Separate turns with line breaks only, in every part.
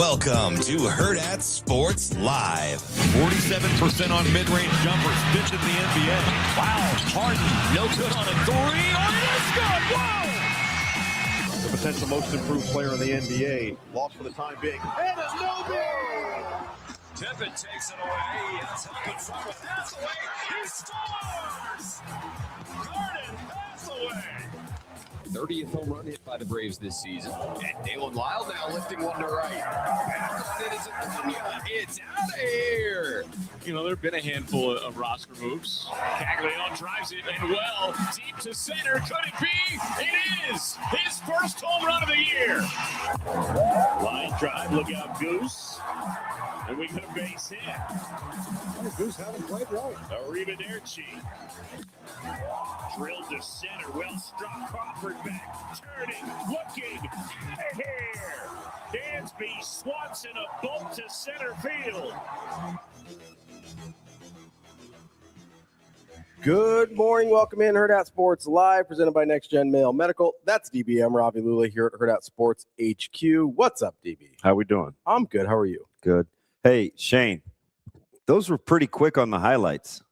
Welcome to Hurrdat Sports Live.
47% on mid-range jumpers, fifth in the NBA. Wow, Harden, no good on a three. Oh, it is good. Whoa!
The potential most improved player in the NBA. Lost for the time being. And a no-good!
Tippett takes it away. That's a good from a pass away. He scores! Garden pass away.
30th home run hit by the Braves this season. And Dalen Lyle now lifting one to right. Back on it is Acuna. It's out of here.
You know, there have been a handful of roster moves. Caglione drives it and well deep to center. Could it be? It is his first home run of the year. Line drive. Look out, Goose. And we got a base hit.
Goose having played right.
Arrivederci. Drilled to center. Well struck. Crawford back. Turning. Looking. Here. Dansby Swanson a bolt to center field.
Good morning. Welcome in Hurrdat Sports Live, presented by Next Gen Mail Medical. That's DBM Ravi Lulla here at Hurrdat Sports HQ. What's up, DB?
How we doing?
I'm good. How are you?
Good. Hey, Shane, those were pretty quick on the highlights.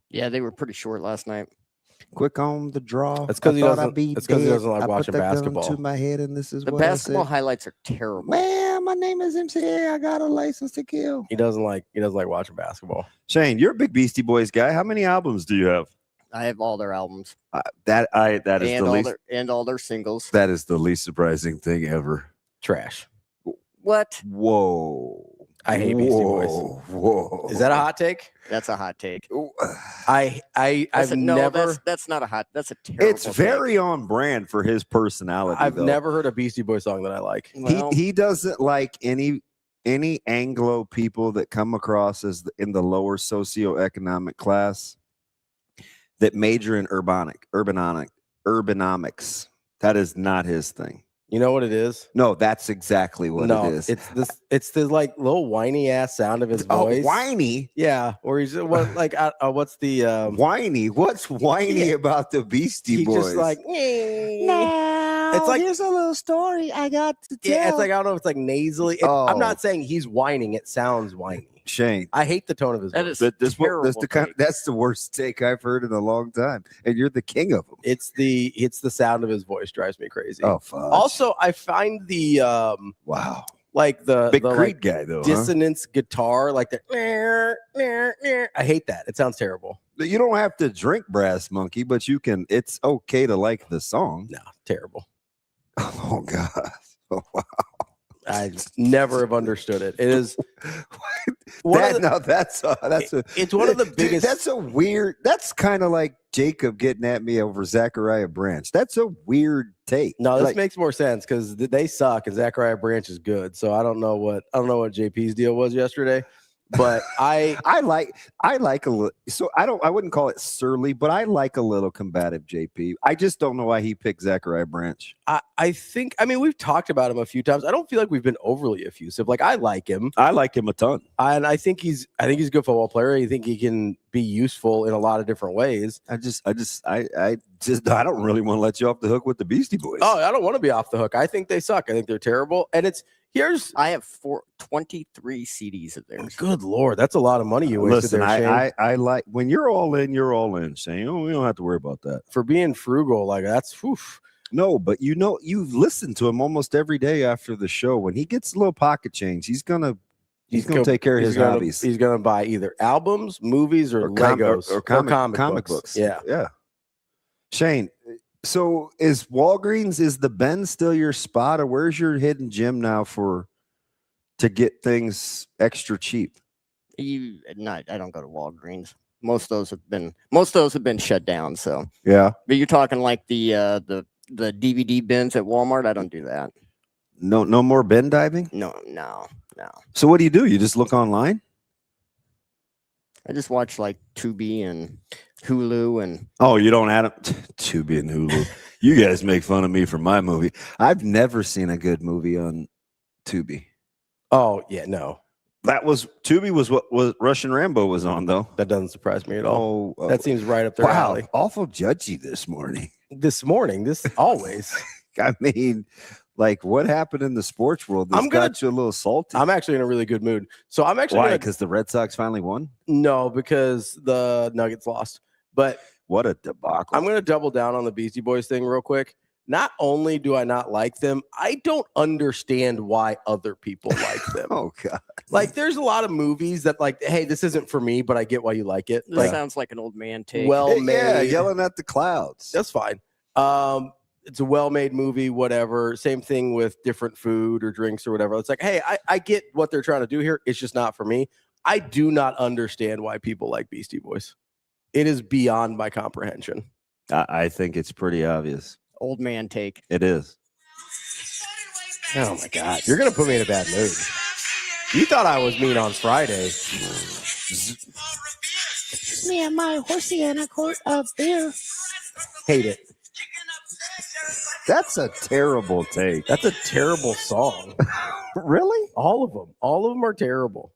Yeah, they were pretty short last night.
Quick on the draw.
That's because he doesn't like watching basketball.
To my head, and this is
The
what
basketball highlights are terrible.
Man, my name is MCA. I got a license to kill.
He doesn't like watching basketball.
Shane, you're a big Beastie Boys guy. How many albums do you have?
I have all their albums.
That is
all their singles.
That is the least surprising thing ever.
Trash.
What?
Whoa.
I hate Beastie Boys.
Whoa.
Is that a hot take?
That's a hot take.
That's
not a hot. That's a terrible.
It's very on brand for his personality.
I've never heard a Beastie Boy song that I like.
Well,
He doesn't like any Anglo people that come across as in the lower socioeconomic class that major in urbanomics. That is not his thing.
You know what it is?
No, that's exactly what it is.
It's the like little whiny ass sound of his voice.
Whiny?
Yeah, or he's what's the
whiny? What's whiny about the Beastie Boys?
He's just like, it's like,
here's a little story I got to tell.
Yeah, it's like, I don't know if it's like nasally. I'm not saying he's whining. It sounds whiny.
Shane,
I hate the tone of his voice.
That's the worst take I've heard in a long time, and you're the king of them.
It's the sound of his voice drives me crazy.
Oh, fudge.
Also, I find the
wow,
like the
big
Creed
like, guy though,
dissonance guitar, like the. I hate that. It sounds terrible.
You don't have to drink Brass Monkey, but you can. It's okay to like the song.
No, terrible.
Oh God. Oh wow.
I never have understood it. It is
it's one of the biggest. That's a weird. That's kind of like Jacob getting at me over Zachariah Branch. That's a weird take.
No, this makes more sense because they suck and Zachariah Branch is good. So I don't know what JP's deal was yesterday. But I like a little. So I wouldn't call it surly, but I like a little combative JP. I just don't know why he picked Zachariah Branch.
I think we've talked about him a few times. I don't feel like we've been overly effusive. Like I like him a ton, and I think he's a good football player. I think he can be useful in a lot of different ways. I don't really want to let you off the hook with the Beastie Boys. Oh, I don't want to be off the hook. I think they suck. I think they're terrible, and I have 23 CDs of theirs. Good Lord, that's a lot of money you wasted there, Shane. I like when you're all in, Shane. We don't have to worry about that. For being frugal, like that's no, but you've listened to him almost every day after the show. When he gets a little pocket change, he's gonna take care of his hobbies. He's gonna buy either albums, movies, or Legos or comic books. Yeah. Shane. So is the Ben still your spot, or where's your hidden gem now to get things extra cheap? I don't go to Walgreens. Most of those have been shut down. So yeah, but you're talking like the DVD bins at Walmart. I don't do that. No more bin diving. No. So what do? You just look online? I just watch like Tubi and Hulu and you don't add up Tubi and Hulu. You guys make fun of me for my movie. I've never seen a good movie on Tubi. Oh yeah, no. Tubi was what was Russian Rambo was on though. That doesn't surprise me at all. That seems right up their alley. Awful judgy this morning. This always. I mean,
Like, what happened in the sports world that's got you a little salty?
I'm actually in a really good mood. So I'm actually
Why? Because the Red Sox finally won?
No, because the Nuggets lost. But
what a debacle.
I'm going to double down on the Beastie Boys thing real quick. Not only do I not like them, I don't understand why other people like them.
Oh, God.
Like, there's a lot of movies that, like, hey, this isn't for me, but I get why you like it.
This sounds like an old man take.
Well-made.
Yeah, yelling at the clouds.
That's fine. It's a well-made movie, whatever. Same thing with different food or drinks or whatever. It's like, hey, I get what they're trying to do here. It's just not for me. I do not understand why people like Beastie Boys. It is beyond my comprehension.
I think it's pretty obvious.
Old man take.
It is.
Oh, my God. You're going to put me in a bad mood. You thought I was mean on Friday.
Me and my horsey and a quart of beer.
Hate it.
That's a terrible take.
That's a terrible song.
Really?
All of them. All of them are terrible.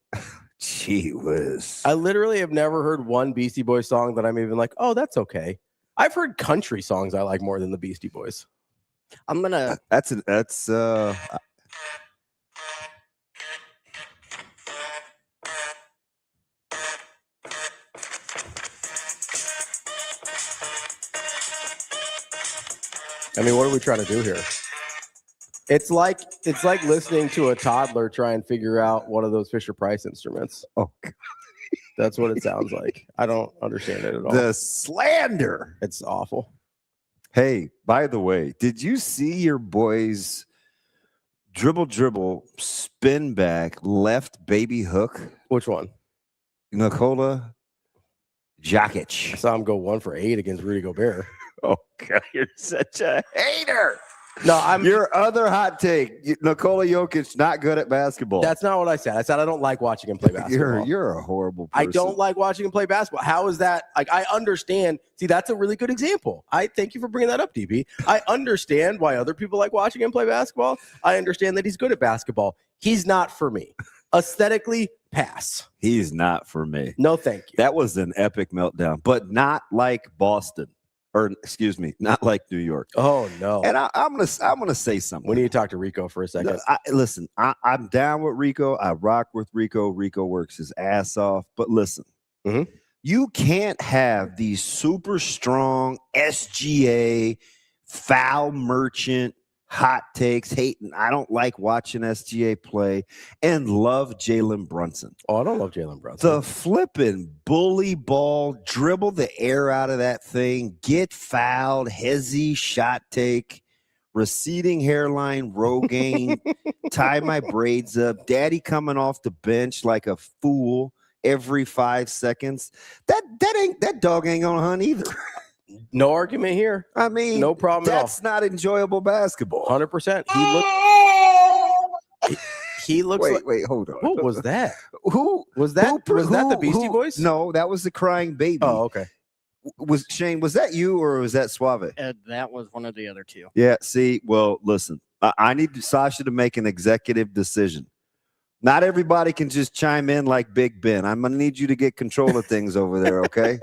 Gee whiz.
I literally have never heard one Beastie Boys song that I'm even like, oh, that's okay. I've heard country songs I like more than the Beastie Boys.
I'm gonna.
That's.
I mean, what are we trying to do here? It's like listening to a toddler try and figure out one of those Fisher-Price instruments.
Oh, God.
That's what it sounds like. I don't understand it at all.
The slander.
It's awful.
Hey, by the way, did you see your boys dribble, spin back, left baby hook?
Which one?
Nikola Jokic.
I saw him go 1 for 8 against Rudy Gobert.
Oh, God, you're such a hater.
No, I'm
your other hot take. Nikola Jokic not good at basketball.
That's not what I said. I said I don't like watching him play basketball.
You're a horrible person.
I don't like watching him play basketball. How is that? Like, I understand. See, that's a really good example. I thank you for bringing that up, DB. I understand why other people like watching him play basketball. I understand that he's good at basketball. He's not for me. Aesthetically, pass.
He's not for me.
No, thank you.
That was an epic meltdown, but not like Boston. Or excuse me, not like New York.
Oh no!
And I'm gonna say something.
We need to talk to Rico for a second.
Listen, I'm down with Rico. I rock with Rico. Rico works his ass off. But listen, you can't have these super strong SGA foul merchant hot takes, hating. I don't like watching SGA play and love Jalen Brunson.
Oh, I don't love Jalen Brunson.
The flipping bully ball, dribble the air out of that thing, get fouled, hezzy shot take, receding hairline, Rogaine, tie my braids up, daddy coming off the bench like a fool every 5 seconds. That dog ain't gonna hunt either.
No argument here.
I mean,
no problem at all.
That's not enjoyable basketball.
100%. He looks.
Wait, hold on.
What was that?
Who
was that? Was that the Beastie Boys?
No, that was the crying baby.
Oh, okay.
Was Shane? Was that you or was that Suave?
That was one of the other two.
Yeah. See, well, listen. I need Sasha to make an executive decision. Not everybody can just chime in like Big Ben. I'm gonna need you to get control of things over there, okay?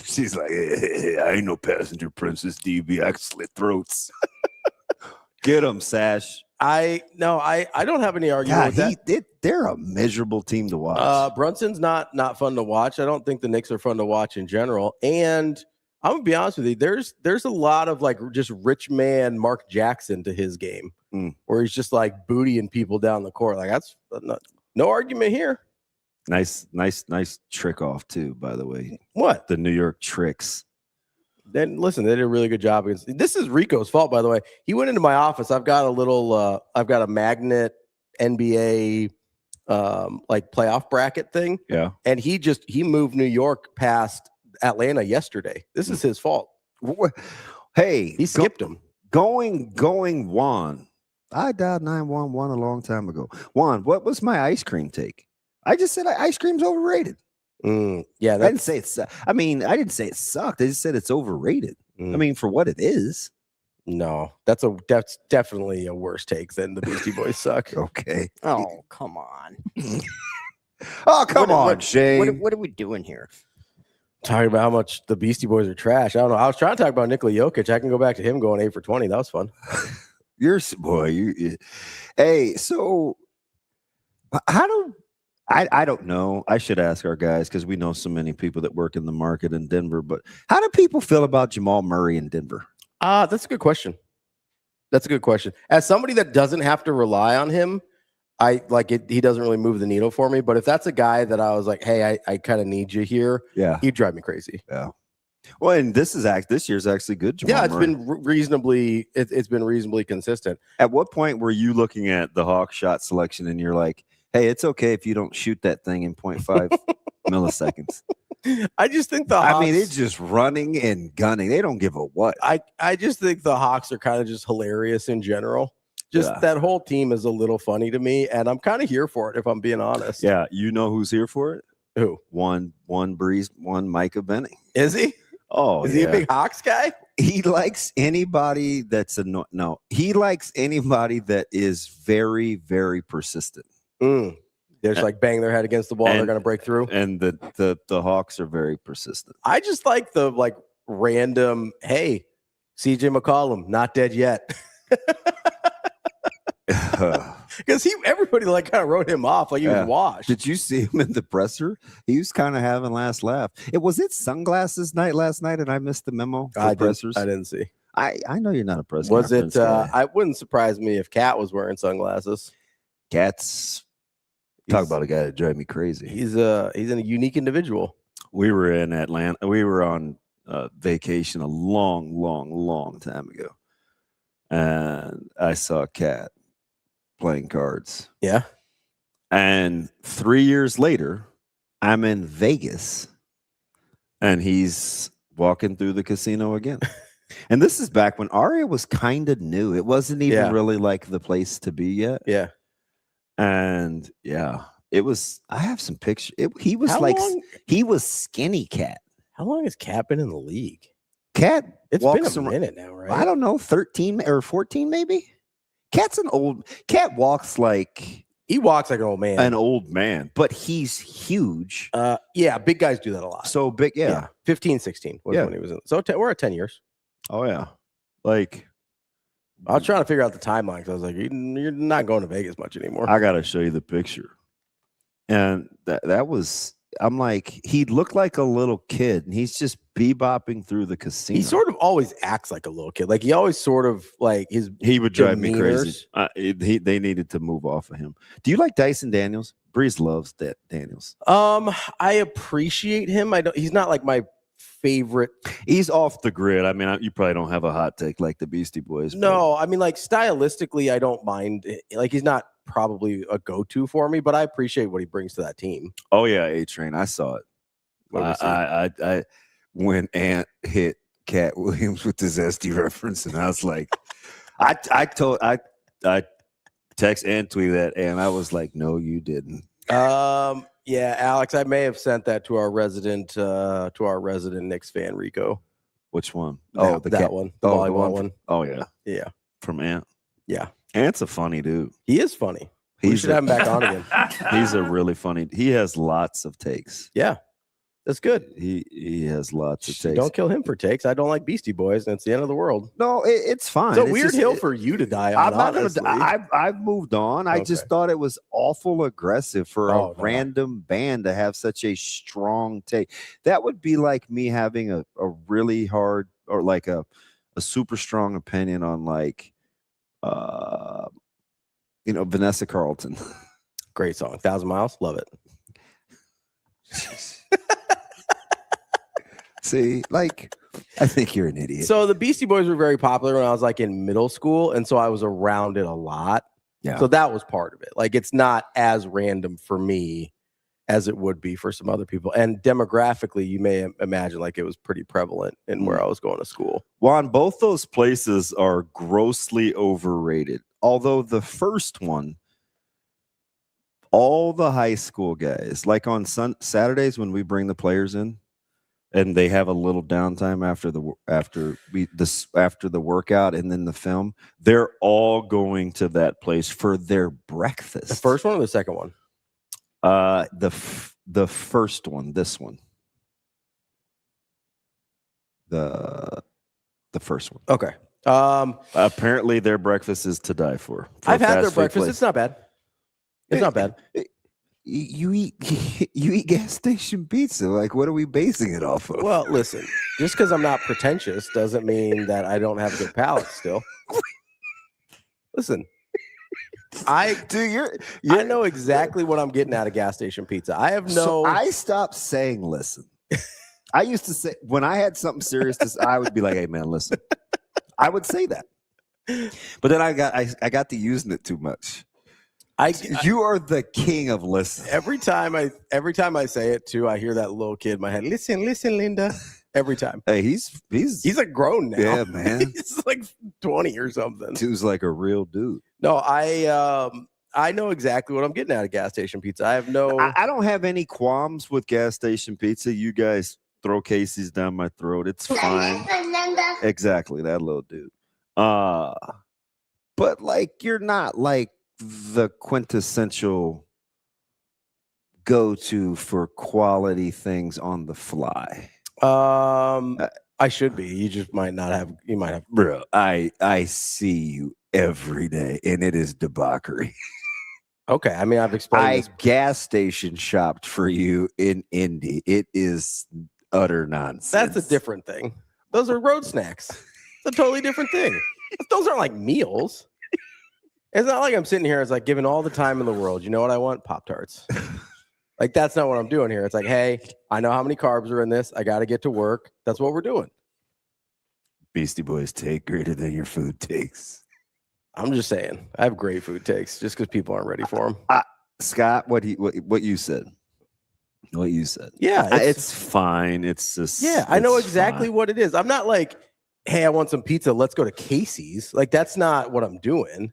She's like, hey, I ain't no passenger princess, DB. I can slit throats. Get him, Sash.
I don't have any argument with that.
They're a miserable team to watch.
Brunson's not fun to watch. I don't think the Knicks are fun to watch in general. And I'm gonna be honest with you, there's a lot of like just rich man Mark Jackson to his game, where he's just like bootying people down the court. Like that's no argument here.
Nice trick off too, by the way.
What?
The New York Tricks.
Then listen, they did a really good job. This is Rico's fault, by the way. He went into my office. I've got a magnet NBA like playoff bracket thing.
Yeah.
And he moved New York past Atlanta yesterday. This is his fault.
Hey,
he skipped him.
Going Juan. I dialed 911 a long time ago. Juan, what was my ice cream take? I just said ice cream's overrated.
Yeah,
I didn't say it's. I didn't say it sucked. I just said it's overrated. I mean, for what it is.
No, that's definitely a worse take than the Beastie Boys suck.
Okay.
Oh, come on.
Oh, come on, Shane.
What are we doing here?
Talking about how much the Beastie Boys are trash. I don't know. I was trying to talk about Nikola Jokic. I can go back to him going 8 for 20. That was fun.
Hey, so how do I don't know. I should ask our guys because we know so many people that work in the market in Denver. But how do people feel about Jamal Murray in Denver?
That's a good question. That's a good question. As somebody that doesn't have to rely on him, I like it. He doesn't really move the needle for me. But if that's a guy that I was like, hey, I kind of need you here, he'd drive me crazy.
Yeah. Well, and this year's actually good. Jamal
it's
Murray.
been reasonably. It's been reasonably consistent.
At what point were you looking at the Hawk shot selection and you're like, hey, it's okay if you don't shoot that thing in 0.5 milliseconds?
I just think the Hawks,
I mean, it's just running and gunning. They don't give a what.
I just think the Hawks are kind of just hilarious in general. Just that whole team is a little funny to me, and I'm kind of here for it if I'm being honest.
Yeah, you know who's here for it?
Who?
One Micah Benning.
Is he?
Oh,
is he a big Hawks guy?
He likes anybody that's no. He likes anybody that is very, very persistent.
They're just like bang their head against the wall. They're going to break through.
And the Hawks are very persistent.
I just like the random, hey, CJ McCollum, not dead yet. Because everybody kind of wrote him off like he was washed.
Did you see him in the presser? He was kind of having last laugh. Was it sunglasses night last night and I missed the memo?
I didn't see.
I know you're not a presser.
Was it? I wouldn't surprise me if Cat was wearing sunglasses.
Cat's talk about a guy that drive me crazy.
He's a unique individual.
We were in Atlanta. We were on vacation a long time ago, and I saw Cat playing cards.
Yeah.
And 3 years later, I'm in Vegas, and he's walking through the casino again. And this is back when Aria was kind of new. It wasn't even really like the place to be yet.
Yeah.
And it was. I have some pictures. He was he was skinny Cat.
How long has Cat been in the league?
Cat,
it's been a minute now, right?
I don't know, 13 or 14 maybe. Cat walks like
he walks like an old man,
but he's huge.
Big guys do that a lot.
So big,
15, 16 was when he was in. So we're at 10 years.
Oh yeah, like.
I was trying to figure out the timeline because I was like, you're not going to Vegas much anymore.
I got to show you the picture. And that was, I'm like, he looked like a little kid and he's just bebopping through the casino.
He sort of always acts like a little kid. Like he always sort of like
he would drive me crazy. They needed to move off of him. Do you like Dyson Daniels? Breeze loves that Daniels.
I appreciate him. He's not like my favorite.
He's off the grid. I mean, you probably don't have a hot take like the Beastie Boys.
No, I mean, like stylistically, I don't mind. Like he's not probably a go-to for me, but I appreciate what he brings to that team.
Oh yeah, A-Train. I saw it. I when Ant hit Cat Williams with the Zesty reference, and I was like, I text and tweet that, and I was like, no, you didn't.
Yeah, Alex, I may have sent that to our resident Knicks fan, Rico.
Which one?
That one. The volleyball one.
Oh yeah.
Yeah.
From Ant.
Yeah.
Ant's a funny dude.
He is funny. We should have him back on again.
He's a really funny. He has lots of takes.
Yeah. That's good.
He has lots of takes.
Don't kill him for takes. I don't like Beastie Boys, and it's the end of the world.
No, it's fine.
It's a weird hill for you to die on.
I'm not gonna. I've moved on. I just thought it was awful aggressive for a random band to have such a strong take. That would be like me having a really hard or like a super strong opinion on like Vanessa Carlton.
Great song. 1,000 Miles. Love it.
See, like, I think you're an idiot.
So the Beastie Boys were very popular when I was like in middle school, and so I was around it a lot.
Yeah.
So that was part of it. Like, it's not as random for me as it would be for some other people. And demographically, you may imagine like it was pretty prevalent in where I was going to school.
Juan, both those places are grossly overrated. Although the first one, all the high school guys, like on Saturdays when we bring the players in, and they have a little downtime after the workout and then the film, they're all going to that place for their breakfast.
The first one or the second one?
The first one. This one. The first one.
Okay.
Apparently, their breakfast is to die for.
I've had their breakfast. It's not bad. It's not bad.
You eat gas station pizza. Like, what are we basing it off of?
Well, listen, just because I'm not pretentious doesn't mean that I don't have a good palate still. Listen, I know exactly what I'm getting out of gas station pizza. I have no.
So I stopped saying listen. I used to say when I had something serious to say, I would be like, "Hey, man, listen." I would say that, but then I got to using it too much. You are the king of listen.
Every time I say it too, I hear that little kid in my head. Listen, Linda. Every time.
Hey, he's
like grown now.
Yeah, man.
He's like 20 or something.
Dude's like a real dude.
No, I know exactly what I'm getting out of gas station pizza. I have no.
I don't have any qualms with gas station pizza. You guys throw Casey's down my throat. It's fine. Exactly, that little dude. But like, you're not like the quintessential go-to for quality things on the fly.
I should be. You just might not have. You might have.
Bro, I see you every day, and it is debauchery.
Okay, I mean, I've explained.
I gas station shopped for you in Indy. It is utter nonsense.
That's a different thing. Those are road snacks. It's a totally different thing. Those aren't like meals. It's not like I'm sitting here. It's like given all the time in the world. You know what I want? Pop-Tarts. Like, that's not what I'm doing here. It's like, hey, I know how many carbs are in this. I got to get to work. That's what we're doing.
Beastie Boys take greater than your food takes.
I'm just saying. I have great food takes just because people aren't ready for them.
Scott, what you said. What you said.
Yeah.
It's fine. It's just.
Yeah, I know exactly what it is. I'm not like, hey, I want some pizza. Let's go to Casey's. Like, that's not what I'm doing.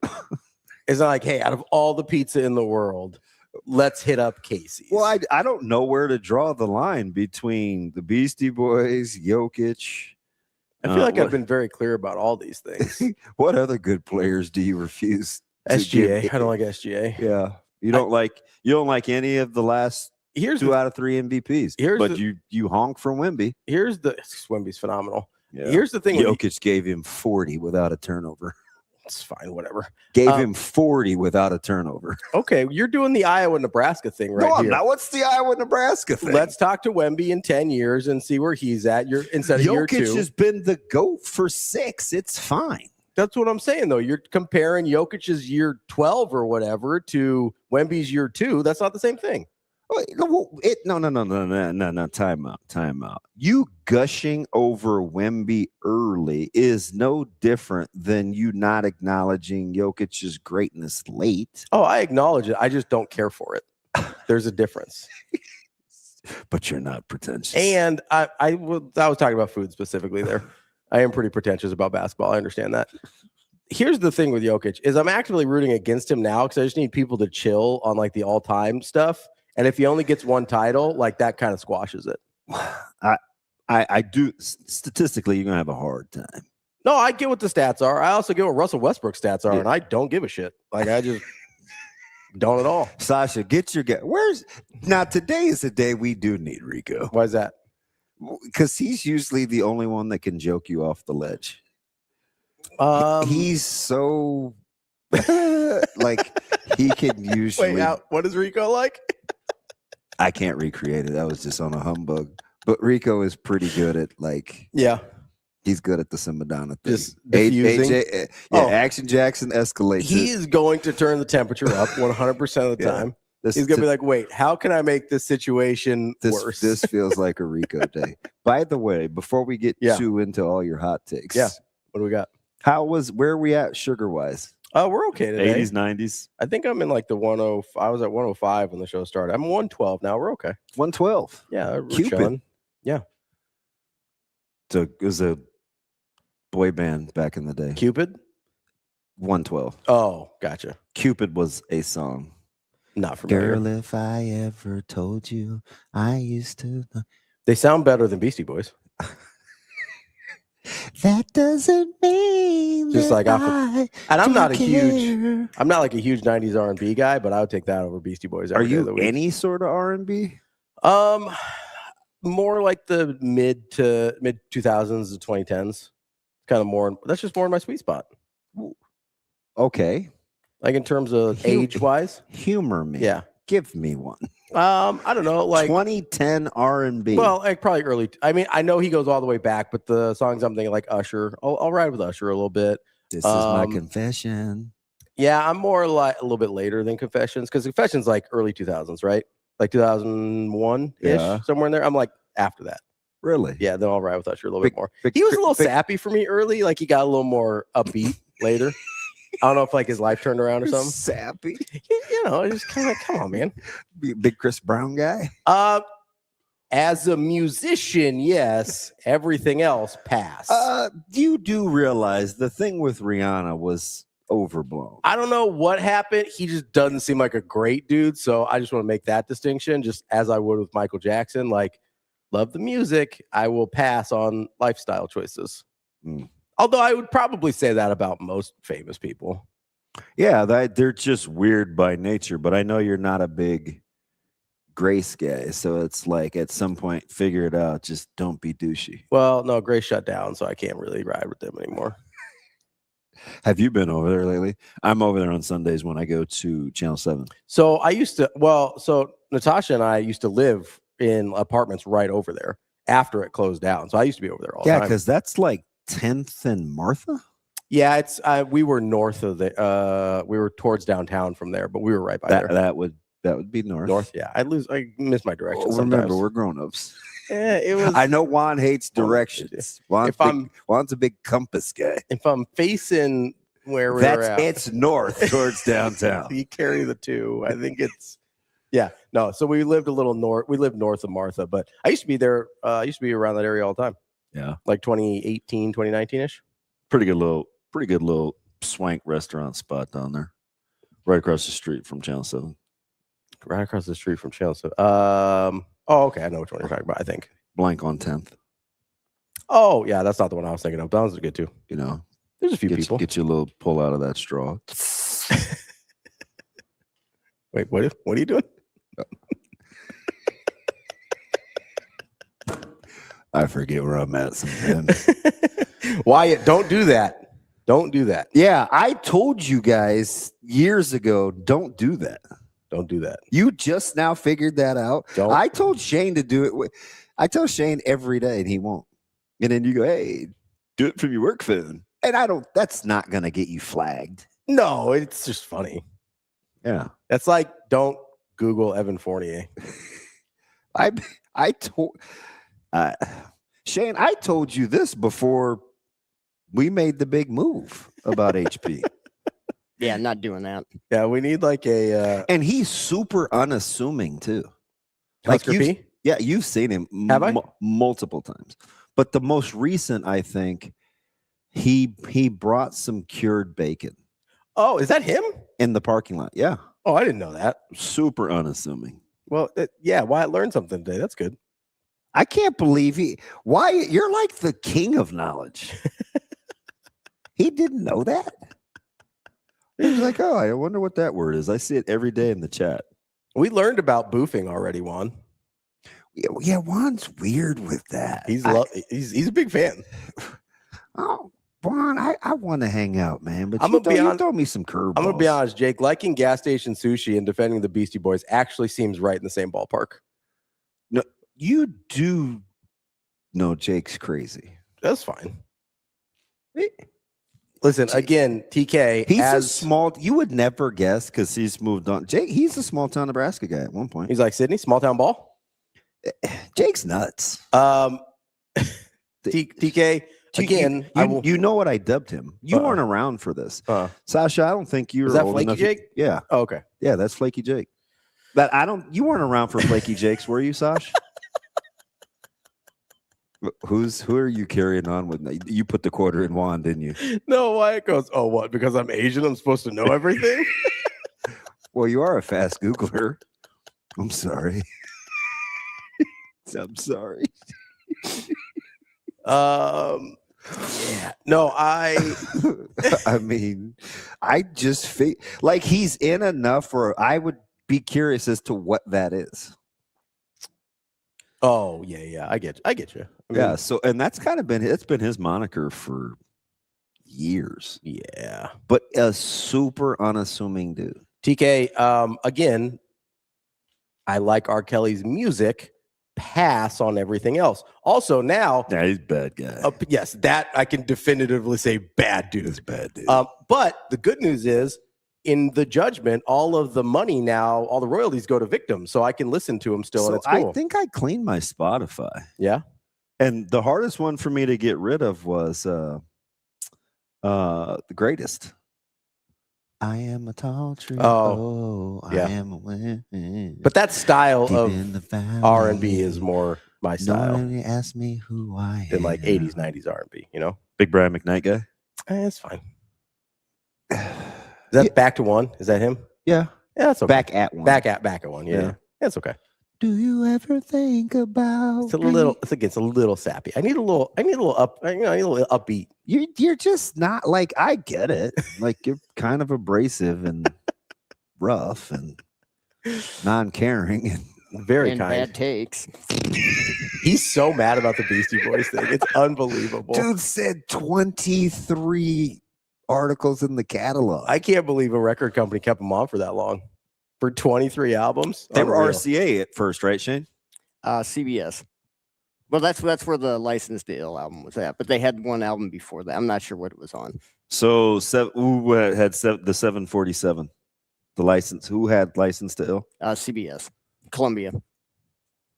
It's not like, hey, out of all the pizza in the world, let's hit up Casey's.
Well, I don't know where to draw the line between the Beastie Boys, Jokic.
I feel like I've been very clear about all these things.
What other good players do you refuse?
SGA. I don't like SGA.
Yeah. You don't like any of the last 2 out of 3 MVPs. But you honk for Wemby.
Wemby's phenomenal.
Yeah.
Here's the thing.
Jokic gave him 40 without a turnover.
It's fine, whatever.
Gave him 40 without a turnover.
Okay, you're doing the Iowa-Nebraska thing right here.
No, I'm not. What's the Iowa-Nebraska thing?
Let's talk to Wemby in 10 years and see where he's at. Instead of year 2.
Jokic has been the GOAT for 6. It's fine.
That's what I'm saying, though. You're comparing Jokic's year 12 or whatever to Wemby's year 2. That's not the same thing.
No. Time out. You gushing over Wemby early is no different than you not acknowledging Jokic's greatness late.
Oh, I acknowledge it. I just don't care for it. There's a difference.
But you're not pretentious.
And I was talking about food specifically there. I am pretty pretentious about basketball. I understand that. Here's the thing with Jokic is I'm actively rooting against him now because I just need people to chill on like the all-time stuff. And if he only gets one title, like that kind of squashes it.
I do. Statistically, you're going to have a hard time.
No, I get what the stats are. I also get what Russell Westbrook's stats are, and I don't give a shit. Like, I just don't at all.
Sasha, get your guy. Now, today is the day we do need Rico.
Why is that?
Because he's usually the only one that can joke you off the ledge. He's so, like, he can usually.
Wait, what is Rico like?
I can't recreate it. That was just on a humbug. But Rico is pretty good at he's good at the Simadonna thing.
Just diffusing.
Action Jackson escalates.
He is going to turn the temperature up 100% of the time. He's going to be like, wait, how can I make this situation worse?
This feels like a Rico day. By the way, before we get too into all your hot takes.
Yeah. What do we got?
Where are we at sugar-wise?
We're okay today.
80s, 90s.
I think I'm in like the 105. I was at 105 when the show started. I'm 112 now. We're okay.
112.
Yeah. We're
Cupid.
chilling. Yeah.
So it was a boy band back in the day.
Cupid?
112.
Oh, gotcha.
Cupid was a song.
Not familiar.
Girl, if I ever told you I used to.
They sound better than Beastie Boys.
That doesn't mean
just like
and
I'm not like a huge 90s R&B guy, but I would take that over Beastie Boys.
Are you any sort of R&B?
More like the mid 2000s to 2010s. kind of more. That's just more in my sweet spot.
Okay.
Like in terms of age wise,
humor me.
Yeah,
give me one.
I don't know, like
2010 R&B.
Well, like probably early. I mean, I know he goes all the way back, but the songs I'm thinking like Usher. I'll ride with Usher a little bit.
This is my confession.
Yeah, I'm more like a little bit later than Confessions because Confessions like early 2000s, right? Like 2001 ish, somewhere in there. I'm like after that.
Really?
Yeah, then I'll ride with Usher a little bit more. He was a little sappy for me early. Like he got a little more upbeat later. I don't know if like his life turned around or something.
Sappy.
You know, just kind of come on, man.
Big Chris Brown guy.
As a musician, yes. Everything else, pass.
You do realize the thing with Rihanna was overblown.
I don't know what happened. He just doesn't seem like a great dude. So I just want to make that distinction, just as I would with Michael Jackson. Like, love the music. I will pass on lifestyle choices. Although I would probably say that about most famous people.
Yeah, they're just weird by nature. But I know you're not a big Grace guy, so it's like at some point figure it out. Just don't be douchey.
Well, no, Grace shut down, so I can't really ride with them anymore.
Have you been over there lately? I'm over there on Sundays when I go to Channel 7.
So I used to, so Natasha and I used to live in apartments right over there after it closed down. So I used to be over there all the time.
Yeah, because that's like 10th and Martha.
Yeah, it's we were north of the we were towards downtown from there, but we were right by there.
That would be north.
North, yeah. I miss my direction.
Well, remember, we're grown-ups.
Yeah, it was.
I know Juan hates directions. Juan's a big compass guy.
If I'm facing where we're at,
it's north towards downtown.
You carry the two. I think it's no. So we lived a little north. We lived north of Martha, but I used to be there. I used to be around that area all the time.
Yeah,
like 2018, 2019 ish.
Pretty good little swank restaurant spot down there, right across the street from Channel 7.
Right across the street from Channel 7. Oh, okay. I know which one you're talking about. I think
Blank on 10th.
Oh, yeah, that's not the one I was thinking of. That one's good too.
You know,
there's a few people.
Get you a little pull out of that straw.
Wait, what are you doing?
I forget where I'm at sometimes.
Wyatt, don't do that. Don't do that.
Yeah, I told you guys years ago, don't do that.
Don't do that.
You just now figured that out. I told Shane to do it. I tell Shane every day and he won't. And then you go, hey, do it from your work phone. And that's not going to get you flagged.
No, it's just funny.
Yeah.
That's like, don't Google Evan Fournier.
I told Shane, I told you this before we made the big move about HP.
Yeah, not doing that.
Yeah, we need like a
and he's super unassuming too.
Husker P?
Yeah, you've seen him multiple times. But the most recent, I think, he brought some cured bacon.
Oh, is that him?
In the parking lot. Yeah.
Oh, I didn't know that.
Super unassuming.
Well, Wyatt learned something today. That's good.
I can't believe Wyatt, you're like the king of knowledge. He didn't know that. He was like, oh, I wonder what that word is. I see it every day in the chat.
We learned about boofing already, Juan.
Yeah, Juan's weird with that.
He's a big fan.
Oh, Juan, I want to hang out, man. But
you
throw me some curveballs.
I'm gonna be honest, Jake. Liking gas station sushi and defending the Beastie Boys actually seems right in the same ballpark.
No, you do know Jake's crazy.
That's fine. Listen, again, TK.
He's a small. You would never guess because he's moved on. Jake, he's a small town Nebraska guy at one point.
He's like Sydney, small town ball.
Jake's nuts.
TK. Again,
you know what I dubbed him. You weren't around for this, Sasha. I don't think you were.
Is that
old
Flaky
enough.
Jake?
Yeah.
Oh, okay.
Yeah, that's Flaky Jake. But you weren't around for Flaky Jakes, were you, Sasha? Who are you carrying on with? You put the quarter in Juan, didn't you?
No, Wyatt goes, oh, what? Because I'm Asian, I'm supposed to know everything?
Well, you are a fast Googler. I'm sorry. I'm sorry.
Yeah. No, I
mean, I just like he's in enough where I would be curious as to what that is.
Oh, yeah. I get you. I mean,
yeah. So, and that's kind of been his moniker for years.
Yeah.
But a super unassuming dude.
TK, again, I like R. Kelly's music. Pass on everything else. Also, now,
yeah, he's a bad guy.
Yes, that I can definitively say bad dude.
He's a bad dude.
But the good news is, in the judgment, all of the money now, all the royalties go to victims, so I can listen to him still, and it's cool.
I think I cleaned my Spotify.
Yeah.
And the hardest one for me to get rid of was the greatest. I am a tall tree.
Oh, yeah.
I am a wind.
But that style of R&B is more my style.
Nobody ask me who I am.
Than like 80s, 90s R&B, you know?
Big Brian McKnight guy?
It's fine. Is that Back to One? Is that him?
Yeah.
Yeah, that's okay.
Back at One.
Back at One, yeah. That's okay.
Do you ever think about
it's a little sappy. I need a little upbeat.
You're just not like, I get it. Like, you're kind of abrasive and rough and non-caring and
very
and
kind.
Bad takes.
He's so mad about the Beastie Boys thing. It's unbelievable.
Dude said 23 articles in the catalog.
I can't believe a record company kept him on for that long. For 23 albums.
They were RCA at first, right, Shane?
CBS. Well, that's where the License to Ill album was at, but they had one album before that. I'm not sure what it was on.
So who had the 747? The license. Who had License to Ill?
CBS. Columbia.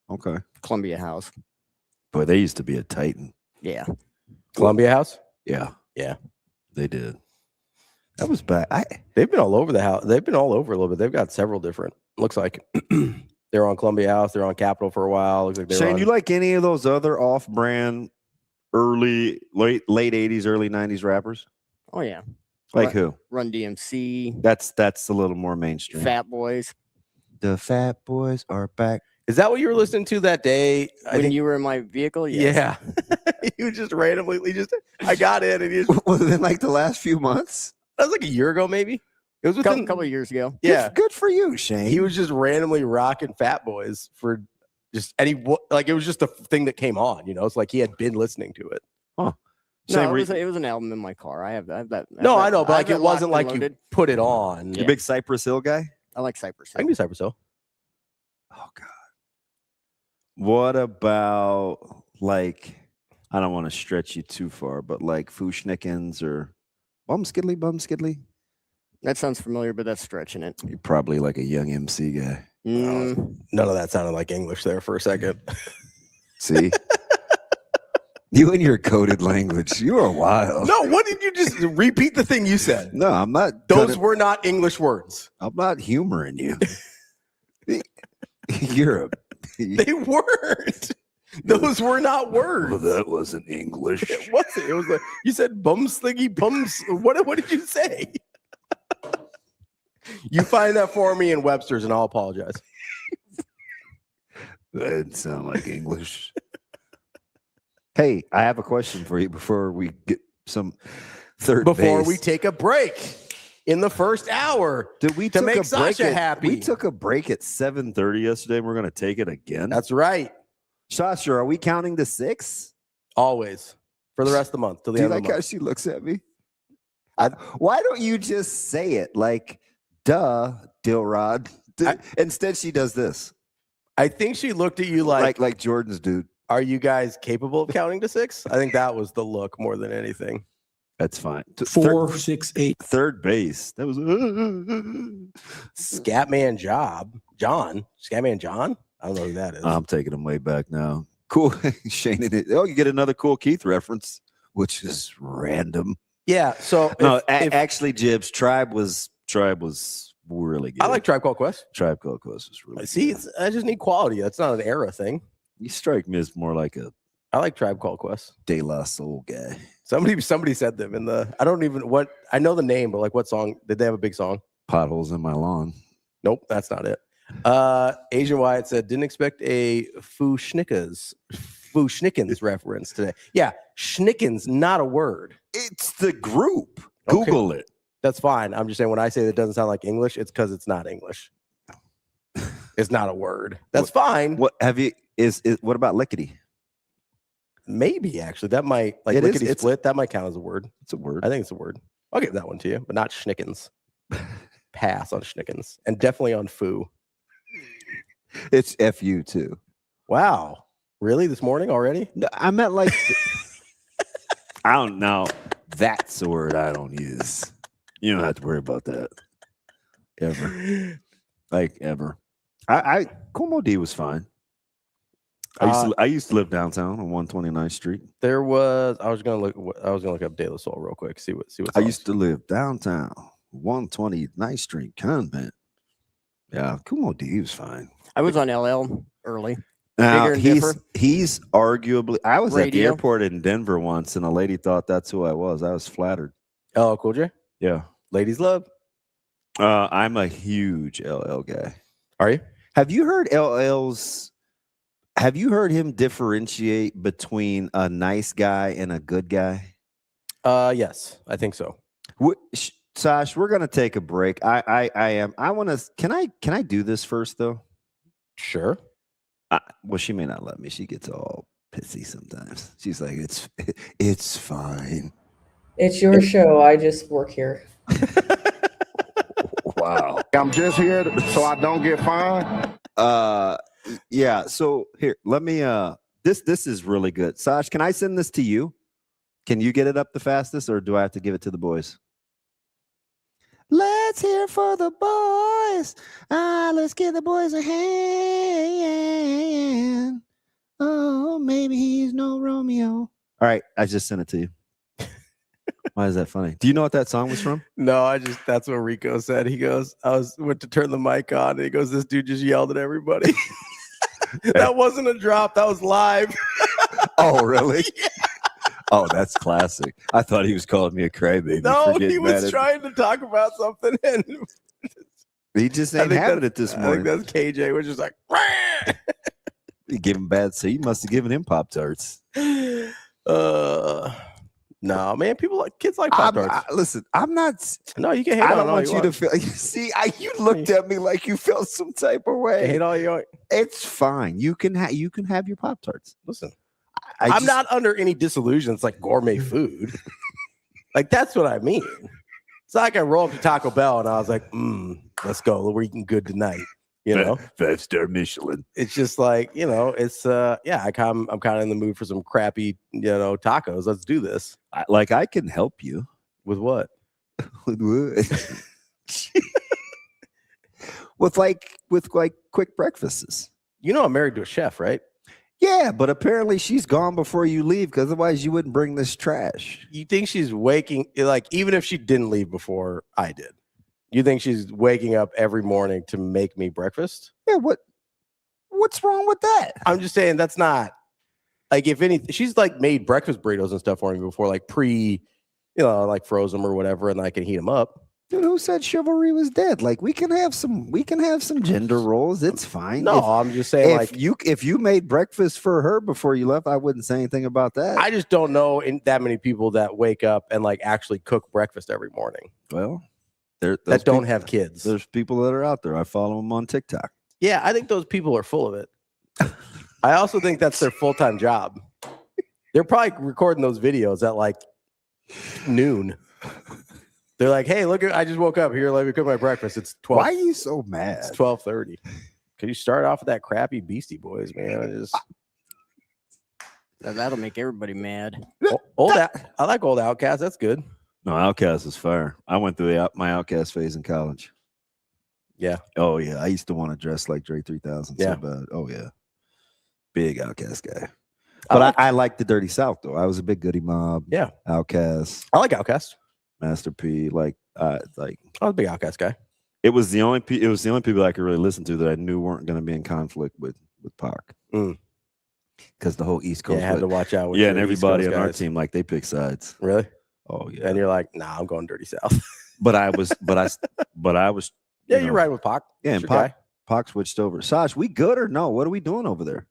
Okay.
Columbia House.
Boy, they used to be a titan.
Yeah.
Columbia House?
Yeah.
Yeah.
They did. That was bad.
They've been all over the house. They've been all over a little bit. They've got several different. Looks like they're on Columbia House. They're on Capitol for a while. Looks like
Shane, you like any of those other off-brand, late 80s, early 90s rappers?
Oh yeah.
Like who?
Run DMC.
That's a little more mainstream.
Fat Boys.
The Fat Boys are back.
Is that what you were listening to that day?
When you were in my vehicle? Yes.
Yeah. You just randomly I got in and you just
was it in like the last few months?
That was like a year ago, maybe. It was
a couple of years ago.
Yeah.
Good for you, Shane.
He was just randomly rocking Fat Boys for just it was just a thing that came on, you know. It's like he had been listening to it.
Huh.
No, it was an album in my car. I have that.
No, I know, but like it wasn't like you put it on.
You big Cypress Hill guy?
I like Cypress Hill.
I can do Cypress Hill.
Oh God. What about like, I don't want to stretch you too far, but like Fushnikins or Bum Skiddly?
That sounds familiar, but that's stretching it.
You're probably like a young MC guy.
None of that sounded like English there for a second.
See? You and your coded language. You are wild.
No, what did you just repeat the thing you said?
No, I'm not.
Those were not English words.
I'm not humoring you. They
weren't. Those were not words.
Well, that wasn't English.
It wasn't. It was like you said bum sliggy bums. What did you say? You find that for me in Webster's and I'll apologize.
That didn't sound like English. Hey, I have a question for you before we get some
Before we take a break in the first hour.
To
make Sasha happy.
We took a break at 7:30 yesterday, and we're going to take it again.
That's right.
Sasha, are we counting to 6?
Always. For the rest of the month. Till the end of the month.
How she looks at me? Why don't you just say it like, duh, Dilrod? Instead, she does this.
I think she looked at you like
Jordan's dude.
Are you guys capable of counting to 6? I think that was the look more than anything.
That's fine.
4, 6, 8.
Third base. That was
Scatman John. Scatman John? I don't know who that is.
I'm taking him way back now. Cool. Shane it. Oh, you get another Cool Keith reference, which is random.
Yeah. So
actually, Jibs, Tribe was really good.
I like Tribe Called Quest.
Tribe Called Quest was really
good. I just need quality. That's not an era thing.
You strike me as more like
I like Tribe Called Quest.
De La Soul guy.
Somebody said them in the I know the name, but like what song did they have a big song?
Potholes in My Lawn.
Nope, that's not it. Asian Wyatt said didn't expect a Fushnikins reference today. Yeah, Schnickens, not a word.
It's the group. Google it.
That's fine. I'm just saying when I say that doesn't sound like English, it's because it's not English. It's not a word. That's fine.
What have you? What about lickety?
Maybe actually that might like lickety split. That might count as a word.
It's a word.
I think it's a word. I'll give that one to you, but not schnickens. Pass on schnickens, and definitely on foo.
It's FU too.
Wow, really? This morning already?
No, I meant like. I don't know. That's a word I don't use. You don't have to worry about that. Ever. Like ever. I Como D was fine. I used to live downtown on 129th Street.
There was I was gonna look up De La Soul real quick. See what.
I used to live downtown 129th Street Convent. Yeah, Como D was fine.
I was on LL early.
Now, he's arguably. I was at the airport in Denver once, and a lady thought that's who I was. I was flattered.
Oh, Cool J?
Yeah.
Ladies love.
I'm a huge LL guy.
Are you?
Have you heard LL's? Have you heard him differentiate between a nice guy and a good guy?
Yes, I think so.
Sash, we're gonna take a break. I am. I want to. Can I do this first though?
Sure.
Well, she may not let me. She gets all pissy sometimes. She's like, it's fine.
It's your show. I just work here.
Wow.
I'm just here so I don't get fined.
Yeah. So here, let me. This is really good. Sash, can I send this to you? Can you get it up the fastest, or do I have to give it to the boys? Let's hear for the boys. Let's give the boys a hand. Oh, maybe he's no Romeo. All right, I just sent it to you. Why is that funny? Do you know what that song was from?
No, that's what Rico said. He goes, went to turn the mic on, and he goes, this dude just yelled at everybody. That wasn't a drop. That was live.
Oh, really?
Yeah.
Oh, that's classic. I thought he was calling me a crybaby.
No, he was trying to talk about something, and
he just ain't having it this morning.
I think that's KJ, which is like,
he gave him bad. So he must have given him Pop-Tarts.
No, man. Kids like Pop-Tarts.
Listen, I'm not.
No, you can hate.
I don't want you to feel. See, you looked at me like you felt some type of way.
You hate all you want.
It's fine. You can have your Pop-Tarts.
Listen. I'm not under any disillusion. It's like gourmet food. Like, that's what I mean. It's like I rolled up to Taco Bell and I was like, let's go. We're eating good tonight. You know?
5-star Michelin.
It's just like, it's I'm kind of in the mood for some crappy, tacos. Let's do this.
I can help you.
With what?
With what? with quick breakfasts.
I'm married to a chef, right?
Yeah, but apparently she's gone before you leave, because otherwise you wouldn't bring this trash.
You think she's waking, even if she didn't leave before I did, you think she's waking up every morning to make me breakfast?
Yeah, what's wrong with that?
I'm just saying that's not, if anything, she's made breakfast burritos and stuff for me before, froze them or whatever, and I can heat them up.
Dude, who said chivalry was dead? We can have some gender roles. It's fine.
No, I'm just saying
if you made breakfast for her before you left, I wouldn't say anything about that.
I just don't know that many people that wake up and actually cook breakfast every morning.
Well,
that don't have kids.
There's people that are out there. I follow them on TikTok.
Yeah, I think those people are full of it. I also think that's their full-time job. They're probably recording those videos at noon. They're like, hey, look, I just woke up here. Let me cook my breakfast. It's 12.
Why are you so mad?
It's 12:30. Can you start off with that crappy Beastie Boys, man?
That'll make everybody mad.
I like old Outkast. That's good.
No, Outkast is fire. I went through my Outkast phase in college.
Yeah.
Oh, yeah. I used to want to dress like Dre 3000
yeah.
so bad. Oh, yeah. Big Outkast guy. But I like the Dirty South, though. I was a big Goody Mob.
Yeah.
Outkast.
I like Outkast.
Master P,
I was a big Outkast guy.
It was the only people I could really listen to that I knew weren't going to be in conflict with Pac. Because the whole East Coast,
I had to watch out.
Yeah, and everybody on our team they pick sides.
Really?
Oh yeah.
And you're like, nah, I'm going Dirty South.
but I was.
Yeah, you're right with Pac.
Yeah, and Pac switched over. Sash, we good or no? What are we doing over there?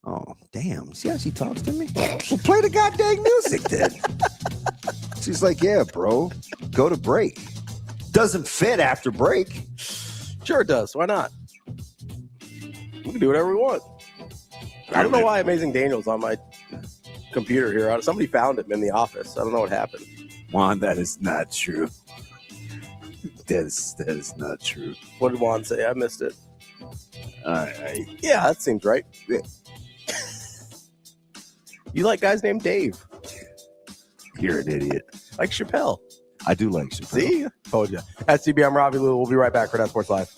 Oh, damn. See how she talks to me? Well, play the goddamn music then. She's like, yeah, bro. Go to break. Doesn't fit after break.
Sure it does. Why not? We can do whatever we want. I don't know why Amazing Daniel's on my computer here. Somebody found him in the office. I don't know what happened.
Juan, that is not true. That is not true.
What did Juan say? I missed it.
Yeah,
that seems right. You like guys named Dave.
You're an idiot.
Like Chappelle.
I do like Chappelle.
See? Told you. That's CB. I'm Ravi. We'll be right back. Hurrdat Sports Live.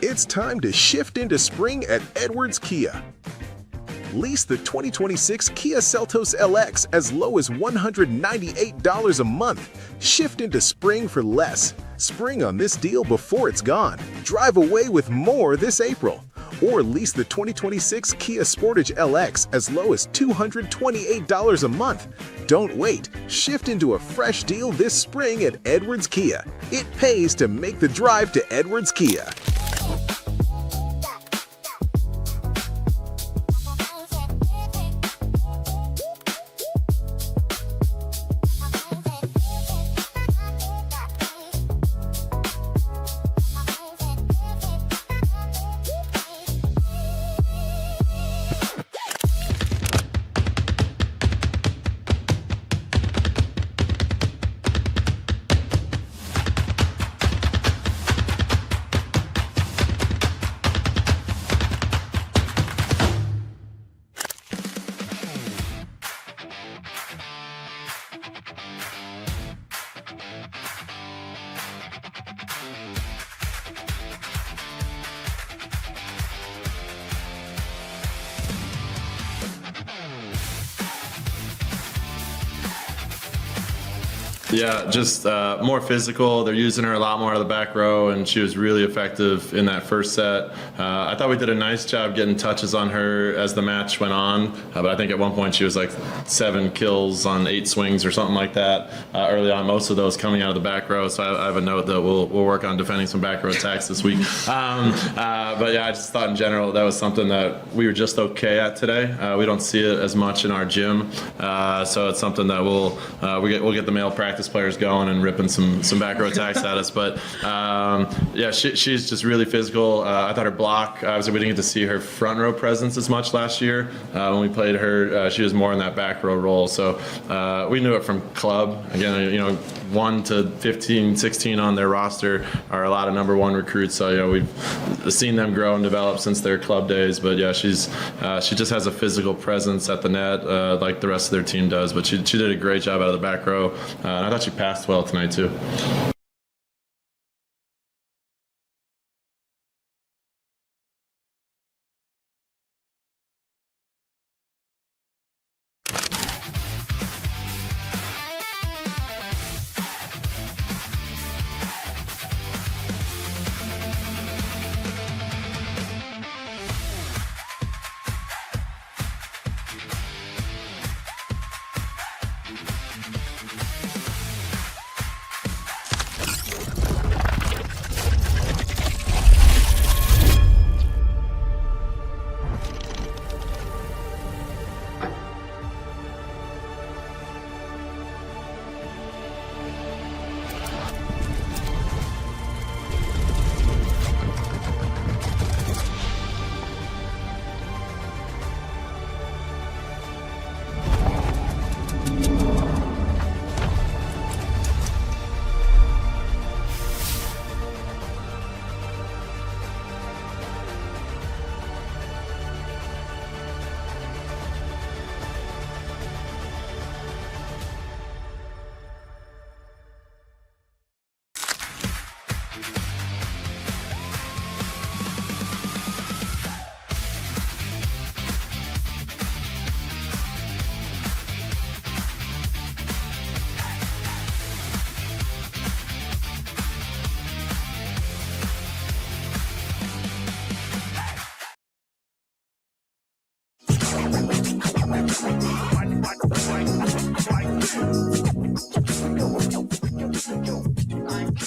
It's time to shift into spring at Edwards Kia. Lease the 2026 Kia Seltos LX as low as $198 a month. Shift into spring for less. Spring on this deal before it's gone. Drive away with more this April. Or lease the 2026 Kia Sportage LX as low as $228 a month. Don't wait. Shift into a fresh deal this spring at Edwards Kia. It pays to make the drive to Edwards Kia.
Yeah, just more physical. They're using her a lot more out of the back row, and she was really effective in that first set. I thought we did a nice job getting touches on her as the match went on, but I think at one point she was like 7 kills on 8 swings or something like that early on, most of those coming out of the back row. So I have a note that we'll work on defending some back row attacks this week. But yeah, I just thought in general that was something that we were just okay at today. We don't see it as much in our gym, so it's something that we'll get the male practice players going and ripping some back row attacks at us. But yeah, she's just really physical. I thought her block, obviously we didn't get to see her front row presence as much last year. When we played her, she was more in that back row role. So we knew it from club. Again, 1 to 15, 16 on their roster are a lot of number 1 recruits. So we've seen them grow and develop since their club days. But yeah, she just has a physical presence at the net like the rest of their team does. But she did a great job out of the back row. And I thought she passed well tonight too.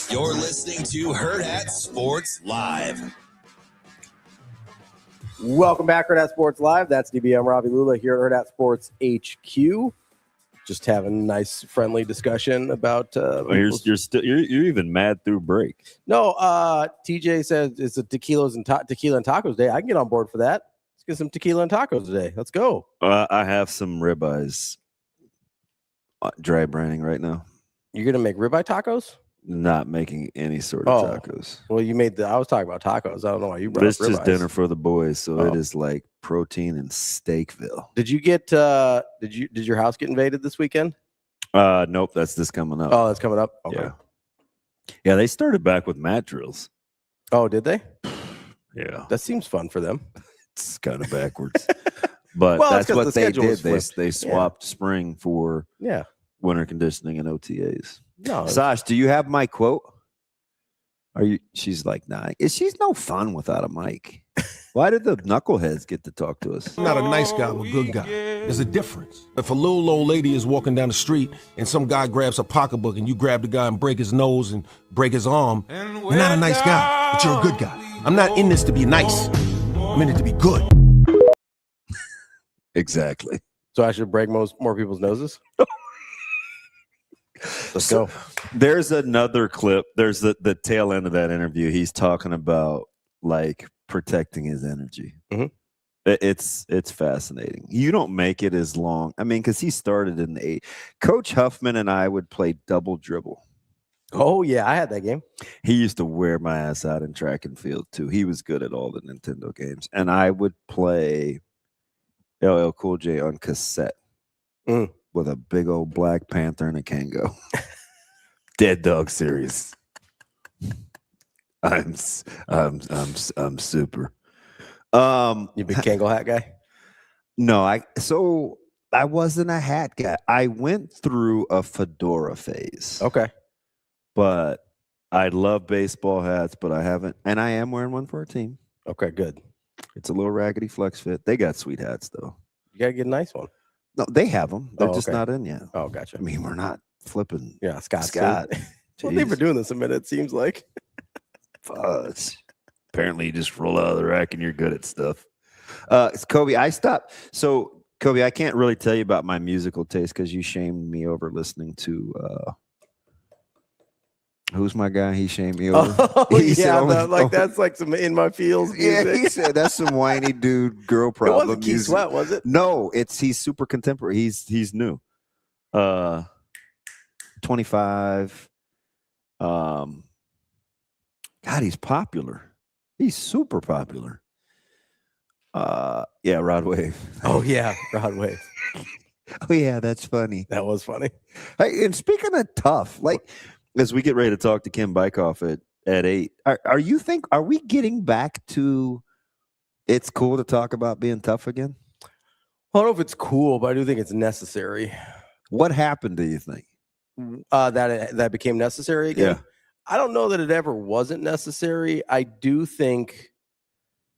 You're listening to Hurrdat Sports Live.
Welcome back, Hurrdat Sports Live. That's DBM Ravi Lulla here at Hurrdat Sports HQ. Just having a nice, friendly discussion about.
You're even mad through break.
No, TJ said it's a tequila and tacos day. I can get on board for that. get some tequila and tacos today. Let's go.
I have some ribeyes dry branding right now.
You're gonna make ribeye tacos?
Not making any sort of tacos.
Well, you made I was talking about tacos. I don't know why you brought
This
up
is
ribeyes.
dinner for the boys, so it is like protein and Steakville.
Did you get did your house get invaded this weekend?
Nope, that's this coming up.
Oh, that's coming up. Okay.
Yeah, they started back with mat drills.
Oh, did they?
Yeah,
that seems fun for them.
It's kind of backwards, but
Well,
that's
it's 'cause
what
the
they
schedule
did.
was flipped.
They swapped spring for winter conditioning and OTAs.
No,
Sash, do you have my quote? Are you? She's like, nah. She's no fun without a mic. Why did the knuckleheads get to talk to us?
I'm not a nice guy, I'm a good guy. There's a difference. If a little old lady is walking down the street and some guy grabs a pocketbook and you grab the guy and break his nose and break his arm, you're not a nice guy, but you're a good guy. I'm not in this to be nice. I'm in it to be good.
Exactly.
So I should break more people's noses? Let's go.
There's another clip. There's the tail end of that interview. He's talking about like protecting his energy.
Mm-hmm.
It's fascinating. You don't make it as long. I mean, because he started in the 8. Coach Huffman and I would play double dribble.
Oh yeah, I had that game.
He used to wear my ass out in track and field too. He was good at all the Nintendo games, and I would play LL Cool J on cassette with a big old Black Panther and a Kango. Dead Dog series. I'm super.
You big Kango hat guy?
No, I wasn't a hat guy. I went through a fedora phase.
Okay.
But I love baseball hats, but I haven't, and I am wearing one for our team.
Okay, good.
It's a little raggedy flex fit. They got sweet hats though.
You gotta get a nice one.
No, they have them. They're just
okay.
not in yet.
Oh, gotcha.
I mean, we're not flipping.
Yeah, Scott. Well,
Jeez.
they've been doing this a minute, it seems like.
Fudge. Apparently, you just roll out of the rack and you're good at stuff. It's Kobe, I stopped. So, Kobe, I can't really tell you about my musical taste because you shamed me over listening to. Who's my guy? He shamed me over.
Oh, yeah, that's like some in my feels music.
Yeah, he said that's some whiny dude girl problem.
It wasn't Keith Sweat, was it?
No, he's super contemporary. He's new. 25. God, he's popular. He's super popular. Yeah, Rod Wave.
Oh yeah, Rod Wave.
Oh yeah, that's funny.
That was funny.
Hey, and speaking of tough, like as we get ready to talk to Kim BIKOFF at 8, are we getting back to it's cool to talk about being tough again?
I don't know if it's cool, but I do think it's necessary.
What happened, do you think?
That became necessary again?
Yeah.
I don't know that it ever wasn't necessary. I do think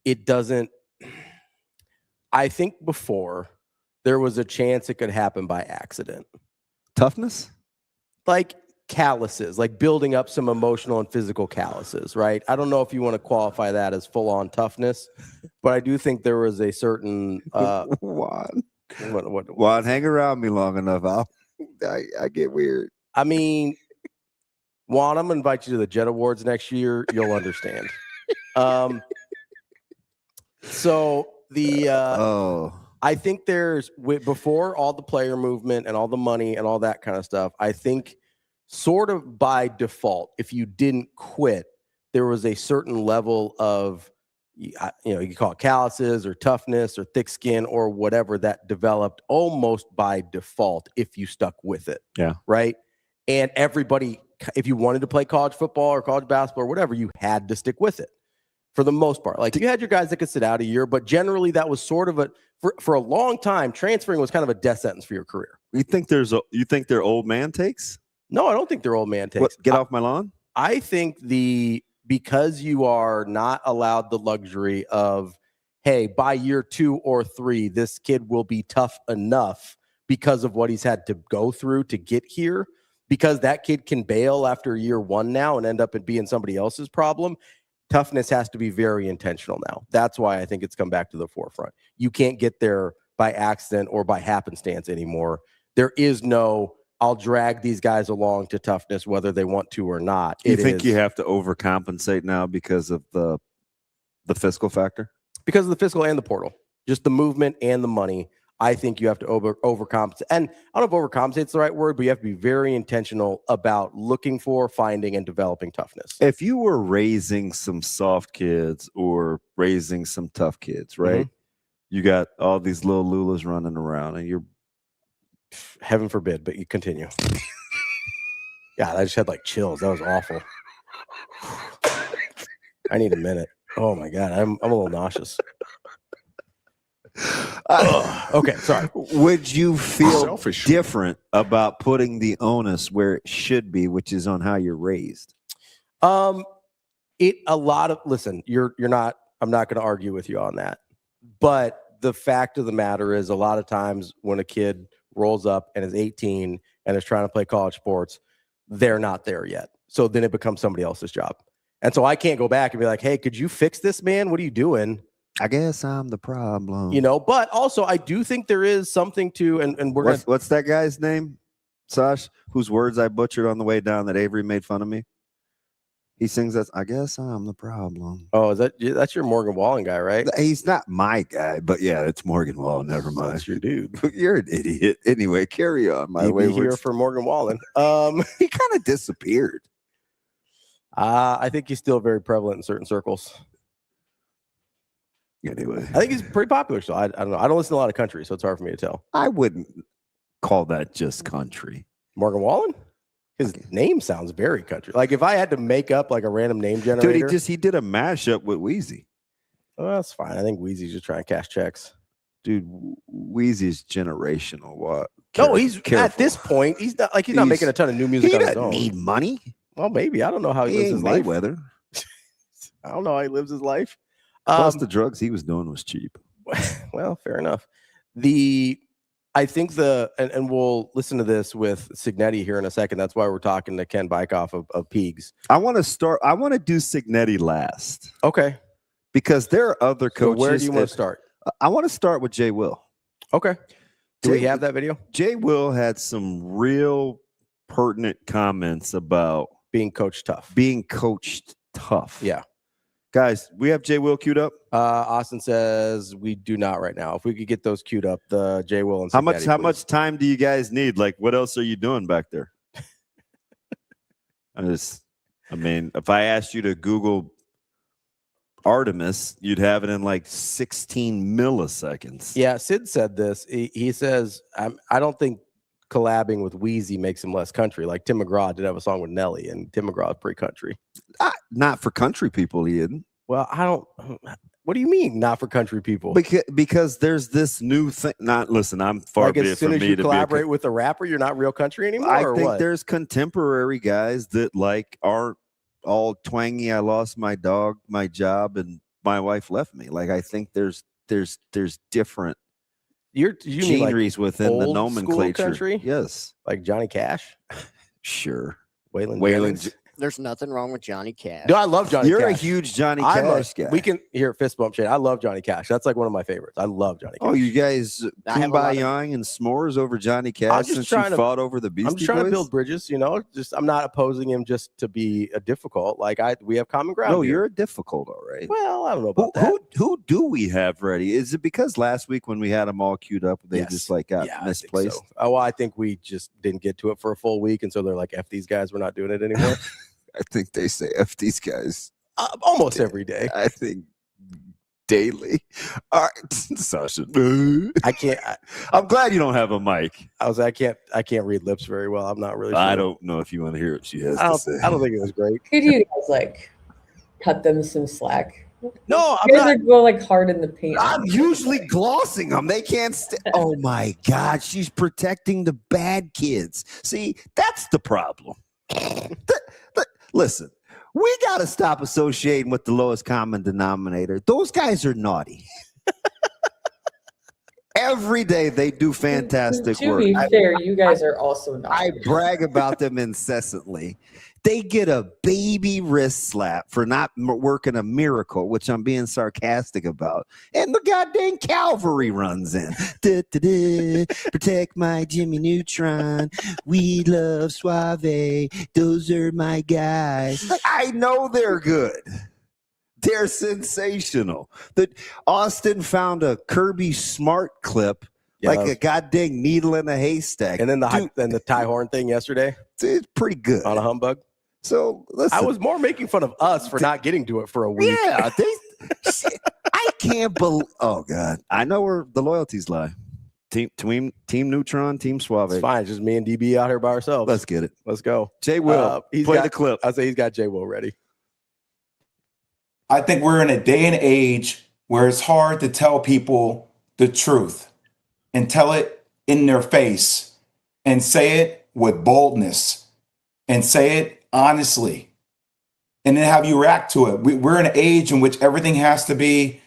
it doesn't. I think before there was a chance it could happen by accident.
Toughness?
Like calluses, like building up some emotional and physical calluses, right? I don't know if you want to qualify that as full-on toughness, but I do think there was a certain
Juan, hang around me long enough. I get weird.
I mean, Juan, I'm gonna invite you to the Jet Awards next year. You'll understand. So I think before all the player movement and all the money and all that kind of stuff, I think sort of by default, if you didn't quit, there was a certain level of, you can call it calluses or toughness or thick skin or whatever that developed almost by default if you stuck with it.
Yeah.
Right. And everybody, if you wanted to play college football or college basketball or whatever, you had to stick with it for the most part. Like you had your guys that could sit out a year, but generally that was sort of for a long time, transferring was kind of a death sentence for your career.
You think they're old man takes?
No, I don't think they're old man takes.
What, get off my lawn?
I think because you are not allowed the luxury of, hey, by year 2 or 3, this kid will be tough enough because of what he's had to go through to get here, because that kid can bail after year 1 now and end up being somebody else's problem. Toughness has to be very intentional now. That's why I think it's come back to the forefront. You can't get there by accident or by happenstance anymore. There is no, I'll drag these guys along to toughness whether they want to or not.
You think you have to overcompensate now because of the fiscal factor?
Because of the fiscal and the portal. just the movement and the money. I think you have to overcompensate. And I don't know if overcompensate is the right word, but you have to be very intentional about looking for, finding, and developing toughness.
If you were raising some soft kids or raising some tough kids, right? You got all these little Lullas running around, and you're
heaven forbid, but you continue. God, I just had like chills. That was awful. I need a minute. Oh my God, I'm a little nauseous. Okay, sorry.
Would you feel different about putting the onus where it should be, which is on how you're raised?
Listen, you're not. I'm not going to argue with you on that, but the fact of the matter is, a lot of times when a kid rolls up and is 18 and is trying to play college sports, they're not there yet. So then it becomes somebody else's job. And so I can't go back and be like, hey, could you fix this, man? What are you doing?
I guess I'm the problem.
But also I do think there is something to, and we're
what's that guy's name, Sash, whose words I butchered on the way down that Avery made fun of me? He sings that, I guess I'm the problem.
Oh, that's your Morgan Wallen guy, right?
He not my guy, but yeah, it's Morgan Wallen. Never mind.
That's your dude.
You're an idiot. Anyway, carry on. My way
here for Morgan Wallen.
He kind of disappeared.
I think he's still very prevalent in certain circles.
Anyway,
I think he's pretty popular. So I don't know. I don't listen to a lot of country, so it's hard for me to tell.
I wouldn't call that just country.
Morgan Wallen? His name sounds very country. Like if I had to make up like a random name generator.
Dude, he did a mashup with Wheezy.
Oh, that's fine. I think Wheezy's just trying to cash checks.
Dude, Wheezy's generational. What?
No, he's at this point. He's not making a ton of new music on his own.
He doesn't need money.
Well, maybe. I don't know how he lives his life.
Mayweather.
I don't know how he lives his life.
Plus, the drugs he was doing was cheap.
Well, fair enough. I think and we'll listen to this with Cignetti here in a second. That's why we're talking to Ken BIKOFF of Peegs.
I want to do Cignetti last.
Okay.
Because there are other coaches.
So where do you want to start?
I want to start with Jay Will.
Okay. Do we have that video?
Jay Will had some real pertinent comments about
being coached tough.
Yeah. Guys, we have Jay Will queued up.
Austin says we do not right now. If we could get those queued up, the Jay Will and
how much time do you guys need? Like, what else are you doing back there? I mean, if I asked you to Google Artemis, you'd have it in like 16 milliseconds.
Yeah, Sid said this. He says, I don't think collabing with Wheezy makes him less country. Like Tim McGraw did have a song with Nelly, and Tim McGraw is pretty country.
Not for country people, he isn't.
Well, I don't. What do you mean, not for country people?
Because there's this new thing. Listen, I'm far
like
be
as
it
soon
from
as
me
you
to
collaborate with a rapper, you're not real country anymore.
I
or
think
what?
There's contemporary guys that like aren't all twangy. I lost my dog, my job, and my wife left me. Like I think there's different.
You
genres
like
within the nomenclature.
Country?
Yes,
like Johnny Cash.
Sure,
Waylon.
There's nothing wrong with Johnny Cash.
No, I love Johnny
You're
Cash.
a huge Johnny Cash guy.
We can hear fist bump shit. I love Johnny Cash. That's like one of my favorites. I love Johnny Cash.
Oh, you guys kumbayaing and s'mores over Johnny Cash since you fought over the Beastie Boys?
I'm trying to build bridges, I'm not opposing him just to be a difficult. Like we have common ground.
No,
here.
you're a difficult, all right.
Well, I don't know about that.
Who do we have ready? Is it because last week when we had them all queued up, they just like got misplaced?
So. Oh, well, I think we just didn't get to it for a full week, and so they're like, "F these guys, we're not doing it anymore."
I think they say F these guys
almost every day.
I think daily. All right, Sasha.
I can't.
I'm glad you don't have a mic.
I can't read lips very well. I'm not really sure.
I don't know if you want to hear what she has to say.
I don't think it was great.
Could you guys like cut them some slack?
No,
you guys are going like hard in the paint.
I'm usually glossing them. They can't. Oh my God, she's protecting the bad kids. See, that's the problem. Listen, we got to stop associating with the lowest common denominator. Those guys are naughty. Every day they do fantastic work.
To be fair, you guys are also naughty.
I brag about them incessantly. They get a baby wrist slap for not working a miracle, which I'm being sarcastic about. And the goddamn cavalry runs in. Protect my Jimmy Neutron. We love Suave. Those are my guys. I know they're good. They're sensational. That Austin found a Kirby Smart clip, like a goddamn needle in a haystack.
And then the Ty Horn thing yesterday.
It's pretty good.
On a humbug.
So listen,
I was more making fun of us for not getting to it for a week.
Yeah, I can't believe. Oh God, I know where the loyalties lie. Team Neutron, Team Suave.
It's fine. It's just me and DB out here by ourselves.
Let's get it.
Let's go.
Jay Will, play the clip.
I say he's got Jay Will ready.
I think we're in a day and age where it's hard to tell people the truth and tell it in their face and say it with boldness and say it honestly and then have you react to it. We're in an age in which everything has to be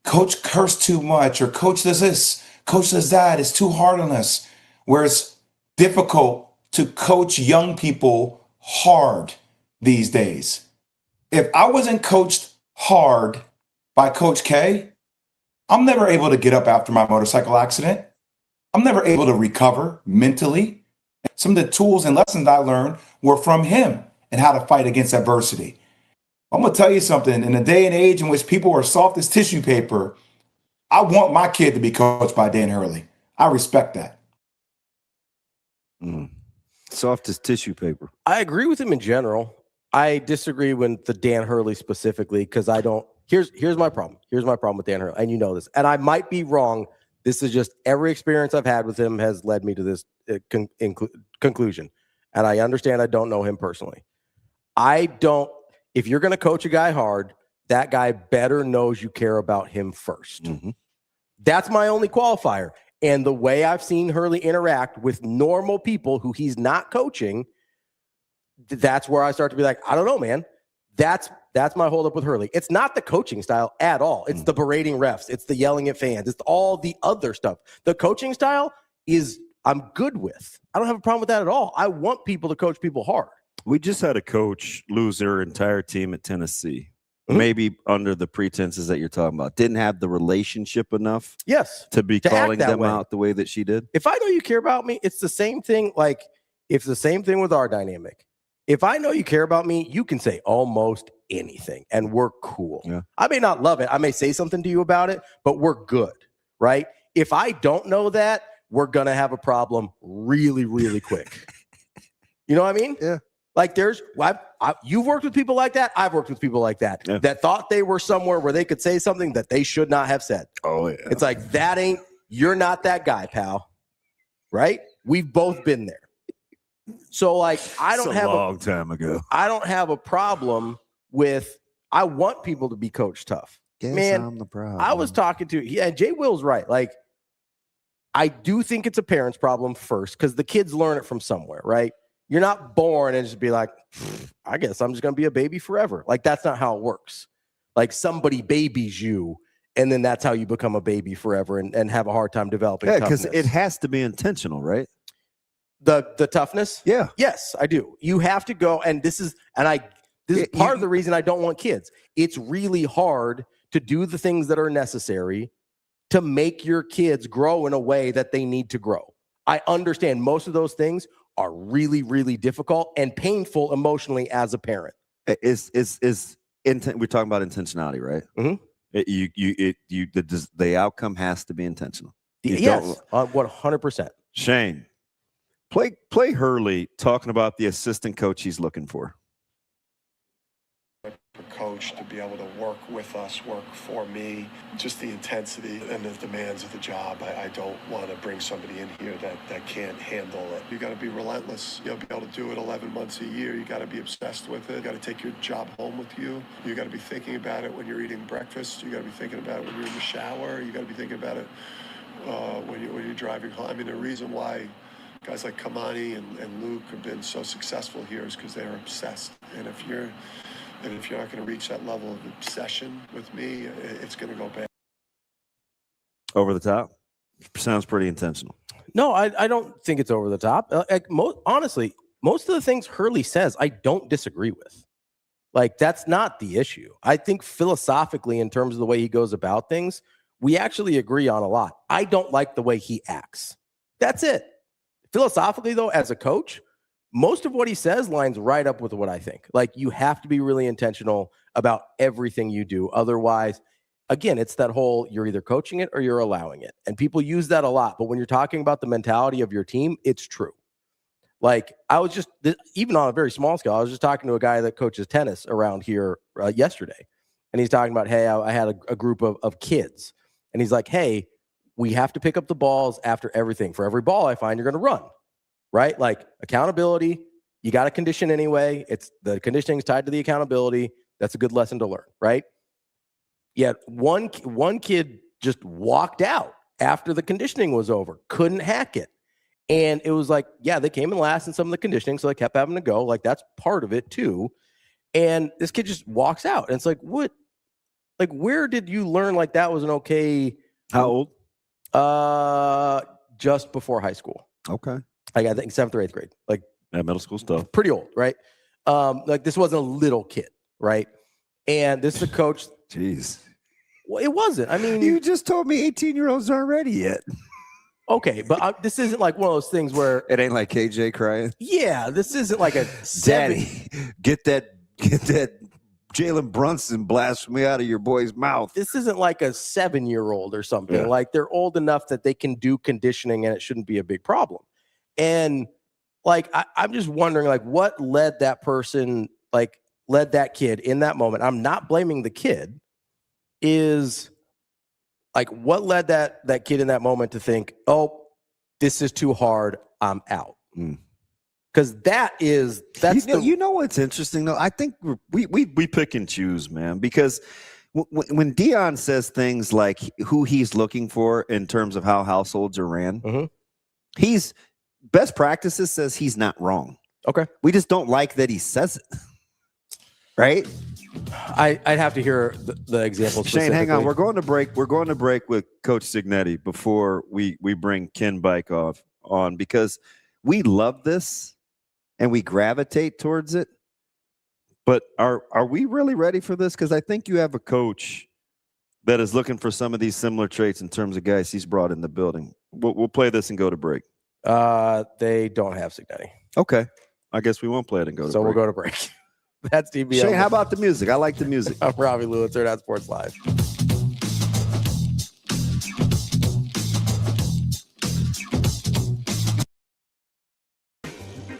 coach cursed too much or coach does this, coach does that. It's too hard on us. Where it's difficult to coach young people hard these days. If I wasn't coached hard by Coach K, I'm never able to get up after my motorcycle accident. I'm never able to recover mentally. Some of the tools and lessons I learned were from him and how to fight against adversity. I'm going to tell you something. In a day and age in which people are soft as tissue paper, I want my kid to be coached by Dan Hurley. I respect that.
Soft as tissue paper.
I agree with him in general. I disagree with the Dan Hurley specifically because I don't. Here's my problem. Here's my problem with Dan Hurley, and you know this. And I might be wrong. This is just every experience I've had with him has led me to this conclusion. And I understand I don't know him personally. If you're going to coach a guy hard, that guy better knows you care about him first.
Mm-hmm.
That's my only qualifier. And the way I've seen Hurley interact with normal people who he's not coaching, that's where I start to be like, I don't know, man. That's my holdup with Hurley. It's not the coaching style at all. It's the berating refs. It's the yelling at fans. It's all the other stuff. The coaching style I'm good with. I don't have a problem with that at all. I want people to coach people hard.
We just had a coach lose their entire team at Tennessee. Maybe under the pretenses that you're talking about. Didn't have the relationship enough.
Yes.
To be calling them out the way that she did.
If I know you care about me, it's the same thing. Like, it's the same thing with our dynamic. If I know you care about me, you can say almost anything and we're cool.
Yeah.
I may not love it. I may say something to you about it, but we're good, right? If I don't know that, we're going to have a problem really, really quick. You know what I mean?
Yeah.
Like you've worked with people like that. I've worked with people like that, that thought they were somewhere where they could say something that they should not have said.
Oh, yeah.
It's like, you're not that guy, pal. Right? We've both been there. So like, I don't have
a long time ago.
I don't have a problem with, I want people to be coached tough.
Guess
Man,
I'm the problem.
I was talking to, and Jay Will's right. Like, I do think it's a parent's problem first because the kids learn it from somewhere, right? You're not born and just be like, I guess I'm just going to be a baby forever. Like, that's not how it works. Like, somebody babies you, and then that's how you become a baby forever and have a hard time developing toughness.
Because it has to be intentional, right?
The toughness?
Yeah.
Yes, I do. You have to go, and this is part of the reason I don't want kids. It's really hard to do the things that are necessary to make your kids grow in a way that they need to grow. I understand most of those things are really, really difficult and painful emotionally as a parent.
We're talking about intentionality, right?
Mm-hmm.
The outcome has to be intentional.
Yes, 100%.
Shane, play Hurley talking about the assistant coach he's looking for.
Coach to be able to work with us, work for me, just the intensity and the demands of the job. I don't want to bring somebody in here that can't handle it. You got to be relentless. You'll be able to do it 11 months a year. You got to be obsessed with it. You got to take your job home with you. You got to be thinking about it when you're eating breakfast. You got to be thinking about it when you're in the shower. You got to be thinking about it when you're driving home. I mean, the reason why guys like Kamani and Luke have been so successful here is because they're obsessed. And if you're not going to reach that level of obsession with me, it's going to go bad.
Over the top? Sounds pretty intentional.
No, I don't think it's over the top. Honestly, most of the things Hurley says, I don't disagree with. Like, that's not the issue. I think philosophically, in terms of the way he goes about things, we actually agree on a lot. I don't like the way he acts. That's it. Philosophically, though, as a coach, most of what he says lines right up with what I think. Like, you have to be really intentional about everything you do. Otherwise, again, it's that whole, you're either coaching it or you're allowing it. And people use that a lot. But when you're talking about the mentality of your team, it's true. Like, I was just, even on a very small scale, I was just talking to a guy that coaches tennis around here yesterday. And he's talking about, hey, I had a group of kids. And he's like, hey, we have to pick up the balls after everything. For every ball I find, you're going to run. Right? Like, accountability, you got to condition anyway. It's the conditioning is tied to the accountability. That's a good lesson to learn, right? Yet one kid just walked out after the conditioning was over, couldn't hack it. And it was like, yeah, they came in last in some of the conditioning, so they kept having to go. Like, that's part of it too. And this kid just walks out. And it's like, what? Like, where did you learn like that was an okay?
How
old? Just before high school.
Okay.
Like, I think 7th or 8th grade, like
middle school stuff.
Pretty old, right? Like, this wasn't a little kid, right? And this is a coach.
Jeez.
Well, it wasn't. I mean,
you just told me 18-year-olds aren't ready yet.
Okay, but this isn't like one of those things where
it ain't like KJ crying.
Yeah, this isn't like a
Daddy, get that Jalen Brunson blasphemy out of your boy's mouth.
This isn't like a 7-year-old or something.
Yeah.
Like, they're old enough that they can do conditioning and it shouldn't be a big problem. And like, I'm just wondering, like, what led that kid in that moment? I'm not blaming the kid. Is like, what led that kid in that moment to think, oh, this is too hard, I'm out? Because that's
you know what's interesting though. I think we pick and choose, man. Because when Dion says things like who he's looking for in terms of how households are ran, he's best practices says he's not wrong.
Okay,
we just don't like that he says it. Right?
I'd have to hear the examples.
Shane, hang on. We're going to break. We're going to break with Coach Cignetti before we bring Ken BIKOFF on, because we love this and we gravitate towards it. But are we really ready for this? Because I think you have a coach that is looking for some of these similar traits in terms of guys he's brought in the building. We'll play this and go to break.
They don't have Cignetti.
Okay. I guess we won't play it and go to break.
So we'll go to break. That's DBL.
Shane, how about the music? I like the music.
I'm Ravi, Lulla, Hurrdat Sports Live.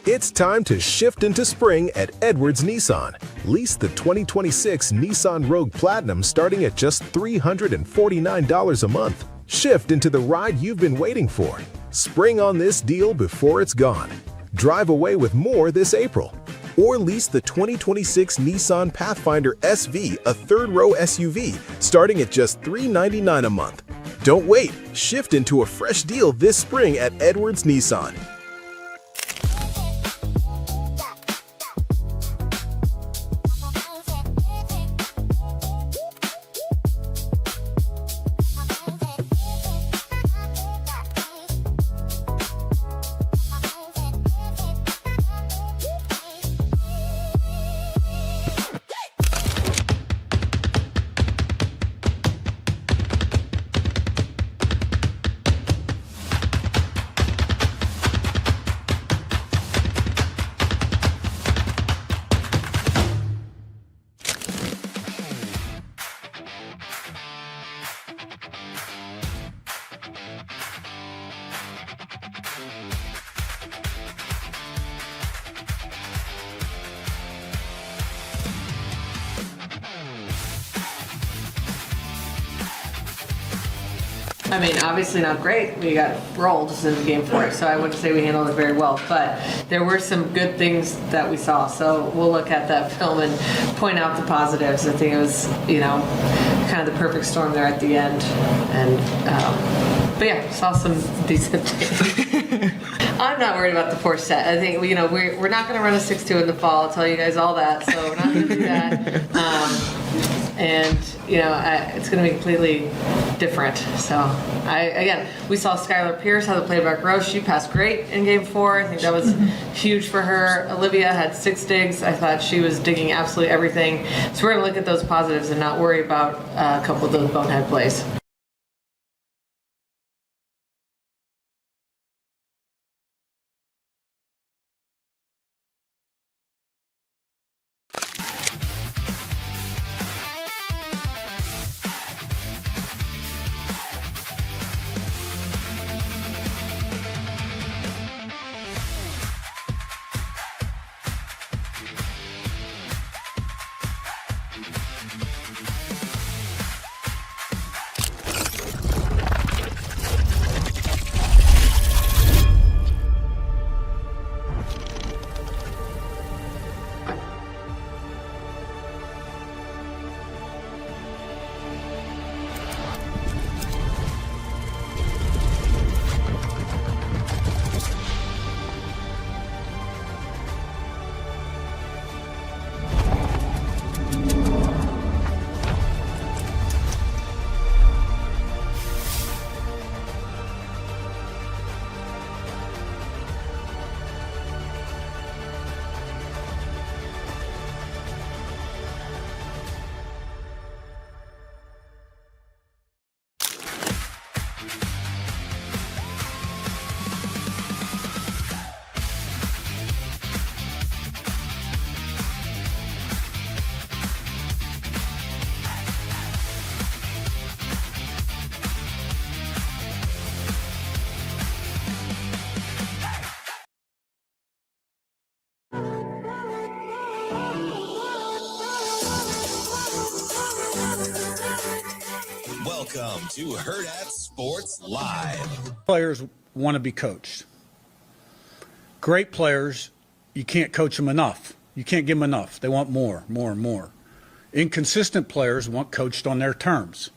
It's time to shift into spring at Edwards Nissan. Lease the 2026 Nissan Rogue Platinum starting at just $349 a month. Shift into the ride you've been waiting for. Spring on this deal before it's gone. Drive away with more this April. Or lease the 2026 Nissan Pathfinder SV, a third-row SUV, starting at just $399 a month. Don't wait. Shift into a fresh deal this spring at Edwards Nissan.
I mean, obviously not great. We got rolled in game 4, so I wouldn't say we handled it very well. But there were some good things that we saw. So we'll look at that film and point out the positives. I think it was, kind of the perfect storm there at the end. And but yeah, saw some decent things. I'm not worried about the fourth set. I think we're not going to run a 6-2 in the fall. I'll tell you guys all that. So we're not going to do that. And it's going to be completely different. So we saw Skylar Pierce have the playback row. She passed great in game 4. I think that was huge for her. Olivia had 6 digs. I thought she was digging absolutely everything. So we're going to look at those positives and not worry about a couple of those bonehead plays.
Welcome to Hurrdat Sports Live.
Players want to be coached. Great players, you can't coach them enough. You can't give them enough. They want more, more, and more. Inconsistent players want coached on their terms.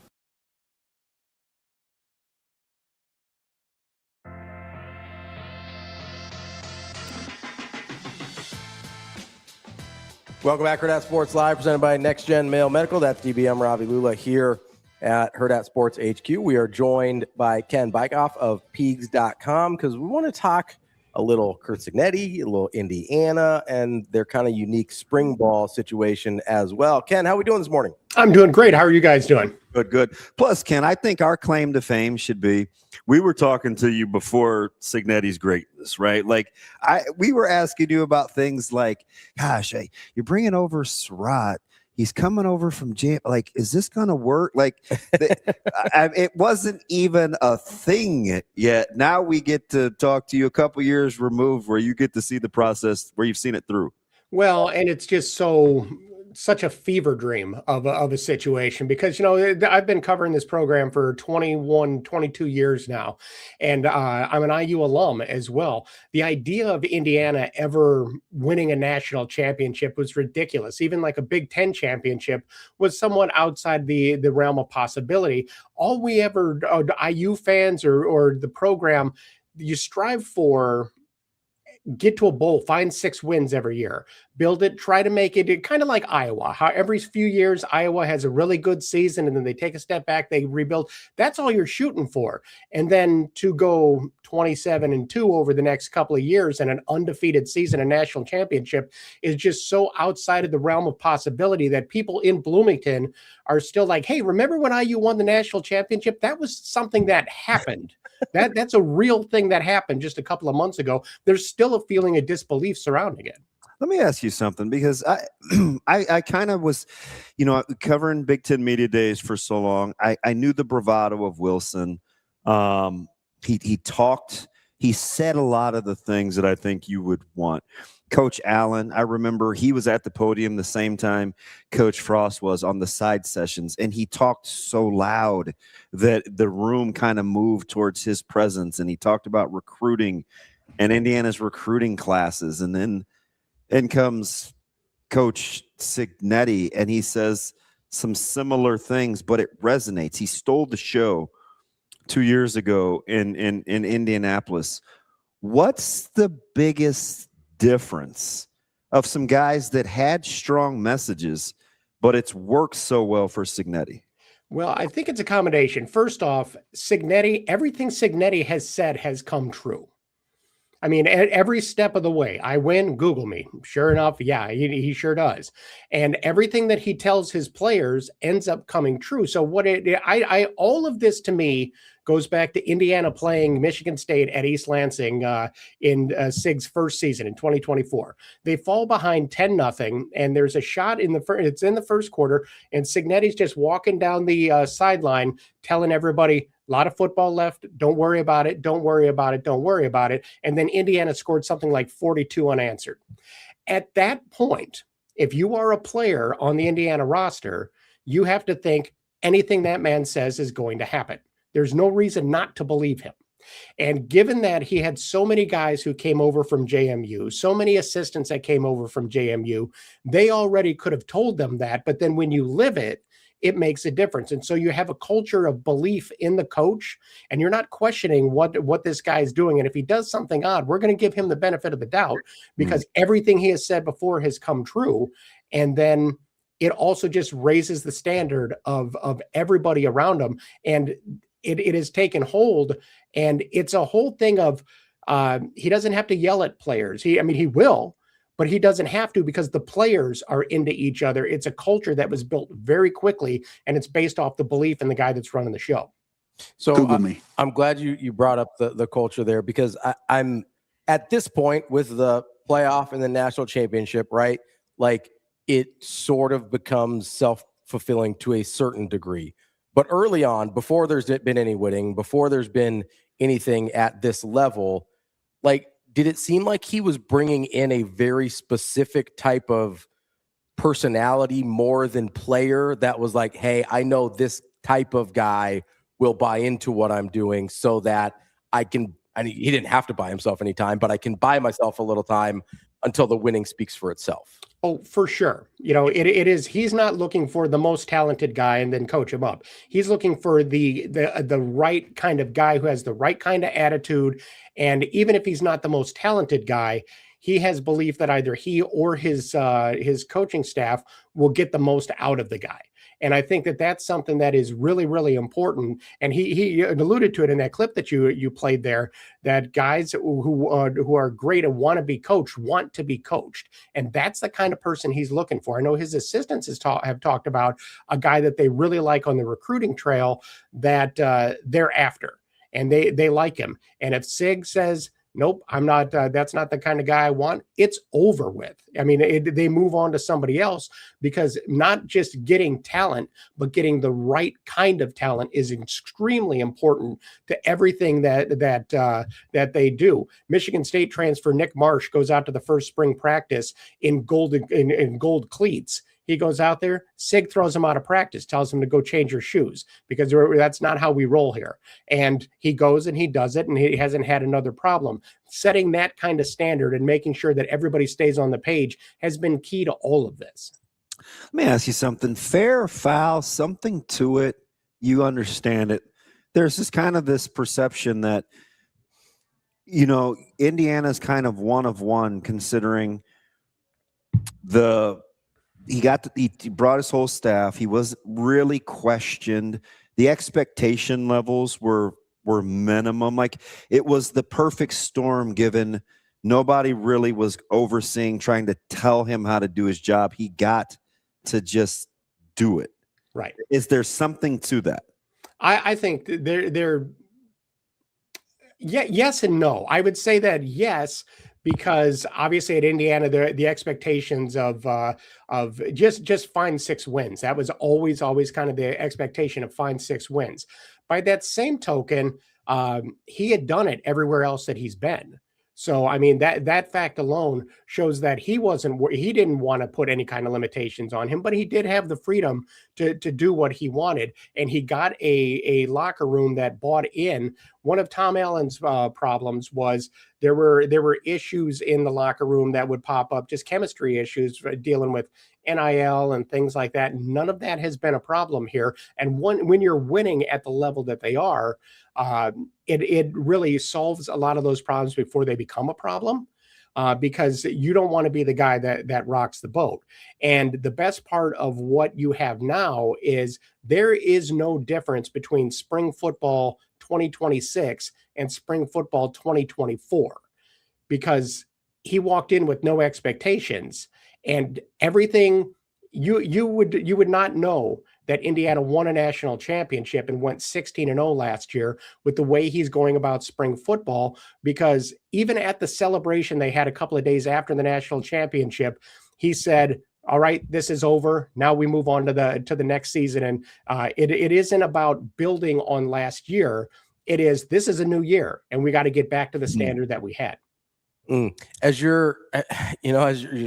Welcome back, Hurrdat Sports Live, presented by Next Gen Male Medical. That's DBM Ravi Lulla here at Hurrdat Sports HQ. We are joined by Ken BIKOFF of Peegs.com because we want to talk a little Curt Cignetti, a little Indiana, and their kind of unique spring ball situation as well. Ken, how are we doing this morning?
I'm doing great. How are you guys doing?
Good, good. Plus, Ken, I think our claim to fame should be, we were talking to you before Cignetti's greatness, right? Like, we were asking you about things like, gosh, hey, you're bringing over Hurrdat. He's coming over from jail. Like, is this going to work? Like, it wasn't even a thing yet. Now we get to talk to you a couple years removed where you get to see the process where you've seen it through.
Well, and it's just such a fever dream of a situation because, you know, I've been covering this program for 21, 22 years now, and I'm an IU alum as well. The idea of Indiana ever winning a national championship was ridiculous. Even like a Big Ten championship was somewhat outside the realm of possibility. All we ever, IU fans or the program, you strive for, get to a bowl, find 6 wins every year, build it, try to make it kind of like Iowa, how every few years Iowa has a really good season and then they take a step back, they rebuild. That's all you're shooting for. And then to go 27-2 over the next couple of years and an undefeated season, a national championship, is just so outside of the realm of possibility that people in Bloomington are still like, hey, remember when IU won the national championship? That was something that happened. That's a real thing that happened just a couple of months ago. There's still a feeling of disbelief surrounding it.
Let me ask you something, because I kind of was, you know, covering Big Ten Media Days for so long. I knew the bravado of Wilson. He talked, he said a lot of the things that I think you would want. Coach Allen, I remember he was at the podium the same time Coach Frost was on the side sessions, and he talked so loud that the room kind of moved towards his presence, and he talked about recruiting and Indiana's recruiting classes. And then in comes Coach Cignetti, and he says some similar things, but it resonates. He stole the show 2 years ago in Indianapolis. What's the biggest difference of some guys that had strong messages, but it's worked so well for Cignetti?
Well, I think it's a combination. First off, Cignetti, everything Cignetti has said has come true. I mean, at every step of the way. I win, Google me. Sure enough, yeah, he sure does. And everything that he tells his players ends up coming true. So all of this to me goes back to Indiana playing Michigan State at East Lansing in Sig's first season in 2024. They fall behind 10-0, and there's a shot it's in the first quarter, and Cignetti's just walking down the sideline telling everybody, a lot of football left. Don't worry about it. Don't worry about it. Don't worry about it. And then Indiana scored something like 42 unanswered. At that point, if you are a player on the Indiana roster, you have to think anything that man says is going to happen. There's no reason not to believe him. And given that he had so many guys who came over from JMU, so many assistants that came over from JMU, they already could have told them that. But then when you live it, it makes a difference. And so you have a culture of belief in the coach, and you're not questioning what this guy is doing. And if he does something odd, we're going to give him the benefit of the doubt because everything he has said before has come true. And then it also just raises the standard of everybody around him. And it has taken hold, and it's a whole thing of he doesn't have to yell at players. He will, but he doesn't have to because the players are into each other. It's a culture that was built very quickly, and it's based off the belief in the guy that's running the show.
So I'm glad you brought up the culture there, because I'm at this point with the playoff and the national championship, right? Like, it sort of becomes self-fulfilling to a certain degree. But early on, before there's been any winning, before there's been anything at this level, like, did it seem like he was bringing in a very specific type of personality more than player that was like, hey, I know this type of guy will buy into what I'm doing so that I can, he didn't have to buy himself any time, but I can buy myself a little time until the winning speaks for itself.
Oh, for sure. It is, he's not looking for the most talented guy and then coach him up. He's looking for the right kind of guy who has the right kind of attitude. And even if he's not the most talented guy, he has belief that either he or his coaching staff will get the most out of the guy. And I think that that's something that is really, really important. And he alluded to it in that clip that you played there, that guys who are great and want to be coached want to be coached. And that's the kind of person he's looking for. I know his assistants have talked about a guy that they really like on the recruiting trail that they're after. And they like him. And if Sig says, nope, I'm not, that's not the kind of guy I want, it's over with. I mean, they move on to somebody else, because not just getting talent, but getting the right kind of talent is extremely important to everything that they do. Michigan State transfer Nick Marsh goes out to the first spring practice in gold cleats. He goes out there, Sig throws him out of practice, tells him to go change your shoes, because that's not how we roll here. And he goes and he does it, and he hasn't had another problem. Setting that kind of standard and making sure that everybody stays on the page has been key to all of this.
Let me ask you something. Fair or foul, something to it, you understand it. There's just kind of this perception that, Indiana's kind of one of one, considering he brought his whole staff. He was really questioned. The expectation levels were minimum. Like, it was the perfect storm, given nobody really was overseeing, trying to tell him how to do his job. He got to just do it.
Right.
Is there something to that?
I think yes and no. I would say that yes, because obviously at Indiana, the expectations of just find 6 wins. That was always kind of the expectation, of find 6 wins. By that same token, he had done it everywhere else that he's been. So, I mean, that fact alone shows that he didn't want to put any kind of limitations on him, but he did have the freedom to do what he wanted. And he got a locker room that bought in. One of Tom Allen's problems was there were issues in the locker room that would pop up, just chemistry issues, dealing with NIL and things like that. None of that has been a problem here. And when you're winning at the level that they are, it really solves a lot of those problems before they become a problem, because you don't want to be the guy that rocks the boat. And the best part of what you have now is there is no difference between spring football 2026 and spring football 2024, because he walked in with no expectations, and everything you would not know that Indiana won a national championship and went 16-0 last year with the way he's going about spring football, because even at the celebration they had a couple of days after the national championship, he said, all right, this is over. Now we move on to the next season. And it isn't about building on last year. This is a new year, and we got to get back to the standard that we had.
As you're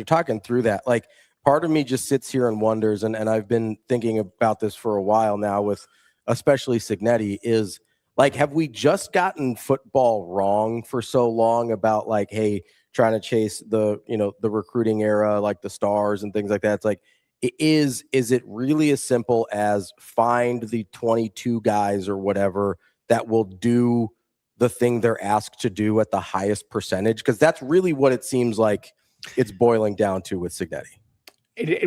talking through that, like, part of me just sits here and wonders, and I've been thinking about this for a while now, with especially Cignetti, is like, have we just gotten football wrong for so long about, like, hey, trying to chase the recruiting era, like the stars and things like that? It's like, is it really as simple as find the 22 guys or whatever that will do the thing they're asked to do at the highest percentage? Because that's really what it seems like it's boiling down to with Cignetti.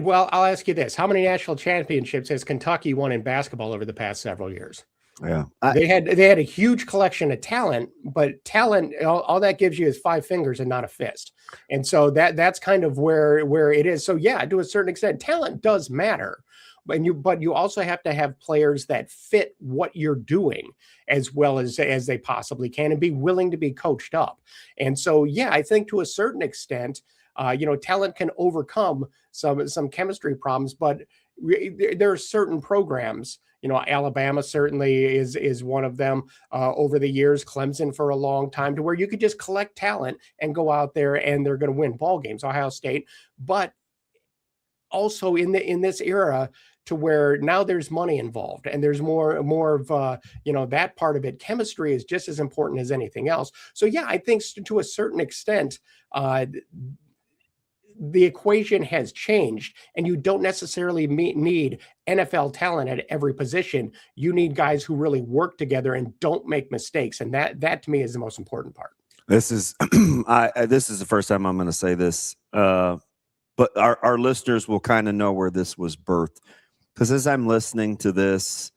Well, I'll ask you this. How many national championships has Kentucky won in basketball over the past several years?
Yeah.
They had a huge collection of talent, but talent, all that gives you is 5 fingers and not a fist. And so that's kind of where it is. So yeah, to a certain extent, talent does matter. But you also have to have players that fit what you're doing as well as they possibly can, and be willing to be coached up. And so, yeah, I think to a certain extent, talent can overcome some chemistry problems, but there are certain programs. Alabama certainly is one of them over the years, Clemson for a long time, to where you could just collect talent and go out there and they're going to win ball games, Ohio State. But also in this era, to where now there's money involved and there's more of that part of it. Chemistry is just as important as anything else. So yeah, I think to a certain extent, the equation has changed, and you don't necessarily need NFL talent at every position. You need guys who really work together and don't make mistakes, and that to me is the most important part.
This is this is the first time I'm going to say this, but our listeners will kind of know where this was birthed, because as I'm listening to this,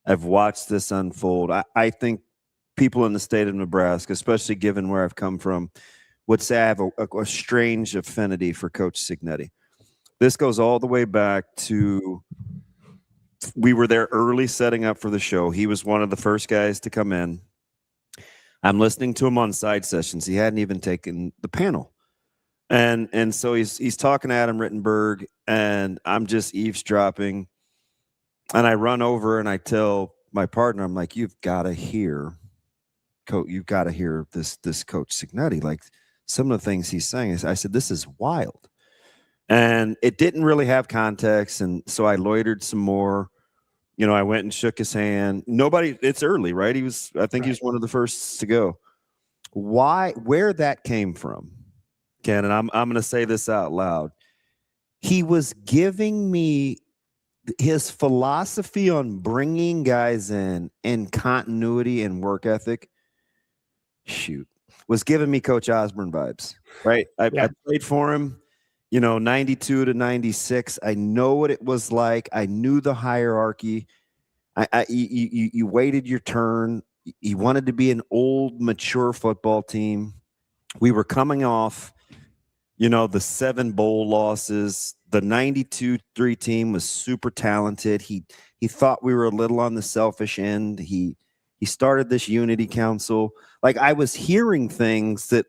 I've watched this unfold. I think people in the state of Nebraska, especially given where I've come from, would say I have a strange affinity for Coach Cignetti. This goes all the way back to, we were there early setting up for the show. He was one of the first guys to come in. I'm listening to him on side sessions. He hadn't even taken the panel. And so he's talking to Adam Rittenberg, and I'm just eavesdropping. And I run over and I tell my partner, I'm like, you've got to hear this Coach Cignetti. Like, some of the things he's saying, I said, this is wild. And it didn't really have context. And so I loitered some more. I went and shook his hand. It's early, right? I think he was one of the first to go. Where that came from, Ken, and I'm going to say this out loud. He was giving me his philosophy on bringing guys in continuity and work ethic. Was giving me Coach Osborne vibes, right? I played for him, 92 to 96. I know what it was like. I knew the hierarchy. You waited your turn. You wanted to be an old, mature football team. We were coming off, the 7 bowl losses. The 92-3 team was super talented. He thought we were a little on the selfish end. He started this unity council. Like, I was hearing things that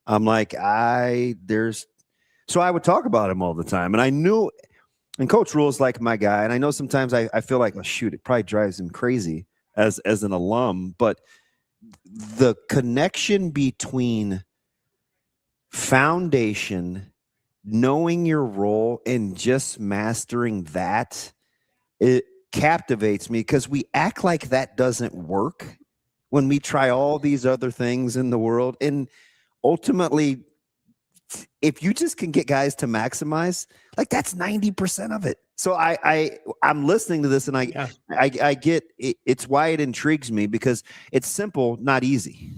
I'm like, so I would talk about him all the time. And I knew, and Coach Rhule is like my guy. And I know sometimes I feel like, oh, shoot, it probably drives him crazy as an alum. But the connection between foundation, knowing your role, and just mastering that, it captivates me, because we act like that doesn't work when we try all these other things in the world. And ultimately, if you just can get guys to maximize, like, that's 90% of it. So I'm listening to this, and I get it. It's why it intrigues me, because it's simple, not easy.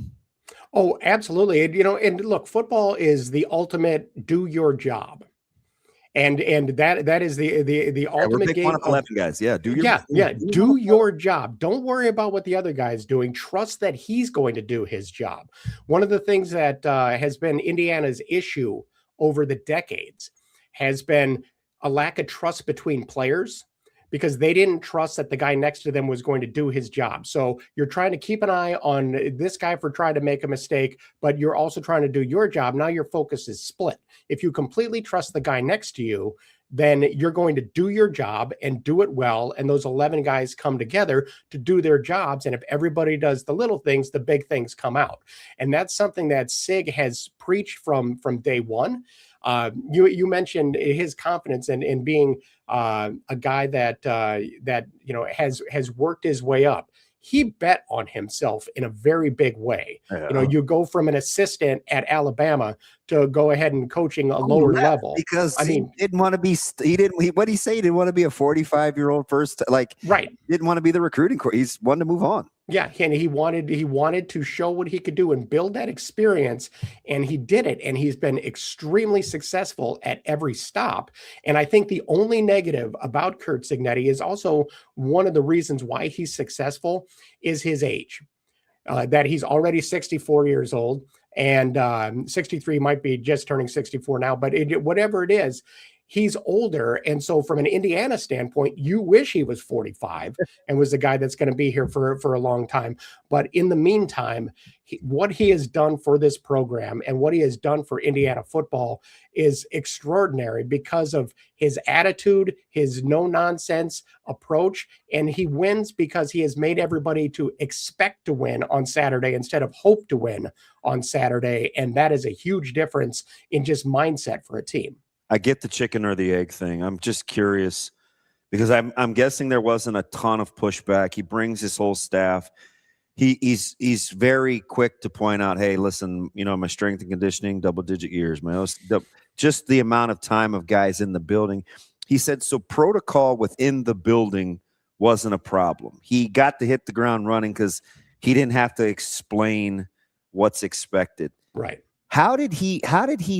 Oh, absolutely. And look, football is the ultimate do your job. And that is the ultimate game.
11 guys. Yeah. Do
your job. Don't worry about what the other guy's doing. Trust that he's going to do his job. One of the things that has been Indiana's issue over the decades has been a lack of trust between players, because they didn't trust that the guy next to them was going to do his job. So you're trying to keep an eye on this guy for trying to make a mistake, but you're also trying to do your job. Now your focus is split. If you completely trust the guy next to you, then you're going to do your job and do it well. And those 11 guys come together to do their jobs. And if everybody does the little things, the big things come out. And that's something that Sig has preached from day one. You mentioned his confidence in being a guy that has worked his way up. He bet on himself in a very big way. Yeah. You go from an assistant at Alabama to go ahead and coaching a lower level,
because he didn't want to be. What did he say? He didn't want to be a 45-year-old first. Didn't want to be the recruiting court. He's wanted to move on.
Yeah, and he wanted to show what he could do and build that experience, and he did it, and he's been extremely successful at every stop. And I think the only negative about Curt Cignetti is also one of the reasons why he's successful is his age, that he's already 64 years old, and 63 might be just turning 64 now, but whatever it is, he's older. And so from an Indiana standpoint, you wish he was 45 and was the guy that's going to be here for a long time. But in the meantime, what he has done for this program and what he has done for Indiana football is extraordinary because of his attitude, his no-nonsense approach. And he wins because he has made everybody to expect to win on Saturday instead of hope to win on Saturday. And that is a huge difference in just mindset for a team.
I get the chicken or the egg thing. I'm just curious, because I'm guessing there wasn't a ton of pushback. He brings his whole staff. He's very quick to point out, hey, listen, my strength and conditioning, double-digit years, man. Just the amount of time of guys in the building. He said, so protocol within the building wasn't a problem. He got to hit the ground running because he didn't have to explain what's expected.
Right.
How did he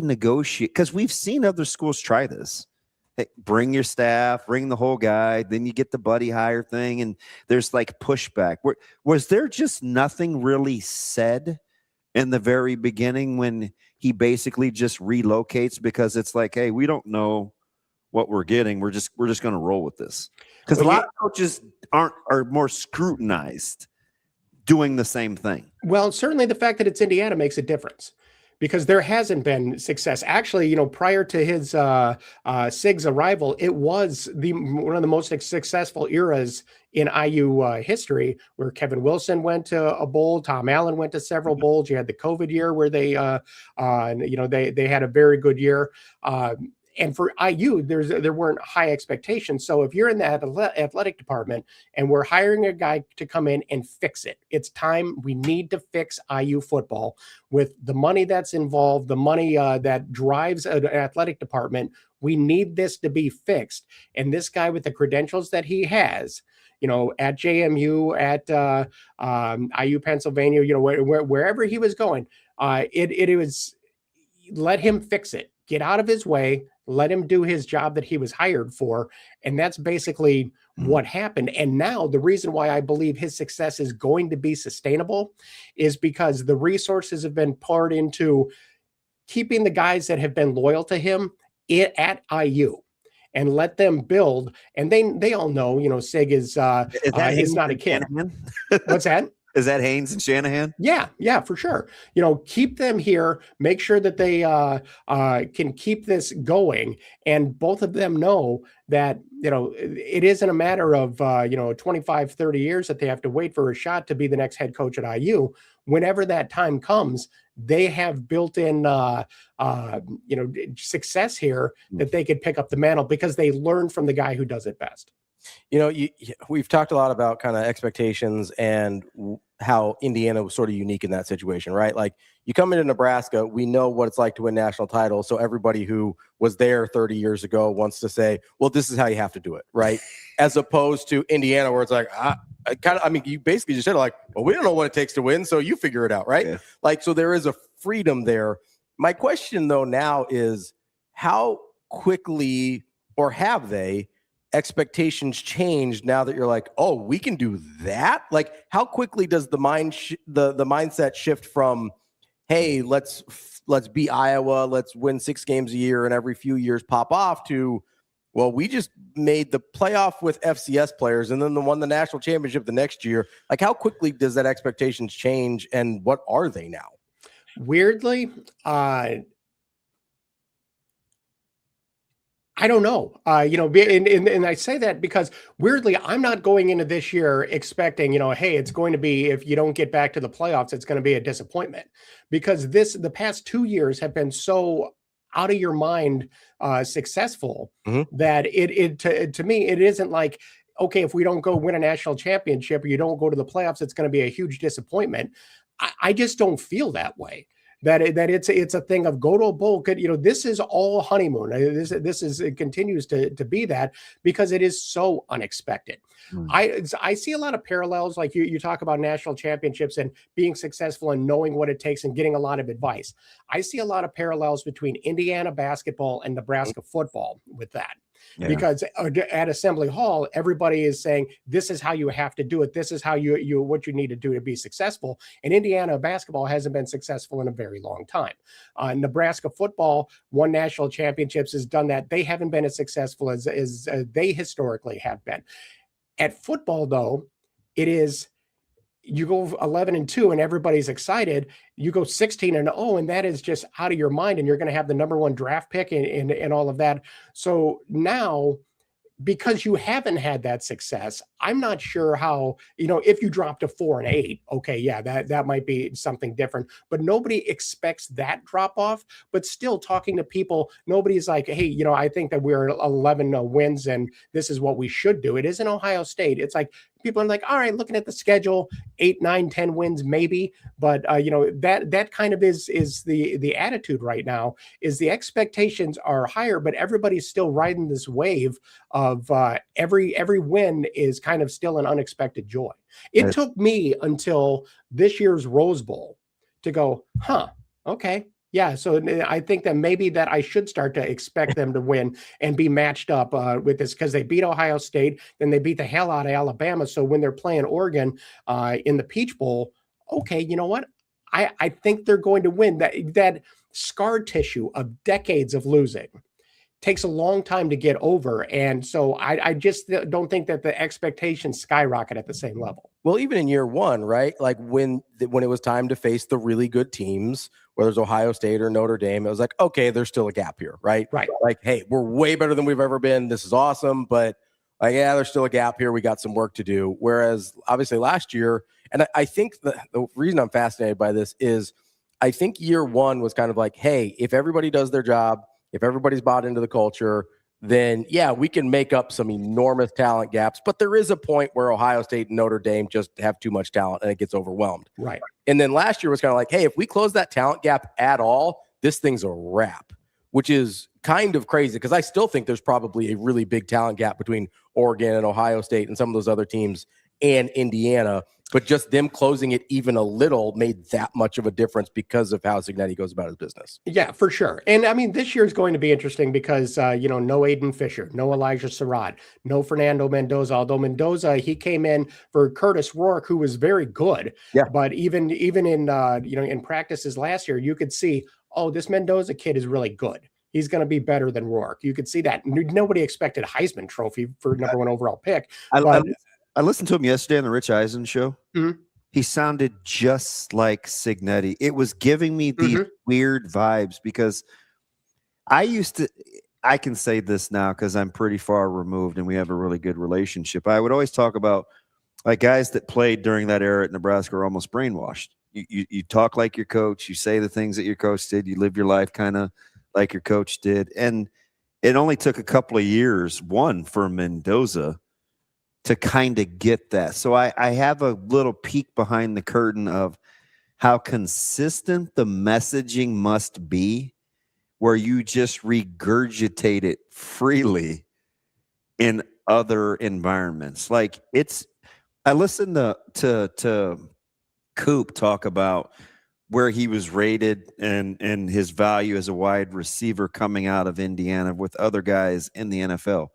negotiate? Because we've seen other schools try this. Hey, bring your staff, bring the whole guy, then you get the buddy hire thing, and there's like pushback. Was there just nothing really said in the very beginning when he basically just relocates because it's like, hey, we don't know what we're getting. We're just going to roll with this. Because a lot of coaches are more scrutinized doing the same thing.
Well, certainly the fact that it's Indiana makes a difference, because there hasn't been success. Actually, prior to his Sig's arrival, it was one of the most successful eras in IU history, where Kevin Wilson went to a bowl, Tom Allen went to several bowls. You had the COVID year where they had a very good year. And for IU, there weren't high expectations. So if you're in the athletic department and we're hiring a guy to come in and fix it, it's time. We need to fix IU football with the money that's involved, the money that drives an athletic department. We need this to be fixed. And this guy with the credentials that he has, at JMU, at IU Pennsylvania, wherever he was going, it was, let him fix it. Get out of his way, let him do his job that he was hired for. And that's basically what happened. And now the reason why I believe his success is going to be sustainable is because the resources have been poured into keeping the guys that have been loyal to him at IU and let them build. And they all know, Sig is not a kid. What's that?
Is that Haynes and Shanahan?
Yeah, for sure. Keep them here, make sure that they can keep this going. And both of them know that, it isn't a matter of, 25, 30 years that they have to wait for a shot to be the next head coach at IU. Whenever that time comes, they have built in, success here that they could pick up the mantle because they learned from the guy who does it best.
We've talked a lot about kind of expectations and how Indiana was sort of unique in that situation, right? Like, you come into Nebraska, we know what it's like to win national titles. So everybody who was there 30 years ago wants to say, well, this is how you have to do it, right? As opposed to Indiana, where it's like, you basically just said, like, well, we don't know what it takes to win, so you figure it out, right? Yeah. Like, so there is a freedom there. My question, though, now is how quickly, or have they, expectations changed now that you're like, oh, we can do that? Like, how quickly does the mindset shift from, hey, let's beat Iowa, let's win 6 games a year and every few years pop off, to, well, we just made the playoff with FCS players and then won the national championship the next year? Like, how quickly does that expectations change, and what are they now?
Weirdly, I don't know. And I say that because weirdly, I'm not going into this year expecting, hey, it's going to be, if you don't get back to the playoffs, it's going to be a disappointment, because the past 2 years have been so out of your mind successful that to me, it isn't like, okay, if we don't go win a national championship or you don't go to the playoffs, it's going to be a huge disappointment. I just don't feel that way. That it's a thing of go to a bowl. This is all honeymoon. It continues to be that, because it is so unexpected. I see a lot of parallels, like you talk about national championships and being successful and knowing what it takes and getting a lot of advice. I see a lot of parallels between Indiana basketball and Nebraska football with that. Yeah. Because at Assembly Hall, everybody is saying, this is how you have to do it. This is how what you need to do to be successful. And Indiana basketball hasn't been successful in a very long time. Nebraska football won national championships, has done that. They haven't been as successful as they historically have been. At football, though, it is, you go 11-2 and everybody's excited. You go 16-0 and that is just out of your mind, and you're going to have the number 1 draft pick and all of that. So now because you haven't had that success, I'm not sure how, if you dropped a 4 and 8, okay, yeah, that might be something different, but nobody expects that drop off. But still, talking to people, nobody's like, hey, I think that we're 11 wins and this is what we should do. It isn't Ohio State. It's like, people are like, all right, looking at the schedule, 8, 9, 10 wins, maybe. But, that kind of is the attitude right now, is the expectations are higher, but everybody's still riding this wave of every win is kind of still an unexpected joy. It took me until this year's Rose Bowl to go, okay. Yeah, so I think that maybe that I should start to expect them to win and be matched up with this, because they beat Ohio State, then they beat the hell out of Alabama. So when they're playing Oregon in the Peach Bowl, okay, you know what? I think they're going to win. That scar tissue of decades of losing takes a long time to get over. And so I just don't think that the expectations skyrocket at the same level.
Well, even in year one, right? Like when it was time to face the really good teams, whether it's Ohio State or Notre Dame, it was like, okay, there's still a gap here, right?
Right.
Like, hey, we're way better than we've ever been. This is awesome. But yeah, there's still a gap here. We got some work to do. Whereas obviously last year, and I think the reason I'm fascinated by this is I think year one was kind of like, hey, if everybody does their job, if everybody's bought into the culture, then yeah, we can make up some enormous talent gaps. But there is a point where Ohio State and Notre Dame just have too much talent and it gets overwhelmed.
Right.
And then last year was kind of like, hey, if we close that talent gap at all, this thing's a wrap, which is kind of crazy because I still think there's probably a really big talent gap between Oregon and Ohio State and some of those other teams and Indiana. But just them closing it even a little made that much of a difference because of how Cignetti goes about his business.
Yeah, for sure. And I mean, this year is going to be interesting because, no Aiden Fisher, no Elijah Surratt, no Fernando Mendoza, although Mendoza, he came in for Curtis Rourke, who was very good.
Yeah.
But even in, in practices last year, you could see, oh, this Mendoza kid is really good. He's going to be better than Rourke. You could see that. Nobody expected Heisman Trophy for number 1 overall pick.
I listened to him yesterday on the Rich Eisen show.
Mm-hmm.
He sounded just like Cignetti. It was giving me these weird vibes because I can say this now because I'm pretty far removed and we have a really good relationship. I would always talk about like guys that played during that era at Nebraska are almost brainwashed. You talk like your coach. You say the things that your coach did. You live your life kind of like your coach did. And it only took a couple of years, one for Mendoza, to kind of get that. So I have a little peek behind the curtain of how consistent the messaging must be where you just regurgitate it freely in other environments. Like I listened to Coop talk about where he was rated and his value as a wide receiver coming out of Indiana with other guys in the NFL.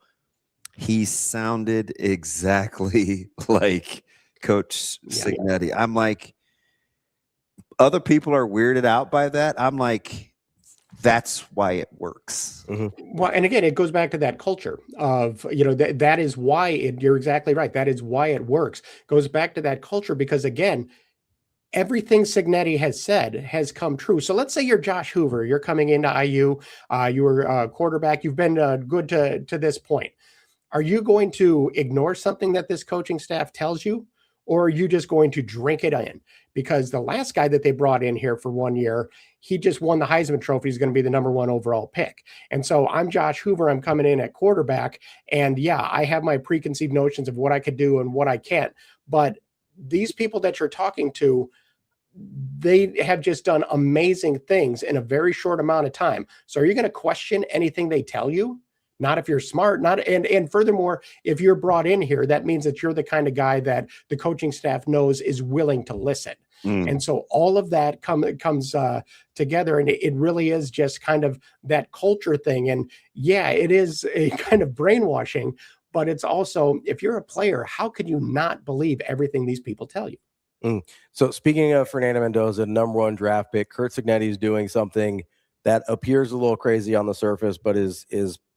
He sounded exactly like Coach Cignetti. I'm like, other people are weirded out by that. I'm like, that's why it works.
Mm-hmm. Well, and again, it goes back to that culture of, that is why you're exactly right. That is why it works. Goes back to that culture because, again, everything Cignetti has said has come true. So let's say you're Josh Hoover. You're coming into IU. You were a quarterback. You've been good to this point. Are you going to ignore something that this coaching staff tells you, or are you just going to drink it in? Because the last guy that they brought in here for 1 year, he just won the Heisman Trophy. He's going to be the number 1 overall pick. And so I'm Josh Hoover. I'm coming in at quarterback. And yeah, I have my preconceived notions of what I could do and what I can't. But these people that you're talking to, they have just done amazing things in a very short amount of time. So are you going to question anything they tell you? Not if you're smart, and furthermore, if you're brought in here, that means that you're the kind of guy that the coaching staff knows is willing to listen. And so all of that comes together, and it really is just kind of that culture thing. And yeah, it is a kind of brainwashing, but it's also, if you're a player, how could you not believe everything these people tell you?
So speaking of Fernando Mendoza, number 1 draft pick, Curt Cignetti is doing something that appears a little crazy on the surface, but is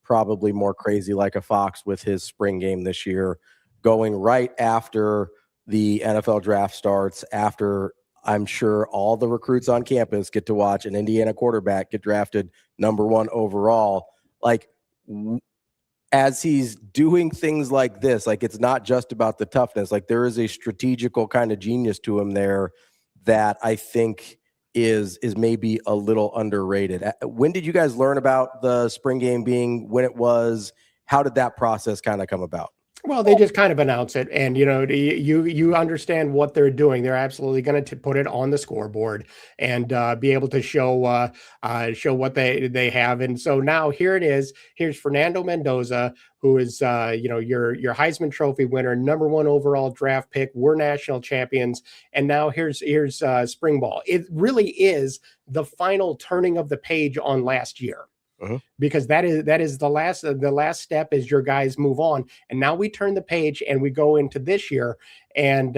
probably more crazy like a fox with his spring game this year, going right after the NFL draft starts, after I'm sure all the recruits on campus get to watch an Indiana quarterback get drafted number 1 overall. Like, as he's doing things like this, like it's not just about the toughness, like there is a strategical kind of genius to him there that I think is maybe a little underrated. When did you guys learn about the spring game being when it was? How did that process kind of come about?
Well, they just kind of announce it, and you understand what they're doing. They're absolutely going to put it on the scoreboard and be able to show what they have. And so now here it is. Here's Fernando Mendoza, who is your Heisman Trophy winner, #1 overall draft pick. We're national champions, and now here's spring ball. It really is the final turning of the page on last year. Because that is the last step is your guys move on, and now we turn the page and we go into this year, and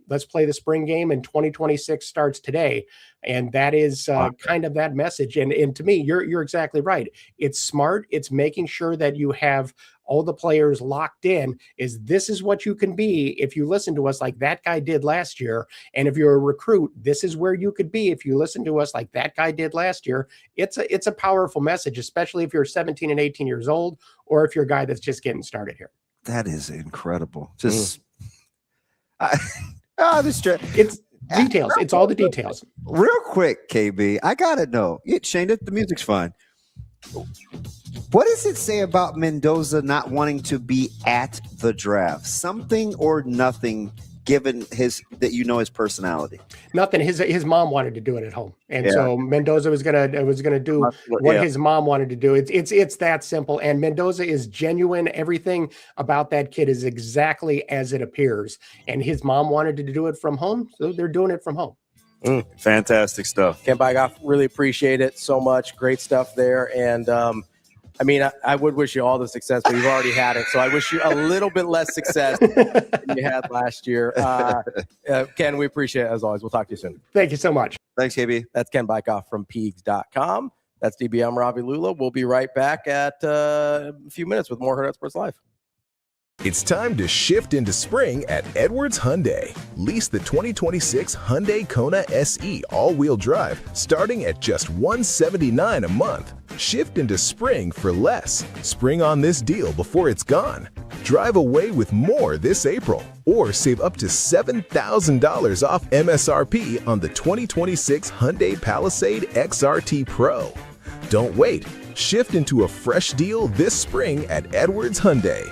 let's play the spring game, and 2026 starts today, and that is kind of that message. And to me, you're exactly right. It's smart. It's making sure that you have all the players locked in. This is what you can be if you listen to us like that guy did last year. And if you're a recruit, this is where you could be if you listen to us like that guy did last year. It's a powerful message, especially if you're 17 and 18 years old, or if you're a guy that's just getting started here.
That is incredible. Just
it's details. It's all the details.
Real quick, KB, I gotta know. Shane, the music's fine. What does it say about Mendoza not wanting to be at the draft? Something or nothing, given his personality?
Nothing. His mom wanted to do it at home, and so Mendoza was gonna do what his mom wanted to do. It's that simple. And Mendoza is genuine. Everything about that kid is exactly as it appears. And his mom wanted to do it from home, so they're doing it from home.
Fantastic stuff.
Ken BIKOFF, really appreciate it so much. Great stuff there. And I would wish you all the success, but you've already had it. So I wish you a little bit less success than you had last year. Ken, we appreciate it as always. We'll talk to you soon.
Thank you so much.
Thanks, KB.
That's Ken BIKOFF from Peegs.com. That's DB. I'm Ravi Lulla. We'll be right back at a few minutes with more Hurrdat Sports Live.
It's time to shift into spring at Edwards Hyundai. Lease the 2026 Hyundai Kona SE all-wheel drive starting at just $179 a month. Shift into spring for less. Spring on this deal before it's gone. Drive away with more this April or save up to $7,000 off MSRP on the 2026 Hyundai Palisade XRT Pro. Don't wait. Shift into a fresh deal this spring at Edwards Hyundai.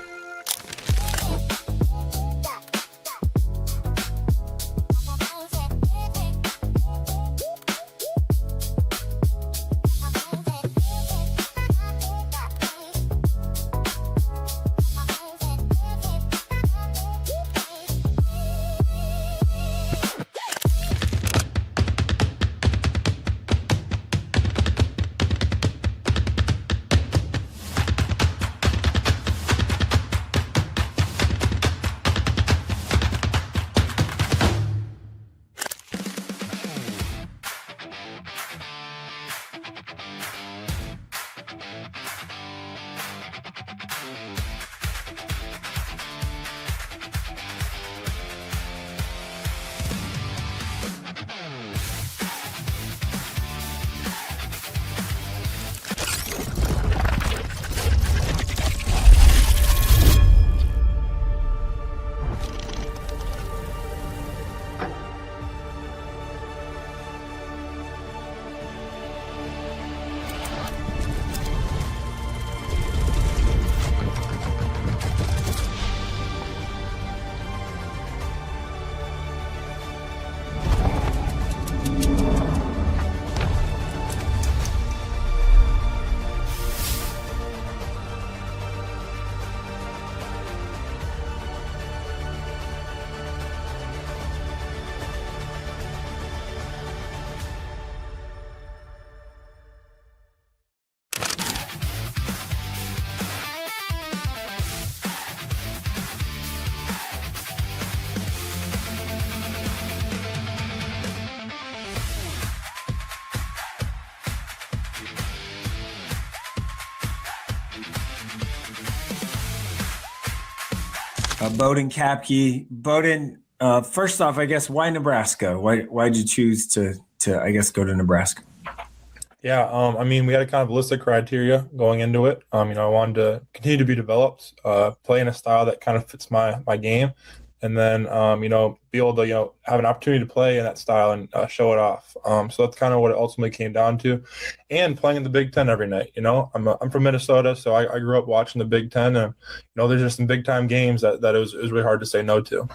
Bowden Kapke. Bowden, first off, I guess, why Nebraska? Why did you choose to I guess, go to Nebraska?
Yeah, I mean, we had a kind of list of criteria going into it. I wanted to continue to be developed, play in a style that kind of fits my game, and then be able to have an opportunity to play in that style and show it off. So that's kind of what it ultimately came down to, and playing in the Big Ten every night. I'm from Minnesota, so I grew up watching the Big Ten, and there's just some big time games that it was really hard to say no to.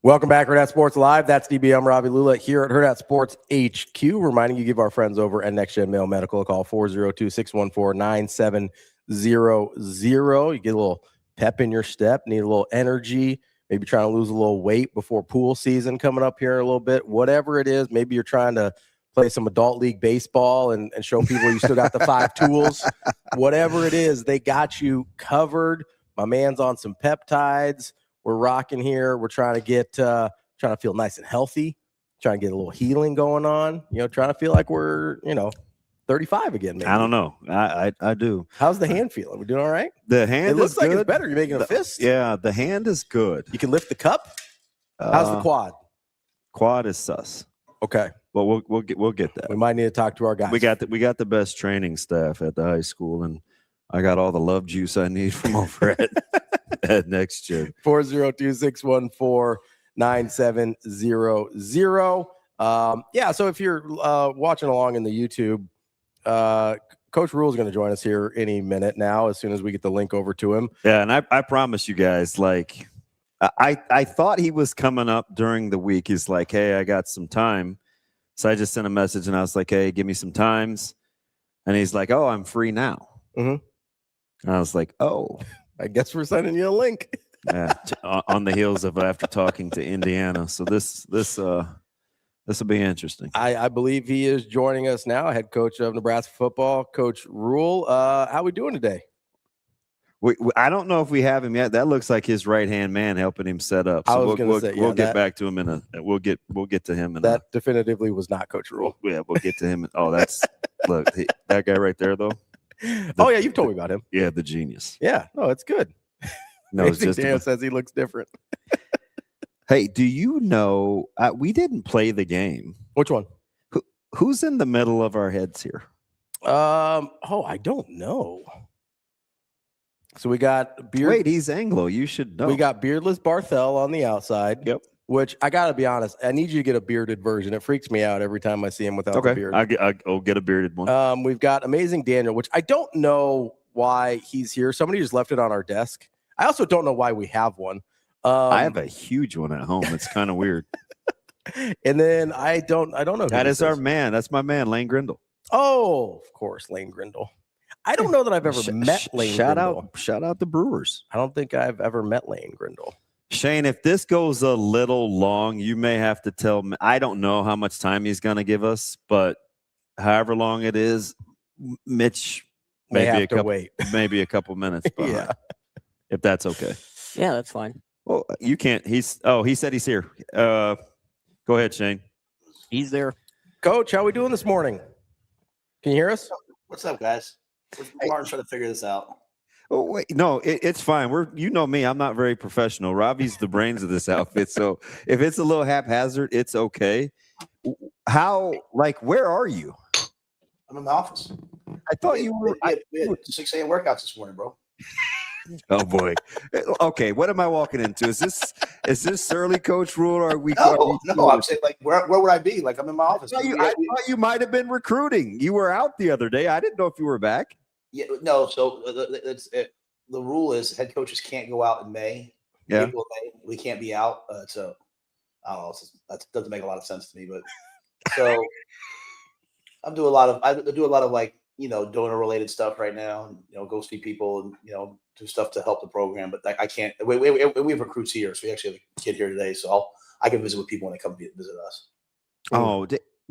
Welcome back, Hurrdat Sports Live. That's DB. I'm Ravi Lulla here at Hurrdat Sports HQ, reminding you to give our friends over at Next Gen Mail Medical a call, 402-614-9700. You get a little pep in your step, need a little energy, maybe trying to lose a little weight before pool season coming up here in a little bit. Whatever it is, maybe you're trying to play some adult league baseball and show people you still got the 5 tools. Whatever it is, they got you covered. My man's on some peptides. We're rocking here. We're trying to get, trying to feel nice and healthy, trying to get a little healing going on, trying to feel like we're, 35 again, maybe.
I don't know. I do.
How's the hand feeling? We doing all right?
The hand
it looks
is
like
good.
It's better. You're making a fist.
Yeah, the hand is good.
You can lift the cup. How's the quad?
Quad is sus.
Okay.
Well, we'll get that.
We might need to talk to our guys.
We got the best training staff at the high school, and I got all the love juice I need from over at Next Gen.
402-614-9700. Yeah, so if you're watching along in the YouTube, Coach Rhule is going to join us here any minute now as soon as we get the link over to him.
Yeah, and I promise you guys, like, I thought he was coming up during the week. He's like, hey, I got some time. So I just sent a message, and I was like, hey, give me some times. And he's like, oh, I'm free now.
Mm-hmm.
And I was like, oh.
I guess we're sending you a link.
Yeah, on the heels of after talking to Indiana. So this will be interesting.
I believe he is joining us now, head coach of Nebraska football, Coach Rhule. How we doing today?
I don't know if we have him yet. That looks like his right-hand man helping him set up. So we'll get back to him we'll get to him.
That definitively was not Coach Rhule.
Yeah, we'll get to him. Oh, that's look, that guy right there though.
Oh yeah, you've told me about him.
Yeah, the genius.
Yeah, no, it's good.
No, it's just
Dan says he looks different.
Hey, do you know we didn't play the game?
Which one?
Who's in the middle of our heads here?
I don't know. So we got beard.
Wait, he's Anglo. You should know.
We got beardless Barthel on the outside.
Yep.
Which I gotta be honest, I need you to get a bearded version. It freaks me out every time I see him without the beard.
I'll get a bearded one.
We've got Amazing Daniel, which I don't know why he's here. Somebody just left it on our desk. I also don't know why we have one.
I have a huge one at home. It's kind of weird.
And then I don't know.
That is our man. That's my man, Lane Grindle.
Oh, of course, Lane Grindle. I don't know that I've ever met Lane Grindle.
Shout out the Brewers.
I don't think I've ever met Lane Grindle.
Shane, if this goes a little long, you may have to tell me. I don't know how much time he's going to give us, but however long it is, Mitch maybe a couple minutes behind,
yeah,
if that's okay.
Yeah, that's fine.
Well, you can't. He said he's here. Go ahead, Shane.
He's there.
Coach, how we doing this morning? Can you hear us?
What's up, guys? Martin's trying to figure this out.
Oh wait, no, it's fine. You know me, I'm not very professional. Ravi's the brains of this outfit, so if it's a little haphazard, it's okay. Where are you?
I'm in my office.
I thought you were.
We had 6 a.m. workouts this morning, bro.
Oh boy. Okay, what am I walking into? Is this Surly Coach Rhule, or are we?
No. I'm saying, like, where would I be? Like, I'm in my office.
I thought you might have been recruiting. You were out the other day. I didn't know if you were back.
Yeah, no. So the rule is head coaches can't go out in May.
Yeah,
April, May, we can't be out. So I don't know. That doesn't make a lot of sense to me. But so I do a lot of like, donor related stuff right now, and go see people and do stuff to help the program. But I can't. We have recruits here, so we actually have a kid here today, so I can visit with people when they come visit us.
Oh,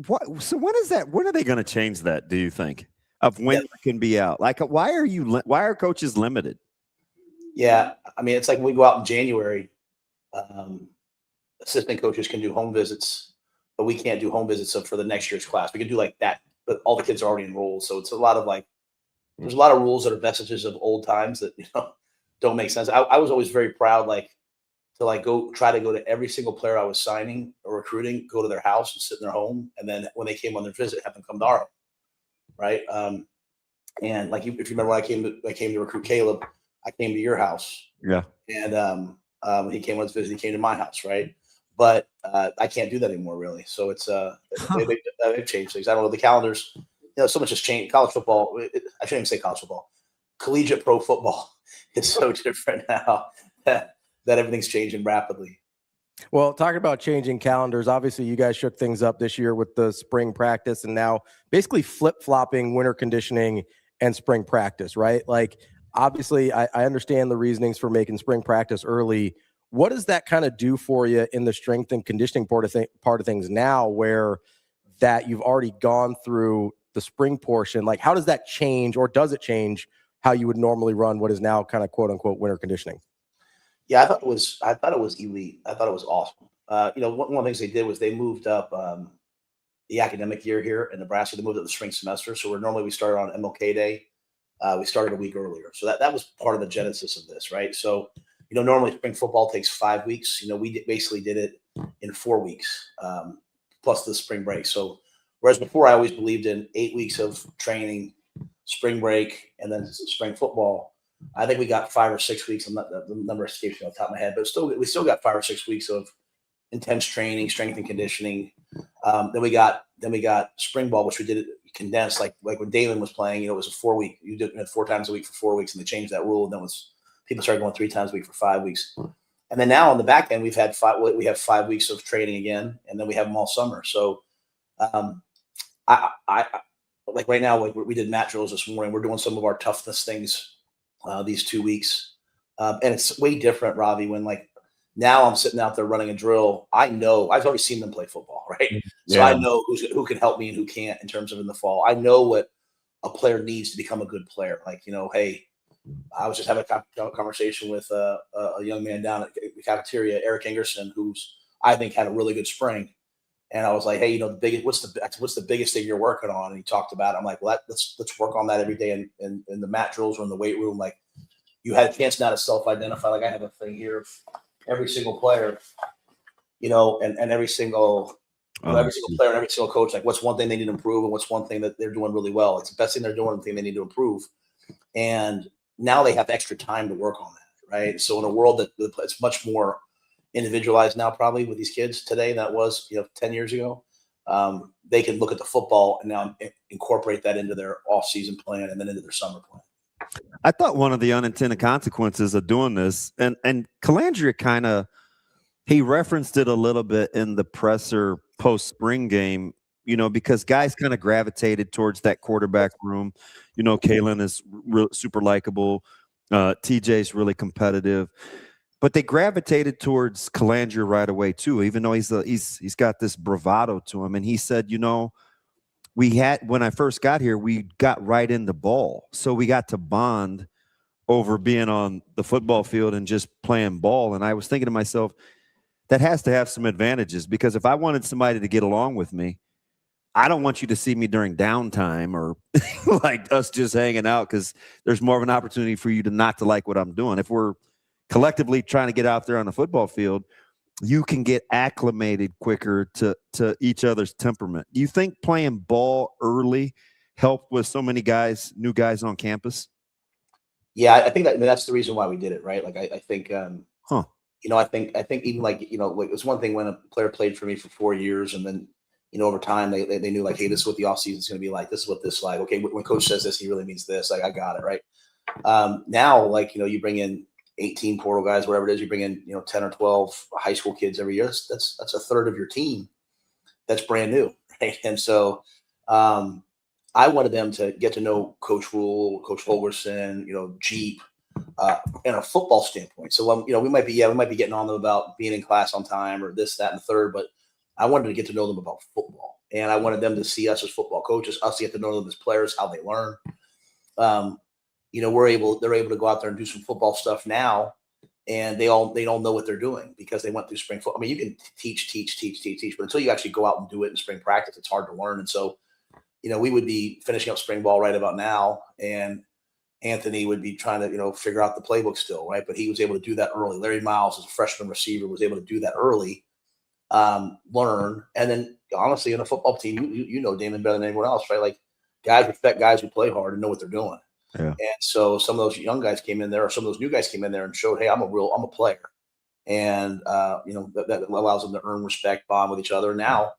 what? So when is that? When are they going to change that? Do you think of when you can be out? Like, why are coaches limited?
Yeah, I mean, it's like when we go out in January, assistant coaches can do home visits, but we can't do home visits for the next year's class. We can do like that, but all the kids are already enrolled, so it's a lot of there's a lot of rules that are vestiges of old times that don't make sense. I was always very proud, to try to go to every single player I was signing or recruiting, go to their house and sit in their home, and then when they came on their visit, have them come to our home, right? And if you remember when I came to recruit Caleb, I came to your house.
Yeah.
And when he came on his visit, he came to my house, right? But I can't do that anymore, really. So it's they've changed things. I don't know, the calendars. So much has changed. College football. I shouldn't even say college football. Collegiate pro football is so different now that everything's changing rapidly.
Well, talking about changing calendars, obviously you guys shook things up this year with the spring practice and now basically flip-flopping winter conditioning and spring practice, right? Like, obviously I understand the reasonings for making spring practice early. What does that kind of do for you in the strength and conditioning part of things now, where that you've already gone through the spring portion? Like, how does that change, or does it change how you would normally run what is now kind of quote unquote winter conditioning?
Yeah, I thought it was elite. I thought it was awesome. One of the things they did was they moved up the academic year here in Nebraska. They moved up the spring semester. So we started on MLK Day. We started a week earlier. So that was part of the genesis of this, right? So, normally spring football takes 5 weeks. We basically did it in 4 weeks, plus the spring break. So whereas before I always believed in 8 weeks of training, spring break, and then spring football, I think we got 5 or 6 weeks. The number escapes me off the top of my head, but we still got 5 or 6 weeks of intense training, strength and conditioning. Then we got spring ball, which we did it condensed, like when Damon was playing. It was a 4 week. You did it 4 times a week for 4 weeks, and they changed that rule. And then people started going 3 times a week for 5 weeks. And then now on the back end, we have 5 weeks of training again, and then we have them all summer. So I like right now, we did mat drills this morning. We're doing some of our toughness things these 2 weeks. And it's way different, Ravi, when now I'm sitting out there running a drill. I know I've already seen them play football, right? So I know who can help me and who can't in terms of in the fall. I know what a player needs to become a good player. Hey, I was just having a conversation with a young man down at the cafeteria, Eric Ingerson, who's I think had a really good spring. And I was like, hey, what's the biggest thing you're working on? And he talked about it. I'm like, well, let's work on that every day in the mat drills or in the weight room. Like, you had a chance now to self-identify. Like, I have a thing here of every single player, and every single player and every single coach. Like, what's one thing they need to improve, and what's one thing that they're doing really well? It's the best thing they're doing, the thing they need to improve. And now they have extra time to work on that, right? So in a world that it's much more individualized now, probably with these kids today than it was 10 years ago, they can look at the football and now incorporate that into their off-season plan and then into their summer plan.
I thought one of the unintended consequences of doing this, and Calandria he referenced it a little bit in the presser post-spring game, because guys kind of gravitated towards that quarterback room. Kalen is super likable. TJ's really competitive. But they gravitated towards Calandria right away too, even though he's got this bravado to him. And he said, when I first got here, we got right in the ball. So we got to bond over being on the football field and just playing ball. And I was thinking to myself, that has to have some advantages, because if I wanted somebody to get along with me, I don't want you to see me during downtime or like us just hanging out, because there's more of an opportunity for you to not to like what I'm doing. If we're collectively trying to get out there on the football field, you can get acclimated quicker to each other's temperament. Do you think playing ball early helped with so many guys, new guys on campus?
Yeah, I think that's the reason why we did it, right? Like I think I think even like, like, it was one thing when a player played for me for 4 years, and then, over time they knew like, hey, this is what the offseason is going to be like. This is what this is like. Okay, when coach says this, he really means this. Like, I got it, right? Now, like, you bring in 18 portal guys, whatever it is, you bring in, 10 or 12 high school kids every year. That's a third of your team that's brand new, right? And so I wanted them to get to know Coach Rhule, Coach Holgerson, Jeep, in a football standpoint. So, we might be getting on them about being in class on time or this, that, and the third, but I wanted to get to know them about football, and I wanted them to see us as football coaches, us to get to know them as players, how they learn. They're able to go out there and do some football stuff now, and they all know what they're doing because they went through spring football. I mean, you can teach, but until you actually go out and do it in spring practice, it's hard to learn. And so, we would be finishing up spring ball right about now, and Anthony would be trying to, figure out the playbook still, right? But he was able to do that early. Larry Miles, as a freshman receiver, was able to do that early, learn. And then, honestly, in a football team, you know Damon better than anyone else, right? Like, guys respect guys who play hard and know what they're doing.
Yeah.
And so some of those young guys came in there, or some of those new guys came in there and showed, hey, I'm a player. And, that allows them to earn respect, bond with each other. Now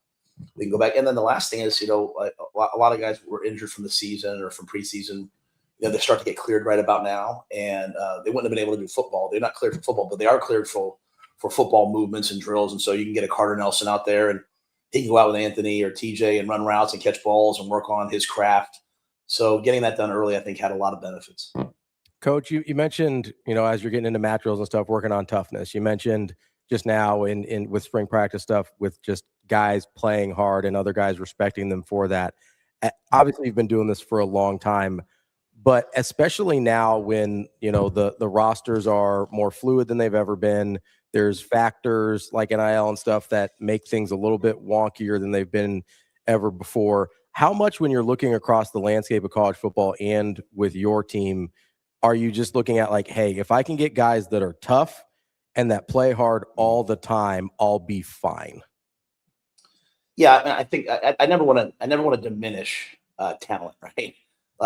we can go back. And then the last thing is, a lot of guys were injured from the season or from preseason. They start to get cleared right about now. And they wouldn't have been able to do football. They're not cleared for football, but they are cleared for football movements and drills. And so you can get a Carter Nelson out there, and he can go out with Anthony or TJ and run routes and catch balls and work on his craft. So getting that done early, I think, had a lot of benefits.
Coach, you mentioned, as you're getting into mat drills and stuff, working on toughness. You mentioned just now in with spring practice stuff, with just guys playing hard and other guys respecting them for that. Obviously, you've been doing this for a long time, but especially now when, the rosters are more fluid than they've ever been. There's factors like NIL and stuff that make things a little bit wonkier than they've been ever before. How much, when you're looking across the landscape of college football and with your team, are you just looking at like, hey, if I can get guys that are tough and that play hard all the time, I'll be fine?
Yeah, I think I never want to diminish talent, right?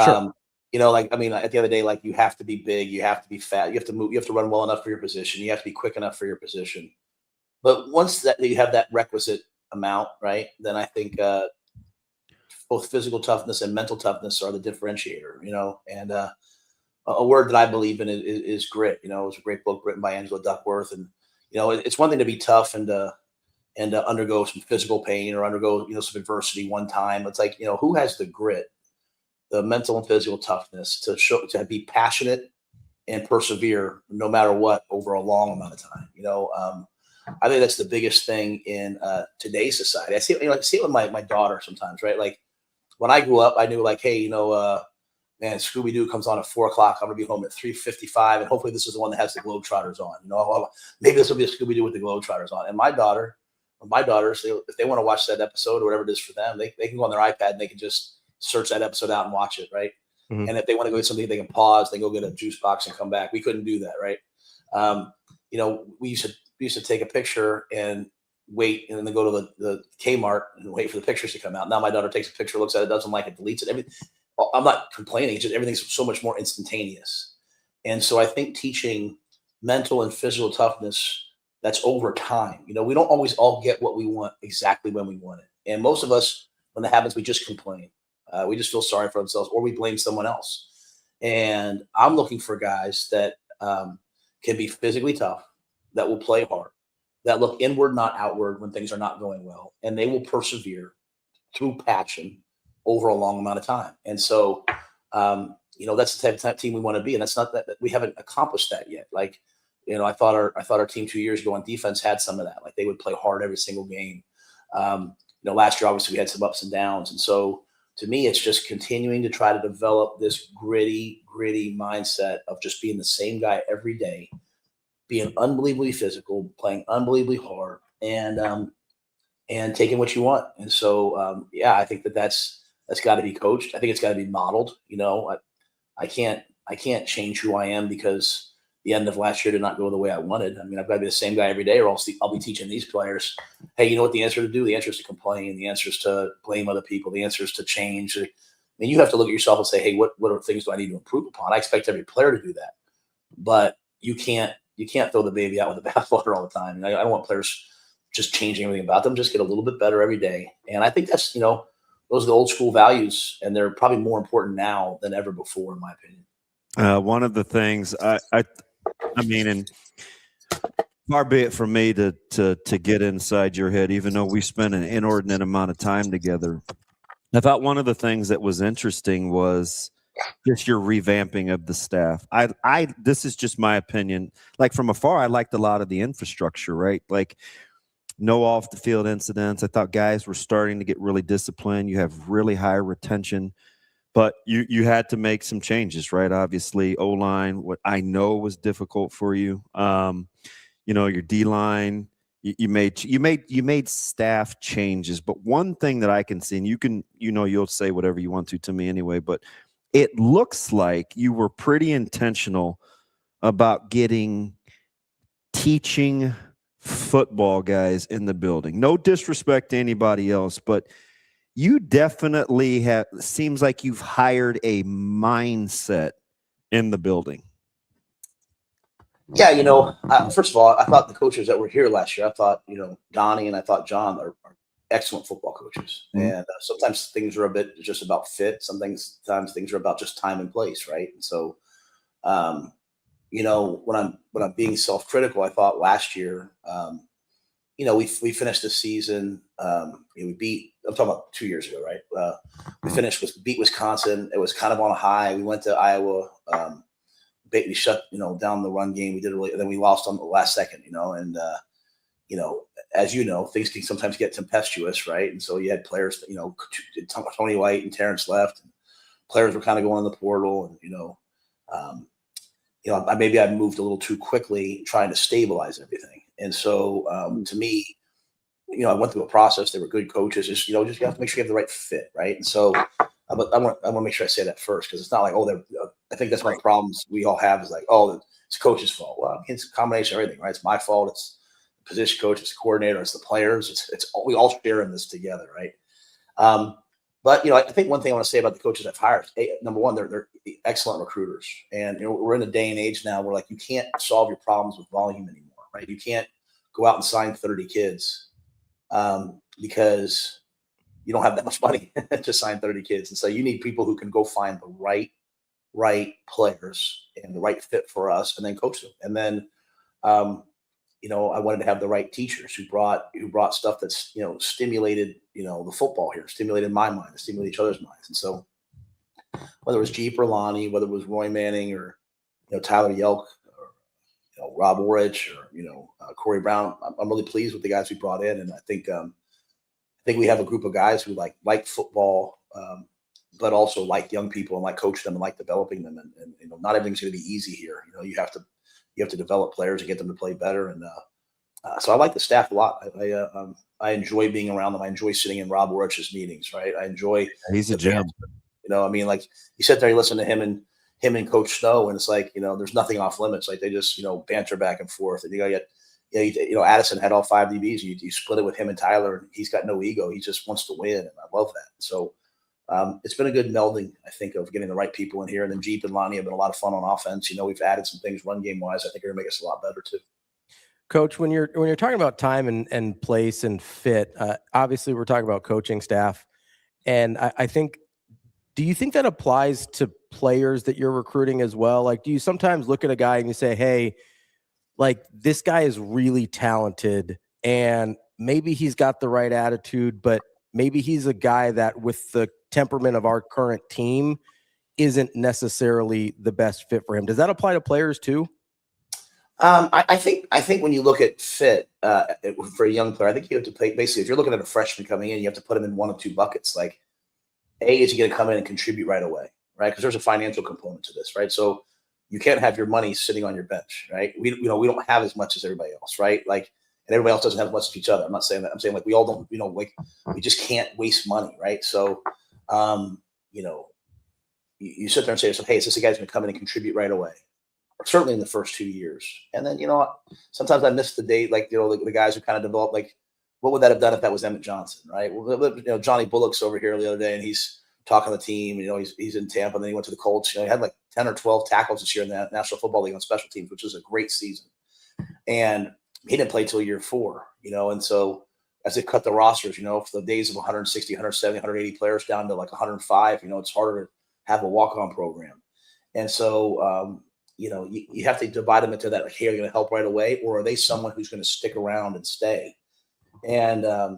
Sure.
At the end of the day, like, you have to be big, you have to be fat, you have to move, you have to run well enough for your position, you have to be quick enough for your position. But once that you have that requisite amount, right, then I think both physical toughness and mental toughness are the differentiator, and a word that I believe in is grit. It was a great book written by Angela Duckworth. And, it's one thing to be tough and to undergo some physical pain or undergo, some adversity one time. It's like, who has the grit, the mental and physical toughness to be passionate and persevere no matter what over a long amount of time. I think that's the biggest thing in today's society. I see it with my daughter sometimes, right? Like, when I grew up, I knew, like, hey, man, Scooby-Doo comes on at 4:00. I'm going to be home at 3:55, and hopefully this is the one that has the Globetrotters on. Maybe this will be a Scooby-Doo with the Globetrotters on. And my daughters, if they want to watch that episode or whatever it is for them, they can go on their iPad and they can just search that episode out and watch it, right? Mm-hmm. And if they want to go get something, they can pause, they go get a juice box and come back. We couldn't do that, right? We used to take a picture and wait, and then go to the Kmart and wait for the pictures to come out. Now my daughter takes a picture, looks at it, doesn't like it, deletes it. Everything. I'm not complaining. It's just everything's so much more instantaneous. And so I think teaching mental and physical toughness, that's over time. We don't always all get what we want exactly when we want it. And most of us, when that happens, we just complain. We just feel sorry for ourselves, or we blame someone else. And I'm looking for guys that can be physically tough, that will play hard, that look inward, not outward when things are not going well. And they will persevere through passion over a long amount of time. And so, that's the type of team we want to be. And that's not that we haven't accomplished that yet. Like, I thought our team 2 years ago on defense had some of that. Like, they would play hard every single game. Last year, obviously we had some ups and downs. And so to me, it's just continuing to try to develop this gritty mindset of just being the same guy every day, being unbelievably physical, playing unbelievably hard, and and taking what you want. And so, yeah, I think that's got to be coached. I think it's got to be modeled. You know, I can't change who I am because the end of last year did not go the way I wanted. I mean, I've got to be the same guy every day, or else I'll be teaching these players, hey, you know what the answer to do? The answer is to complain. The answer is to blame other people. The answer is to change. I mean, you have to look at yourself and say, hey, what are things do I need to improve upon? I expect every player to do that, but you can't throw the baby out with the bathwater all the time. And I don't want players just changing everything about them. Just get a little bit better every day. And I think that's, you know, those are the old school values, and they're probably more important now than ever before, in my opinion.
One of the things I mean, and far be it from me to get inside your head, even though we spent an inordinate amount of time together. I thought one of the things that was interesting was just your revamping of the staff. This is just my opinion. Like from afar, I liked a lot of the infrastructure, right? Like no off the field incidents. I thought guys were starting to get really disciplined. You have really high retention. But you had to make some changes, right? Obviously, O-line, what I know was difficult for you. You know, your D-line, you made staff changes. But one thing that I can see, and you'll say whatever you want to me anyway, but it looks like you were pretty intentional about getting teaching football guys in the building. No disrespect to anybody else, but you definitely seems like you've hired a mindset in the building.
Yeah, you know, first of all, I thought the coaches that were here last year, I thought, you know, Donnie and I thought John are excellent football coaches. Mm-hmm. And sometimes things are a bit just about fit. Sometimes things are about just time and place, right? And so, you know, when I'm being self-critical, I thought last year, you know, we finished the season. We beat. I'm talking about 2 years ago, right? We beat Wisconsin. It was kind of on a high. We went to Iowa. We shut down the run game. We did really, and then we lost on the last second. You know, and you know, as you know, things can sometimes get tempestuous, right? And so you had players, you know, Tony White and Terrence left. And players were kind of going in the portal, and you know, maybe I moved a little too quickly trying to stabilize everything. And so to me, you know, I went through a process. They were good coaches. Just you have to make sure you have the right fit, right? And so I want to make sure I say that first, because it's not like, I think that's one of the problems we all have is like, it's coach's fault. Well, it's a combination of everything, right? It's my fault. It's the position coach. It's the coordinator. It's the players. It's we all share in this together, right? But you know, I think one thing I want to say about the coaches I've hired, number one, they're excellent recruiters, and you know, we're in a day and age now where like you can't solve your problems with volume anymore, right? You can't go out and sign 30 kids because you don't have that much money to sign 30 kids, and so you need people who can go find the right players and the right fit for us, and then coach them, and then you know, I wanted to have the right teachers who brought stuff that's, you know, stimulated, you know, the football here, stimulated my mind, stimulated each other's minds. And so whether it was Jeep or Lonnie, whether it was Roy Manning or, you know, Tyler Yelk or, you know, Rob Orich or, you know, Corey Brown, I'm really pleased with the guys we brought in. And I think we have a group of guys who like football, but also like young people and like coaching them and like developing them. And you know, not everything's going to be easy here. You know, you have to develop players and get them to play better. And so I like the staff a lot. I enjoy being around them. I enjoy sitting in Rob Orich's meetings, right? I enjoy.
He's a gem.
You know, I mean, like you sit there, you listen to him and Coach Snow, and it's like, you know, there's nothing off limits. Like they just, you know, banter back and forth. And you know, Addison had all 5 DBs. You split it with him and Tyler, and he's got no ego. He just wants to win, and I love that. So it's been a good melding, I think, of getting the right people in here. And then Jeep and Lonnie have been a lot of fun on offense. You know, we've added some things run game wise. I think are going to make us a lot better too.
Coach, when you're talking about time and place and fit, obviously we're talking about coaching staff, and I think, do you think that applies to players that you're recruiting as well? Like, do you sometimes look at a guy and you say, hey, like this guy is really talented and maybe he's got the right attitude, but maybe he's a guy that with the temperament of our current team isn't necessarily the best fit for him. Does that apply to players too?
I think when you look at fit for a young player, I think you have to play, basically, if you're looking at a freshman coming in, you have to put him in one of two buckets. Like, A, is he going to come in and contribute right away, right? Because there's a financial component to this, right? So you can't have your money sitting on your bench, right? We don't have as much as everybody else, right? Like, and everybody else doesn't have as much as each other. I'm not saying that. I'm saying like we all don't, like we just can't waste money, right? So, you sit there and say to yourself, hey, is this a guy who's going to come in and contribute right away? Or certainly in the first 2 years. And then, sometimes I miss the date, like, the guys who kind of develop, like, what would that have done if that was Emmett Johnson, right? Well, Johnny Bullock's over here the other day, and he's talking to the team. He's in Tampa, and then he went to the Colts. He had like 10 or 12 tackles this year in the National Football League on special teams, which was a great season. And he didn't play till year 4, and so as they cut the rosters, for the days of 160, 170, 180 players down to like 105, it's harder to have a walk-on program. And so, you have to divide them into that, like, hey, are you going to help right away? Or are they someone who's going to stick around and stay? And, I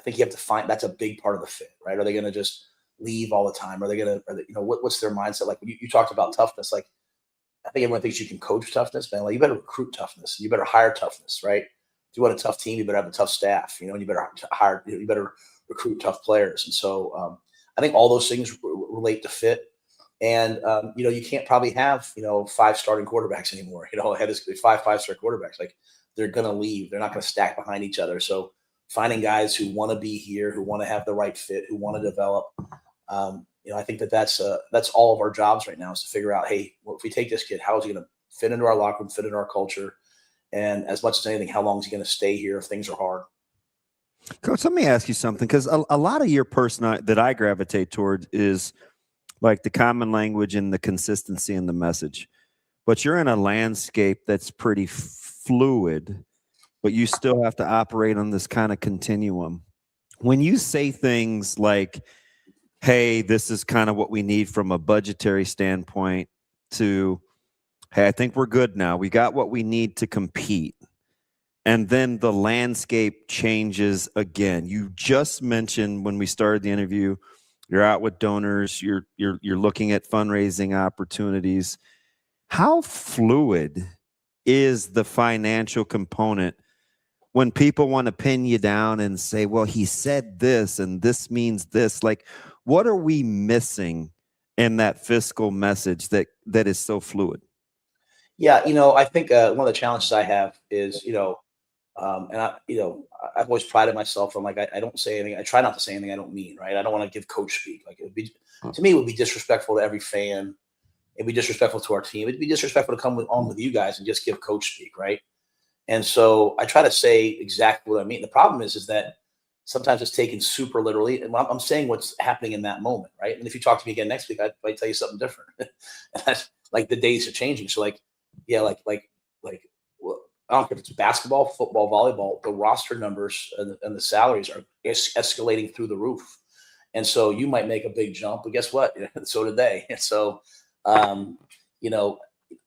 think you have to find, that's a big part of the fit, right? Are they going to just leave all the time? Are they going to, what's their mindset? Like you talked about toughness. Like, I think everyone thinks you can coach toughness, man. Like, you better recruit toughness. You better hire toughness, right? If you want a tough team, you better have a tough staff, and you better recruit tough players. And so, I think all those things relate to fit. And, you can't probably have, 5 starting quarterbacks anymore. Have this 5-star quarterbacks. Like, they're going to leave. They're not going to stack behind each other. So finding guys who want to be here, who want to have the right fit, who want to develop, I think that's all of our jobs right now, is to figure out, hey, well, if we take this kid, how is he going to fit into our locker room, fit into our culture? And as much as anything, how long is he going to stay here if things are hard?
Coach, let me ask you something, because a lot of your person that I gravitate toward is like the common language and the consistency in the message. But you're in a landscape that's pretty fluid, but you still have to operate on this kind of continuum. When you say things like, hey, this is kind of what we need from a budgetary standpoint, to, hey, I think we're good now. We got what we need to compete. And then the landscape changes again. You just mentioned when we started the interview, you're out with donors, you're looking at fundraising opportunities. How fluid is the financial component when people want to pin you down and say, well, he said this and this means this? Like, what are we missing in that fiscal message that is so fluid?
Yeah, I think one of the challenges I have is, and I've always prided myself on, like, I don't say anything. I try not to say anything I don't mean, right? I don't want to give coach speak. Like, to me, it would be disrespectful to every fan. It'd be disrespectful to our team. It'd be disrespectful to come on with you guys and just give coach speak, right? And so I try to say exactly what I mean. The problem is that sometimes it's taken super literally, and I'm saying what's happening in that moment, right? And if you talk to me again next week, I might tell you something different. And that's, like, the days are changing. So, like, yeah, like, well, I don't care if it's basketball, football, volleyball, the roster numbers and the salaries are escalating through the roof. And so you might make a big jump, but guess what? So did they. And so,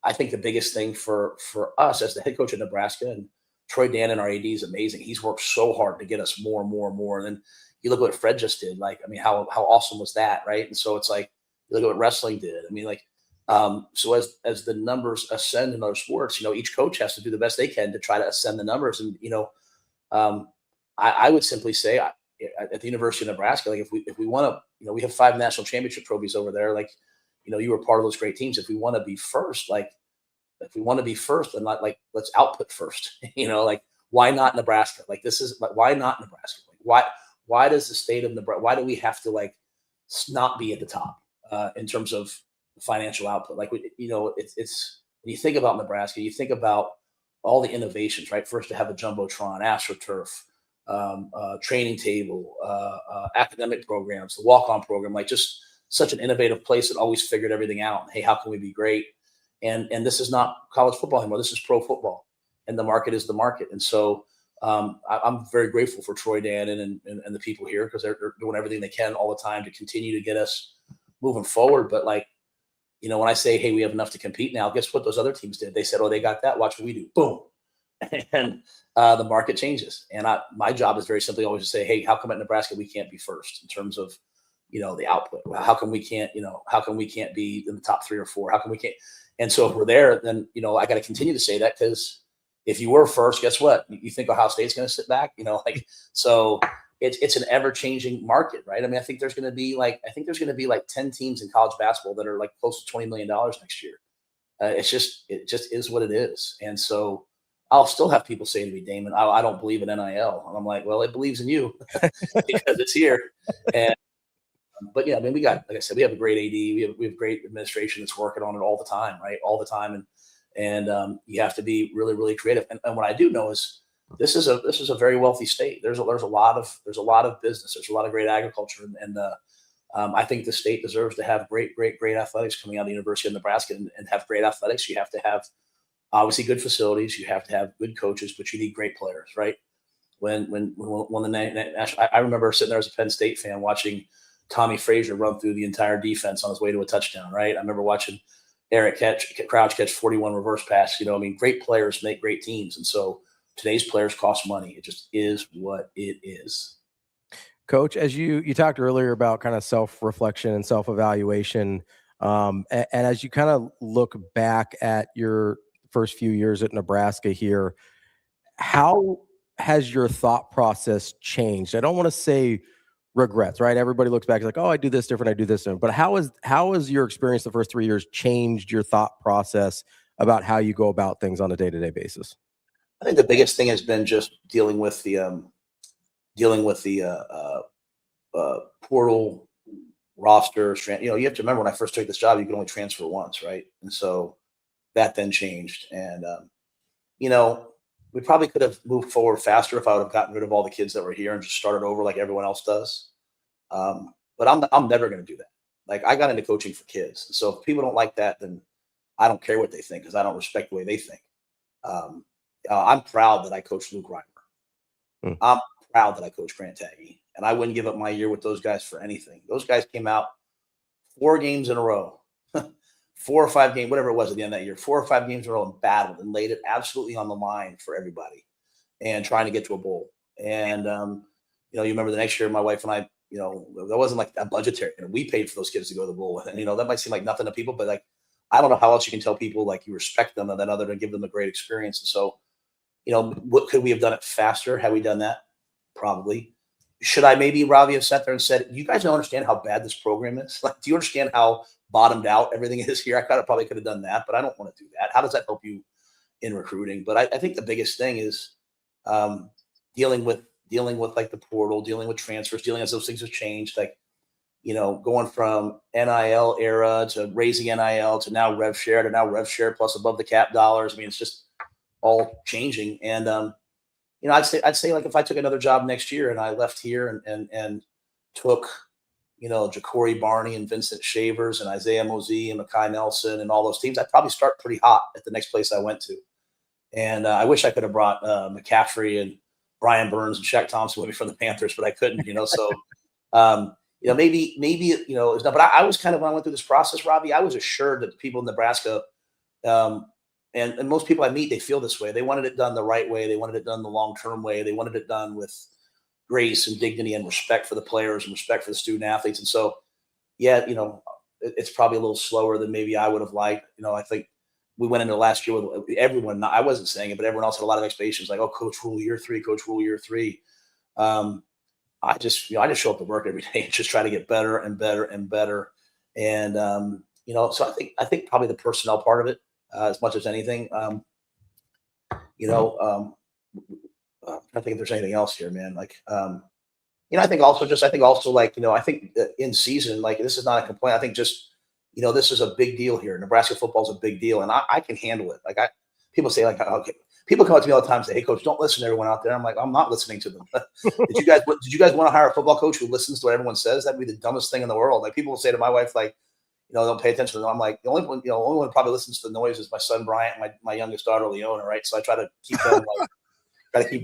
I think the biggest thing for us as the head coach of Nebraska, and Troy Dannon, our AD, is amazing. He's worked so hard to get us more and more and more. And then you look at what Fred just did. Like, I mean, how awesome was that, right? And so it's like, you look at what wrestling did. I mean, like, so as the numbers ascend in other sports, each coach has to do the best they can to try to ascend the numbers. And, I would simply say at the University of Nebraska, like, if we want to, we have 5 national championship trophies over there. Like, you were part of those great teams. If we want to be first, then not, like, let's output first, like, why not Nebraska? Like, why not Nebraska? Like, why does the state of Nebraska, why do we have to, like, not be at the top in terms of financial output? Like, it's when you think about Nebraska, you think about all the innovations, right? First, to have the Jumbotron, AstroTurf, training table, academic programs, the walk-on program, like, just such an innovative place that always figured everything out. Hey, how can we be great? And this is not college football anymore. This is pro football, and the market is the market. And so I'm very grateful for Troy Dannon and the people here, because they're doing everything they can all the time to continue to get us moving forward. But, like, when I say, hey, we have enough to compete now, guess what those other teams did? They said, oh, they got that. Watch what we do. Boom. And the market changes. And my job is very simply always to say, hey, how come at Nebraska we can't be first in terms of, the output? How come we can't be in the top 3 or 4? How come we can't? And so if we're there, then, I got to continue to say that, because if you were first, guess what? You think Ohio State's going to sit back? So it's an ever-changing market, right? I mean, I think there's going to be like 10 teams in college basketball that are, like, close to $20 million next year. It just is what it is. And so I'll still have people say to me, Damon, I don't believe in NIL. And I'm like, well, it believes in you because it's here. And but yeah, I mean, like I said, we have a great AD. We have great administration that's working on it all the time, right? All the time. And you have to be really, really creative. And what I do know is this is a very wealthy state. There's a lot of business. There's a lot of great agriculture. And I think the state deserves to have great athletics coming out of the University of Nebraska and have great athletics. You have to have obviously good facilities. You have to have good coaches, but you need great players, right? I remember sitting there as a Penn State fan watching Tommy Frazier run through the entire defense on his way to a touchdown, right? I remember watching Eric Crouch catch 41 reverse pass. Great players make great teams. And so today's players cost money. It just is what it is.
Coach, as you talked earlier about kind of self-reflection and self-evaluation, and as you kind of look back at your first few years at Nebraska here, how has your thought process changed? I don't want to say regrets, right? Everybody looks back, like, oh, I do this different, I do this different. But how has your experience the first 3 years changed your thought process about how you go about things on a day-to-day basis?
I think the biggest thing has been just dealing with the portal roster. You have to remember when I first took this job, you could only transfer once, right? And so that then changed. And we probably could have moved forward faster if I would have gotten rid of all the kids that were here and just started over like everyone else does. But I'm never going to do that. Like, I got into coaching for kids. And so if people don't like that, then I don't care what they think because I don't respect the way they think. I'm proud that I coached Luke Reimer. I'm proud that I coached Grant Taggy. And I wouldn't give up my year with those guys for anything. Those guys came out 4 games in a row, 4 or 5 games, whatever it was at the end of that year, 4 or 5 games in a row and battled and laid it absolutely on the line for everybody and trying to get to a bowl. And, you remember the next year, my wife and I, that wasn't like a budgetary. We paid for those kids to go to the bowl. And, that might seem like nothing to people, but like, I don't know how else you can tell people like you respect them and then other than give them a great experience. And so, what could we have done it faster? Had we done that? Probably. Should I maybe, Ravi, have sat there and said, you guys don't understand how bad this program is? Like, do you understand how bottomed out everything is here? I probably could have done that, but I don't want to do that. How does that help you in recruiting? But I think the biggest thing is dealing with like the portal, dealing with transfers, dealing as those things have changed. Like, going from NIL era to raising NIL to now rev share to now rev share plus above the cap dollars. I mean, it's just all changing. And, I'd say like if I took another job next year and I left here and took, Ja'Cory Barney and Vincent Shavers and Isaiah Mosey and Mekhi Nelson and all those teams, I'd probably start pretty hot at the next place I went to. And I wish I could have brought McCaffrey and Brian Burns and Shaq Thompson with me from the Panthers, but I couldn't, so, maybe, but I was kind of, when I went through this process, Ravi, I was assured that the people in Nebraska, and most people I meet, they feel this way. They wanted it done the right way. They wanted it done the long-term way. They wanted it done with grace and dignity and respect for the players and respect for the student athletes. And so, yeah, it's probably a little slower than maybe I would have liked. I think we went into last year with everyone, I wasn't saying it, but everyone else had a lot of expectations like, oh, Coach Rhule year 3, Coach Rhule year 3. I just show up to work every day and just try to get better and better and better. And, so I think probably the personnel part of it, as much as anything, I think if there's anything else here, man, like, I think also like, I think in season, like, this is not a complaint. I think just, this is a big deal here. Nebraska football is a big deal and I can handle it. Like people say like, okay, people come up to me all the time and say, hey coach, don't listen to everyone out there. I'm like, I'm not listening to them. Did you guys want to hire a football coach who listens to what everyone says? That'd be the dumbest thing in the world. Like people will say to my wife, like, don't pay attention to them. I'm like, the only one who probably listens to the noise is my son, Bryant, and my youngest daughter, Leona. Right. So I try to keep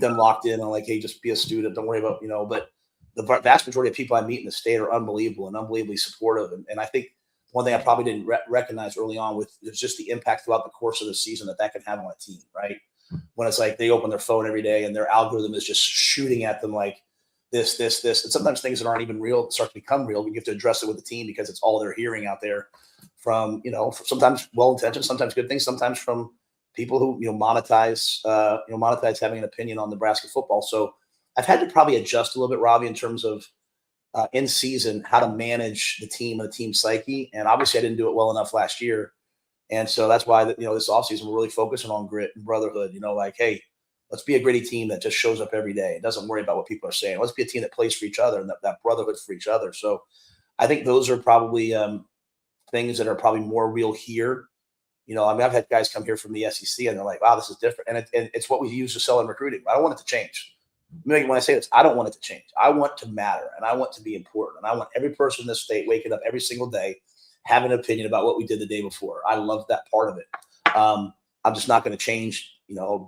them locked in on like, hey, just be a student. Don't worry about, but the vast majority of people I meet in the state are unbelievable and unbelievably supportive. And I think one thing I probably didn't recognize early on is just the impact throughout the course of the season that can have on a team. Right. When it's like they open their phone every day and their algorithm is just shooting at them like this. And sometimes things that aren't even real start to become real. You have to address it with the team because it's all they're hearing out there from, sometimes well-intentioned, sometimes good things, sometimes from people who, monetize having an opinion on Nebraska football. So I've had to probably adjust a little bit, Ravi, in terms of in season, how to manage the team and the team psyche. And obviously I didn't do it well enough last year. And so that's why, this offseason, we're really focusing on grit and brotherhood, like, hey, let's be a gritty team that just shows up every day. It doesn't worry about what people are saying. Let's be a team that plays for each other and that brotherhood for each other. So I think those are probably things that are probably more real here. I've had guys come here from the SEC and they're like, wow, this is different. And it's what we use to sell in recruiting. I don't want it to change. When I say this, I don't want it to change. I want to matter and I want to be important. And I want every person in this state waking up every single day, having an opinion about what we did the day before. I love that part of it. I'm just not going to change,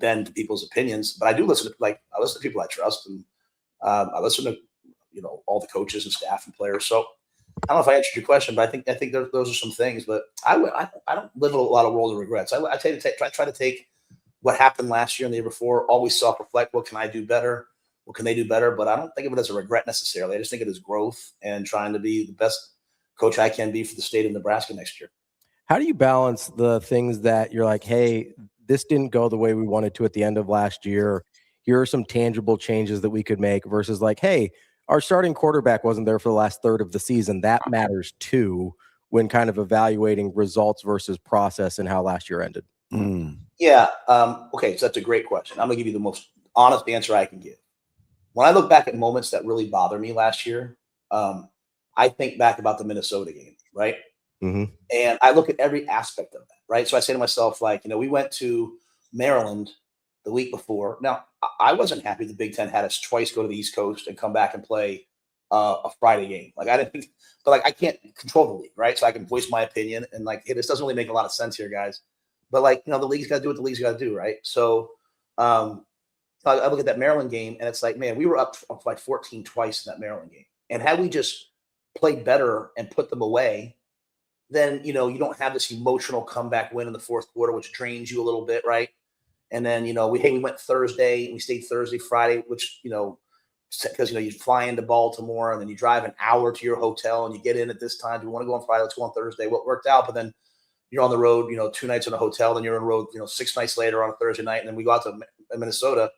bend to people's opinions, but I do listen to people I trust, and I listen to, all the coaches and staff and players. So I don't know if I answered your question, but I think those are some things. But I don't live a lot of world of regrets. I try to take what happened last year and the year before, always self-reflect. What can I do better? What can they do better? But I don't think of it as a regret necessarily. I just think of it as growth and trying to be the best coach I can be for the state of Nebraska next year.
How do you balance the things that you're like, hey, this didn't go the way we wanted to at the end of last year. Here are some tangible changes that we could make versus like, hey, our starting quarterback wasn't there for the last third of the season. That matters too when kind of evaluating results versus process and how last year ended.
Yeah. Okay. So that's a great question. I'm going to give you the most honest answer I can give. When I look back at moments that really bother me last year, I think back about the Minnesota game, right?
Mm-hmm.
And I look at every aspect of that, right? So I say to myself, like, we went to Maryland the week before. Now, I wasn't happy the Big Ten had us twice go to the East Coast and come back and play a Friday game. Like, I didn't, but like, I can't control the league, right? So I can voice my opinion and like, hey, this doesn't really make a lot of sense here, guys. But like, the league's got to do what the league's got to do, right? So I look at that Maryland game and it's like, man, we were up like 14 twice in that Maryland game. And had we just played better and put them away, then, you don't have this emotional comeback win in the fourth quarter, which drains you a little bit, right? And then, we went Thursday, we stayed Thursday, Friday, which, because, you fly into Baltimore and then you drive an hour to your hotel and you get in at this time. Do you want to go on Friday? Let's go on Thursday. What worked out, but then you're on the road, 2 nights in a hotel, then you're on the road, 6 nights later on a Thursday night. And then we go out to Minnesota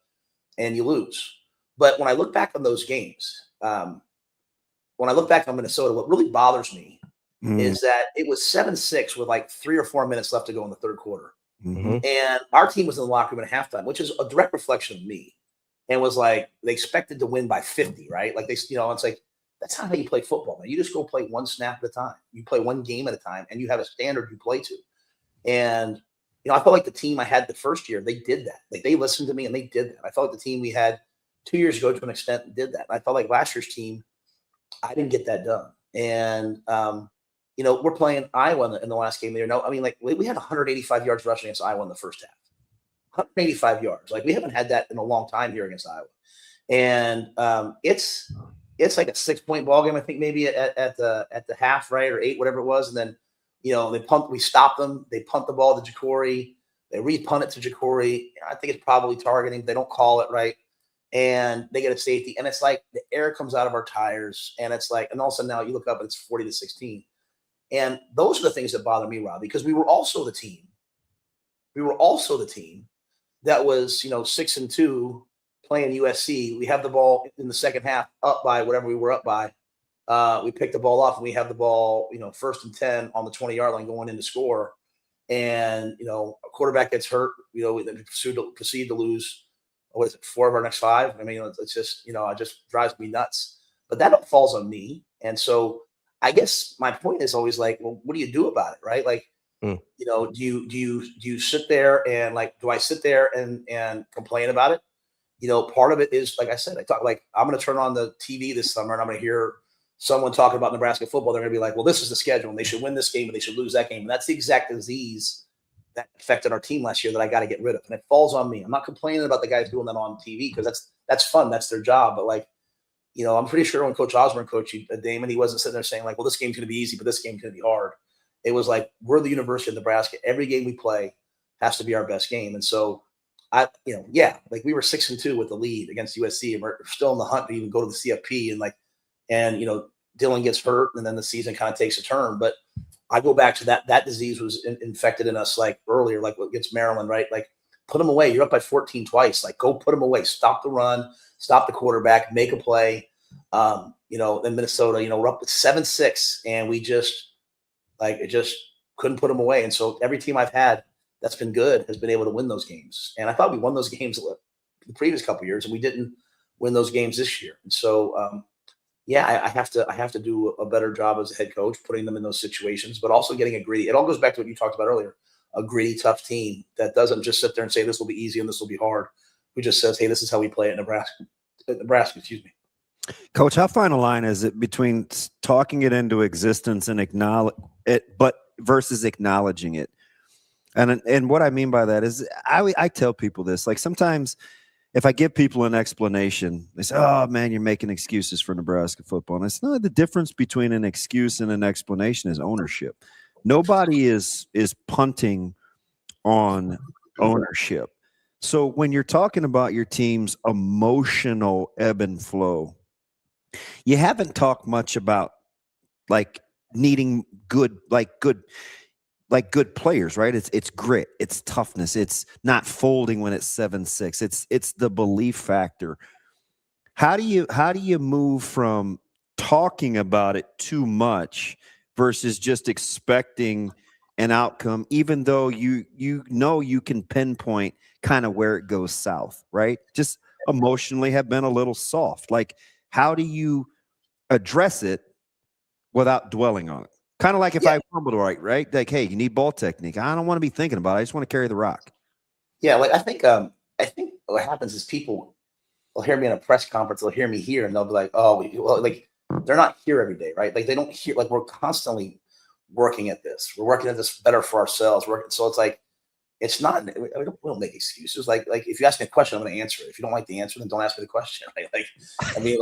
and you lose. But when I look back on those games, when I look back on Minnesota, what really bothers me is that it was 7-6 with like 3 or 4 minutes left to go in the third quarter.
Mm-hmm.
And our team was in the locker room at halftime, which is a direct reflection of me. And was like, they expected to win by 50, right? Like it's like, that's not how you play football, man. You just go play one snap at a time. You play one game at a time and you have a standard you play to. And, I felt like the team I had the first year, they did that. Like they listened to me and they did that. I felt like the team we had 2 years ago to an extent did that. And I felt like last year's team, I didn't get that done. And, we're playing Iowa in the last game there. No, I mean, like we had 185 yards rushing against Iowa in the first half. 185 yards. Like we haven't had that in a long time here against Iowa. And it's like a 6-point ball game, I think maybe at the half, right? Or 8, whatever it was. And then, we stopped them. They punt the ball to Jacory. They re-punt it to Jacory. I think it's probably targeting. They don't call it right. And they get a safety. And it's like the air comes out of our tires. And it's like, and all of a sudden now you look up and it's 40-16. And those are the things that bother me, Rob, because we were also the team. That was, 6-2 playing USC. We have the ball in the second half up by whatever we were up by. We picked the ball up and we have the ball, 1st and 10 on the 20-yard line going in to score. And, a quarterback gets hurt, we proceed to lose, 4 of our next 5. I mean, it's just, it just drives me nuts. But that falls on me. And so I guess my point is always like, well, what do you do about it? Right. Like, do you sit there and like, do I sit there and complain about it? Part of it is, like I said, I'm going to turn on the TV this summer and I'm going to hear someone talking about Nebraska football. They're going to be like, well, this is the schedule and they should win this game and they should lose that game. And that's the exact disease that affected our team last year that I got to get rid of. And it falls on me. I'm not complaining about the guys doing that on TV because that's fun. That's their job. But like, I'm pretty sure when Coach Osborne coached Damon, he wasn't sitting there saying like, well, this game's going to be easy, but this game's going to be hard. It was like, we're the University of Nebraska. Every game we play has to be our best game. And so like we were 6-2 with the lead against USC and we're still in the hunt to even go to the CFP and Dylan gets hurt and then the season kind of takes a turn. But I go back to that disease was infected in us like earlier, like against Maryland, right? Like put them away. You're up by 14 twice. Like go put them away. Stop the run, stop the quarterback, make a play. In Minnesota, we're up at 7-6 and we just like, it just couldn't put them away. And so every team I've had that's been good has been able to win those games. And I thought we won those games the previous couple of years, and we didn't win those games this year. And so, I have to do a better job as a head coach, putting them in those situations, but also getting a gritty. It all goes back to what you talked about earlier, a gritty, tough team that doesn't just sit there and say, this will be easy and this will be hard. Who just says, hey, this is how we play at Nebraska, excuse me.
Coach, how fine a line is it between talking it into existence and acknowledge it, but versus acknowledging it? And what I mean by that is I tell people this, like sometimes if I give people an explanation, they say, oh man, you're making excuses for Nebraska football. And it's not the difference between an excuse and an explanation is ownership. Nobody is punting on ownership. So when you're talking about your team's emotional ebb and flow, you haven't talked much about like needing good players, right? It's grit, it's toughness, it's not folding when it's 7-6. It's the belief factor. How do you move from talking about it too much versus just expecting an outcome, even though you know you can pinpoint kind of where it goes south, right? Just emotionally have been a little soft. Like, how do you address it without dwelling on it? Kind of like if I fumbled right? Like, hey, you need ball technique. I don't want to be thinking about it. I just want to carry the rock.
Yeah, like I think what happens is people will hear me in a press conference, they'll hear me here, and they'll be like, like they're not here every day, right? Like they don't hear, like we're constantly working at this. We're working at this better for ourselves. So it's like, it's not, we don't make excuses. Like if you ask me a question, I'm going to answer it. If you don't like the answer, then don't ask me the question. Right? Like, I mean,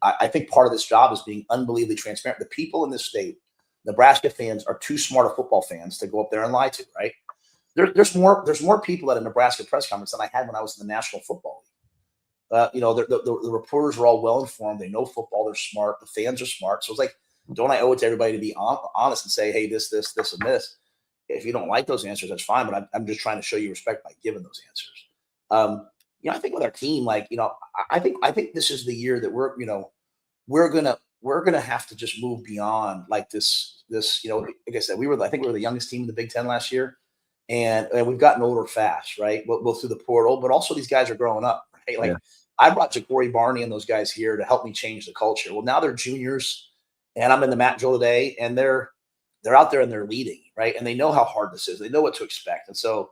I think part of this job is being unbelievably transparent. The people in this state, Nebraska fans, are too smart of football fans to go up there and lie to, right? There's more people at a Nebraska press conference than I had when I was in the National Football League. The reporters are all well informed. They know football. They're smart. The fans are smart. So it's like, don't I owe it to everybody to be honest and say, hey, this, and this? If you don't like those answers, that's fine. But I'm just trying to show you respect by giving those answers. I think with our team, I think this is the year that we're gonna have to just move beyond like this. Like I said, I think we were the youngest team in the Big Ten last year, and we've gotten older fast, right? Both through the portal, but also these guys are growing up, right? Like I brought Ja'Cory Barney and those guys here to help me change the culture. Well, now they're juniors, and I'm in the Matt Rhule today, and they're out there and they're leading, right? And they know how hard this is. They know what to expect. And so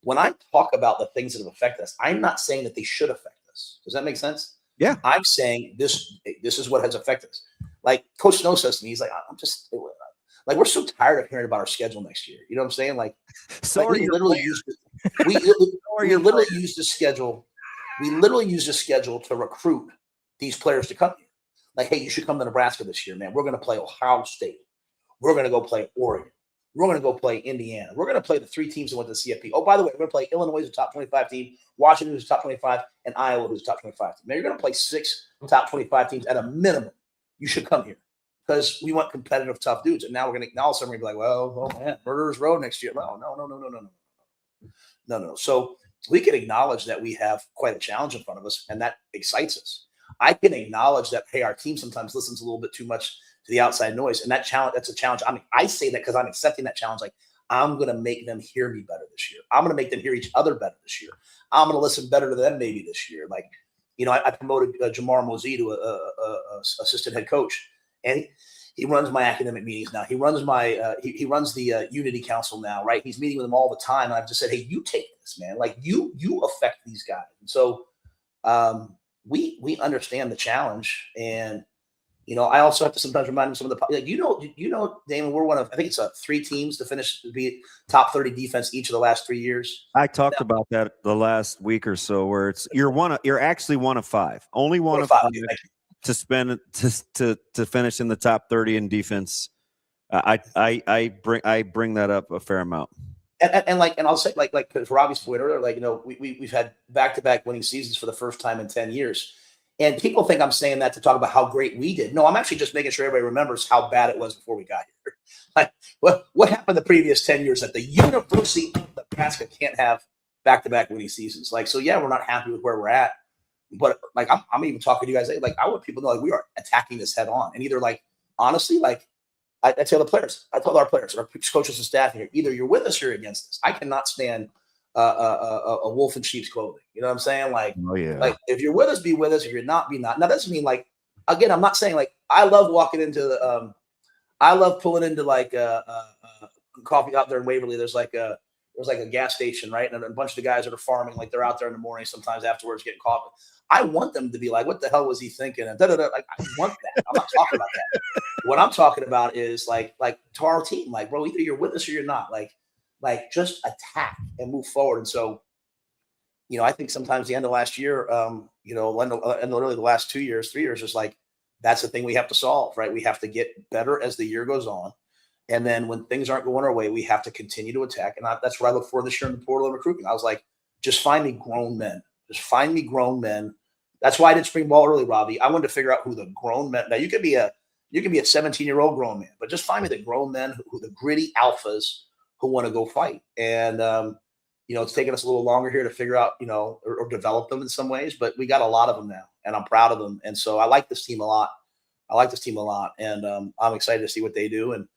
when I talk about the things that have affected us, I'm not saying that they should affect us. Does that make sense?
Yeah.
I'm saying this is what has affected us. Like Coach Snow says to me, he's like, I'm just like, we're so tired of hearing about our schedule next year. You know what I'm saying? Like, we literally use the schedule. We literally use the schedule to recruit these players to come here. Like, hey, you should come to Nebraska this year, man. We're going to play Ohio State. We're going to go play Oregon. We're going to go play Indiana. We're going to play the 3 teams that went to the CFP. Oh, by the way, we're going to play Illinois, who's a top 25 team, Washington, who's a top 25, and Iowa, who's a top 25 team. Now, you're going to play 6 top 25 teams at a minimum. You should come here because we want competitive, tough dudes. And now all of a sudden we're going to be like, well, man, Murderers Row next year. No. So we can acknowledge that we have quite a challenge in front of us, and that excites us. I can acknowledge that, hey, our team sometimes listens a little bit too much to the outside noise. And that's a challenge. I mean, I say that because I'm accepting that challenge. Like, I'm going to make them hear me better this year. I'm going to make them hear each other better this year. I'm going to listen better to them maybe this year. Like, I promoted Jamar Mosey to a assistant head coach, and he runs my academic meetings now. He runs my he runs the Unity Council now, right? He's meeting with them all the time. And I've just said, hey, you take this, man. Like, you affect these guys. And so we understand the challenge. And I also have to sometimes remind them some of the, Damon, we're one of, I think it's 3 teams to be top 30 defense each of the last 3 years.
I talked about that the last week or so, where you're actually one of 5, only one of 5 to finish in the top 30 in defense. I bring that up a fair amount.
And I'll say like for Ravi's point earlier, we've had back-to-back winning seasons for the first time in 10 years. And people think I'm saying that to talk about how great we did. No, I'm actually just making sure everybody remembers how bad it was before we got here. Like, what happened the previous 10 years that the University of Nebraska can't have back-to-back winning seasons? Like, so yeah, we're not happy with where we're at. But like, I'm even talking to you guys. Like, I want people to know, like, we are attacking this head on. And either like, honestly, like, I tell the players, I tell our players, our coaches and staff here, either you're with us or you're against us. I cannot stand a wolf in sheep's clothing. You know what I'm saying? Like, like if you're with us, be with us. If you're not, be not. Now, that doesn't mean like, again, I'm not saying like, I love walking into the, I love pulling into like coffee out there in Waverly. There's like a gas station, right? And a bunch of the guys that are farming, like they're out there in the morning, sometimes afterwards getting coffee. I want them to be like, what the hell was he thinking? And like, I want that. I'm not talking about that. What I'm talking about is like to our team, like, bro, either you're with us or you're not. Like just attack and move forward. And so, you know, I think sometimes the end of last year, you know, and literally the last 2 years, 3 years, is like, that's the thing we have to solve, right? We have to get better as the year goes on. And then when things aren't going our way, we have to continue to attack. And that's where I look for this year in the portal and recruiting. I was like, just find me grown men. Just find me grown men. That's why I did spring ball early, Ravi. I wanted to figure out who the grown men. Now you could be a 17-year-old grown man, but just find me the grown men who the gritty alphas who want to go fight. And you know, it's taken us a little longer here to figure out, you know, or develop them in some ways, but we got a lot of them now, and I'm proud of them. And so I like this team a lot. And I'm excited to see what they do. And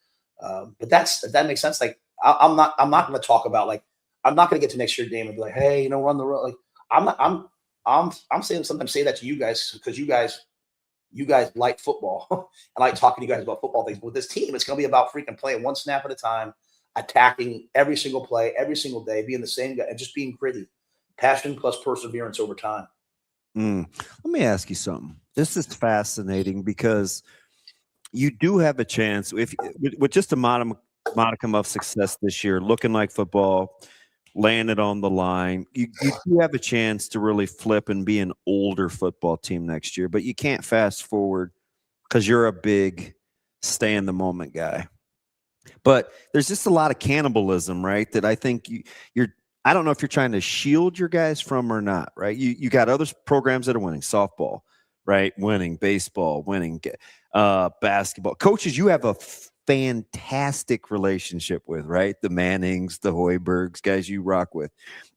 but that makes sense. Like I'm not going to talk about, like, I'm not going to get to next year, Damon, and be like, hey, you know, run the road. Like I'm saying, sometimes say that to you guys because you guys like football. I like talking to you guys about football things. But with this team, it's going to be about freaking playing one snap at a time, attacking every single play, every single day, being the same guy, and just being gritty. Passion plus perseverance over time.
Let me ask you something. This is fascinating because you do have a chance with just a modicum of success this year, looking like football, landed on the line. You do have a chance to really flip and be an older football team next year, but you can't fast forward because you're a big stay in the moment guy. But there's just a lot of cannibalism, right? That I think you're. I don't know if you're trying to shield your guys from or not, right? You got other programs that are winning, softball, right? Winning, baseball, winning, basketball. Coaches, you have a fantastic relationship with, right? The Mannings, the Hoibergs, guys you rock with.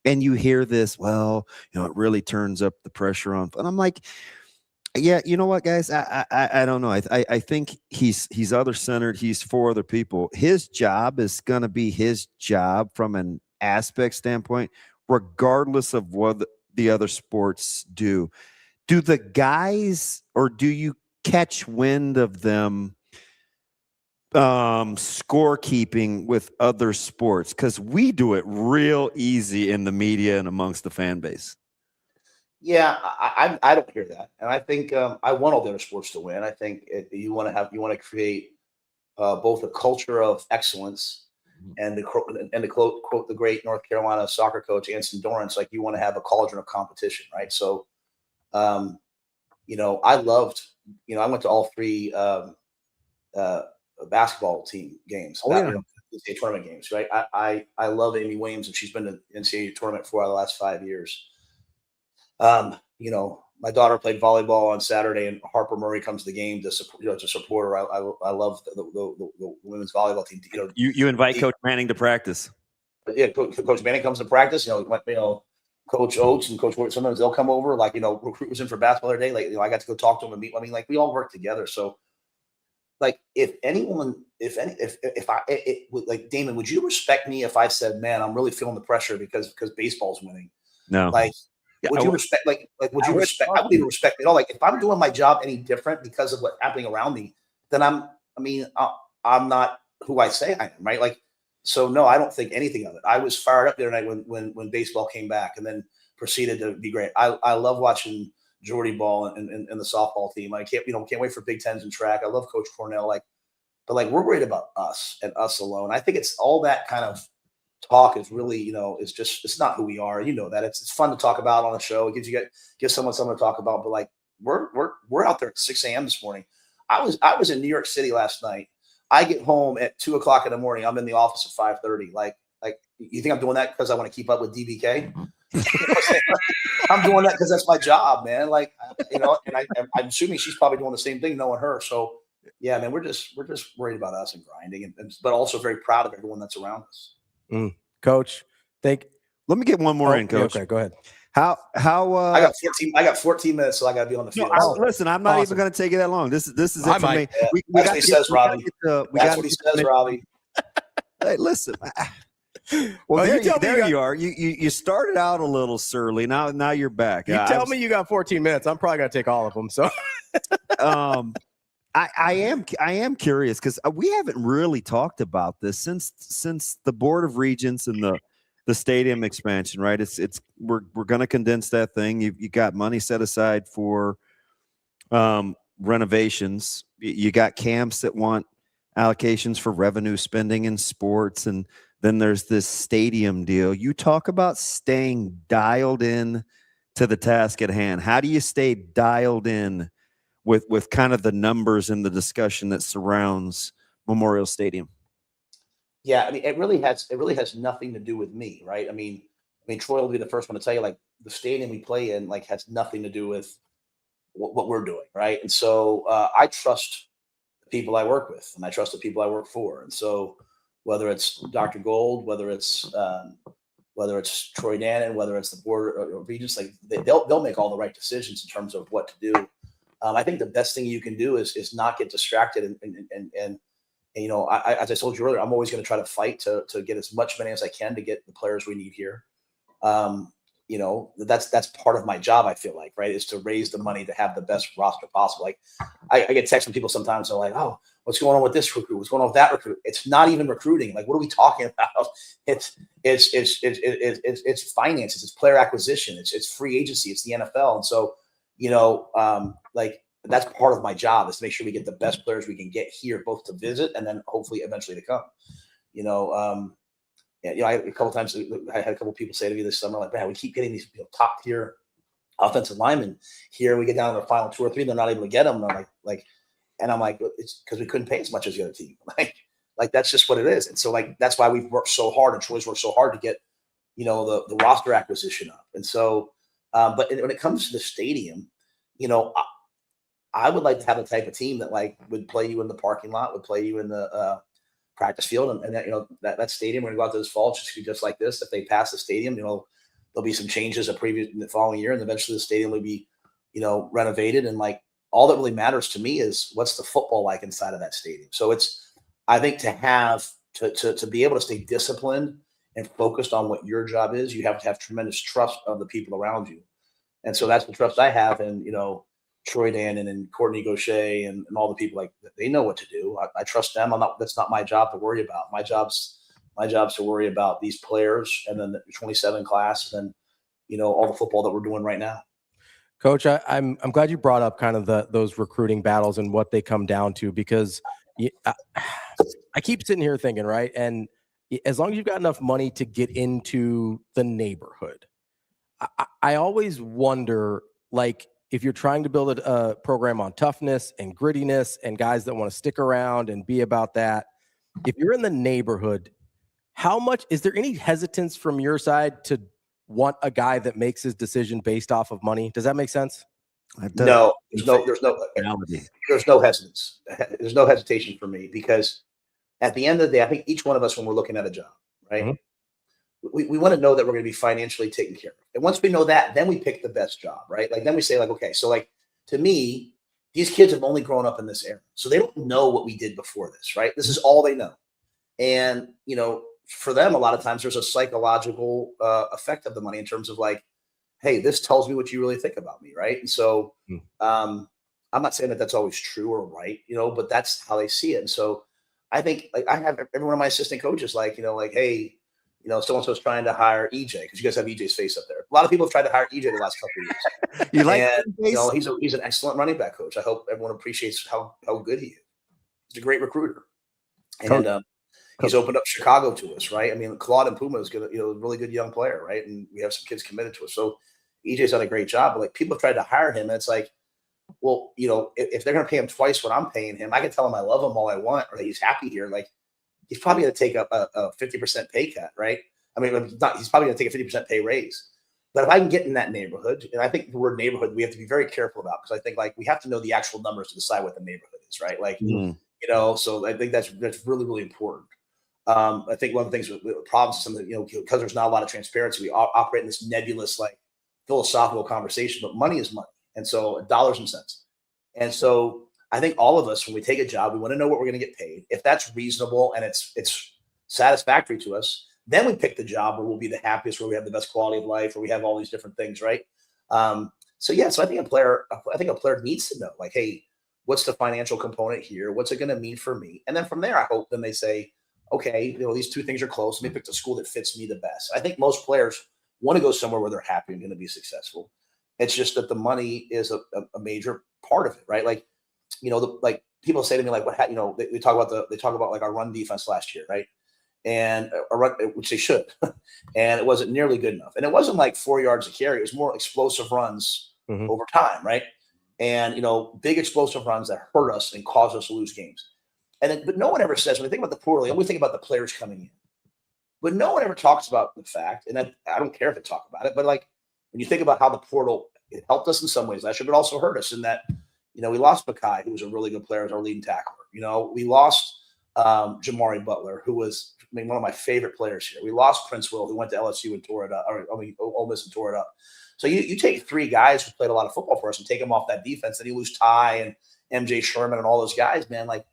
And you hear this, well, you know, it really turns up the pressure on. And I'm like, yeah, you know what, guys? I don't know. I think he's other-centered. He's for other people. His job is going to be his job from an aspect standpoint, regardless of what the other sports do. Do the guys, or do you catch wind of them scorekeeping with other sports? Because we do it real easy in the media and amongst the fan base.
Yeah, I don't hear that, and I think I want all the other sports to win. I think you want to create both a culture of excellence, and to quote the great North Carolina soccer coach Anson Dorrance, like, you want to have a cauldron of competition, right? So, you know, I loved, you know, I went to all three basketball team games, NCAA tournament games, right? I love Amy Williams, and she's been to the NCAA tournament for the last 5 years. You know, my daughter played volleyball on Saturday, and Harper Murray comes to the game to support her. I love the women's volleyball team. You know,
you invite Coach Manning to practice.
Yeah, Coach Manning comes to practice. You know, Coach Oates and Coach Ward, sometimes they'll come over. Like, you know, recruit was in for basketball the other day. Like, you know, I got to go talk to him and meet. I mean, like, we all work together. So, like, like, Damon, would you respect me if I said, man, I'm really feeling the pressure because baseball's winning?
No.
Like, would you respect, would you respect? I wouldn't even respect it at all. Like, if I'm doing my job any different because of what's happening around me, then I'm not who I say I am, right? Like, so no, I don't think anything of it. I was fired up the other night when baseball came back, and then proceeded to be great. I love watching Jordy Ball and the softball team. I can't wait for Big Tens and track. I love Coach Cornell. But we're worried about us and us alone. I think it's all that kind of talk is really, you know, it's not who we are. You know that it's fun to talk about on a show. It gives someone something to talk about. But like, we're out there at 6 a.m. this morning. I was in New York City last night. I get home at 2 o'clock in the morning. I'm in the office at 5:30. Like, you think I'm doing that because I want to keep up with DBK? I'm doing that because that's my job, man. Like, you know, and I'm assuming she's probably doing the same thing, knowing her. So yeah, man, we're just worried about us and grinding, but also very proud of everyone that's around us.
Coach,
let me get one more in, Coach.
Okay, go ahead.
How
I got 14 minutes, so I got to be on the field.
Listen, I'm not even going to take it that long. This is it for me.
Yeah. That's what he says, Ravi. That's what he says, Ravi.
Hey, listen. Well, there you are. You started out a little surly. Now you're back.
You tell me you got 14 minutes. I'm probably gonna take all of them. So,
I am curious because we haven't really talked about this since the Board of Regents and the stadium expansion. Right? We're gonna condense that thing. You got money set aside for renovations. You got camps that want allocations for revenue spending in sports, and then there's this stadium deal. You talk about staying dialed in to the task at hand. How do you stay dialed in with kind of the numbers and the discussion that surrounds Memorial Stadium?
Yeah, I mean, it really has nothing to do with me, right? I mean, Troy will be the first one to tell you, like, the stadium we play in, like, has nothing to do with what we're doing, right? And so I trust the people I work with, and I trust the people I work for, and so whether it's Dr. Gold, whether it's Troy Dannon, whether it's the board or Regents, like they'll make all the right decisions in terms of what to do. I think the best thing you can do is not get distracted and you know, as I told you earlier, I'm always going to try to fight to get as much money as I can to get the players we need here. You know, that's part of my job, I feel like, right, is to raise the money to have the best roster possible. Like I get texts from people sometimes, they're like, oh, what's going on with this recruit? What's going on with that recruit? It's not even recruiting. Like, what are we talking about? It's finances, it's player acquisition, it's free agency, it's the NFL. And so, you know, like that's part of my job, is to make sure we get the best players we can get here, both to visit and then hopefully eventually to come. You know, yeah, you know, a couple times I had a couple people say to me this summer, like, man, we keep getting these top tier offensive linemen here. We get down to the final 2 or 3, they're not able to get them. And I'm like, it's because we couldn't pay as much as the other team. Like that's just what it is. And so, like, that's why we've worked so hard, and Troy's worked so hard to get, you know, the roster acquisition up. And so, but when it comes to the stadium, you know, I would like to have the type of team that, like, would play you in the parking lot, would play you in the practice field, and that, you know, that stadium, we're gonna go out to this fall, just like this. If they pass the stadium, you know, there'll be some changes in the following year, and eventually the stadium will be, you know, renovated. And like, all that really matters to me is what's the football like inside of that stadium. So I think to be able to stay disciplined and focused on what your job is, you have to have tremendous trust of the people around you. And so that's the trust I have in, you know, Troy Dannon and Courtney Gaucher and all the people, like, they know what to do. I trust them. That's not my job to worry about. My job's to worry about these players, and then the 27 class, and then, you know, all the football that we're doing right now.
Coach, I'm glad you brought up kind of those recruiting battles and what they come down to, because I keep sitting here thinking, right, and as long as you've got enough money to get into the neighborhood, I always wonder, like, if you're trying to build a program on toughness and grittiness and guys that want to stick around and be about that, if you're in the neighborhood, how much is there any hesitance from your side to want a guy that makes his decision based off of money? Does that make sense?
No, there's no hesitance. There's no hesitation for me, because at the end of the day, I think each one of us, when we're looking at a job, right, mm-hmm, we want to know that we're going to be financially taken care of. And once we know that, then we pick the best job, right? Like, then we say, like, okay, so, like, to me, these kids have only grown up in this era, so they don't know what we did before this, right? This is all they know. And, you know, for them, a lot of times there's a psychological effect of the money in terms of, like, hey, this tells me what you really think about me, right? And so I'm not saying that that's always true or right, you know, but that's how they see it. And so I think, like, I have every one of my assistant coaches, like, you know, like, hey, you know, so-and-so's trying to hire EJ, because you guys have EJ's face up there. A lot of people have tried to hire EJ the last couple of years. You know, he's an excellent running back coach. I hope everyone appreciates how good he is. He's a great recruiter. And he's opened up Chicago to us, right? I mean, Claude and Puma is good, you know, a really good young player, right? And we have some kids committed to us. So EJ's done a great job. But, like, people have tried to hire him, and it's like, well, you know, if they're going to pay him twice what I'm paying him, I can tell him I love him all I want, or that he's happy here. Like, he's probably going to take a 50% pay cut, right? I mean, he's probably going to take a 50% pay raise. But if I can get in that neighborhood, and I think the word neighborhood we have to be very careful about, because I think, like, we have to know the actual numbers to decide what the neighborhood is, right? Like, you know, so I think that's really, really important. I think one of the things with problems is something, you know, because there's not a lot of transparency, we operate in this nebulous, like, philosophical conversation, but money is money. And so dollars and cents. And so I think all of us, when we take a job, we want to know what we're going to get paid. If that's reasonable and it's satisfactory to us, then we pick the job where we'll be the happiest, where we have the best quality of life, where we have all these different things, right? So I think a player needs to know, like, hey, what's the financial component here? What's it going to mean for me? And then from there, I hope then they say, okay, these two things are close. Let me pick the school that fits me the best. I think most players want to go somewhere where they're happy and going to be successful. It's just that the money is a major part of it, right? Like, like people say to me, like, they talk about like our run defense last year, right? And which they should, and it wasn't nearly good enough. And it wasn't like 4 yards a carry. It was more explosive runs over time, right? And big explosive runs that hurt us and caused us to lose games. But no one ever says, when we think about the portal, we think about the players coming in. But no one ever talks about the fact, and I don't care if they talk about it, but like when you think about how the portal, it helped us in some ways last year, but also hurt us in that, we lost Makai, who was a really good player as our leading tackler. We lost Jamari Butler, who was one of my favorite players here. We lost Prince Will, who went to LSU and tore it up, Ole Miss and tore it up. So you take three guys who played a lot of football for us and take them off that defense, and you lose Ty and MJ Sherman and all those guys, man, like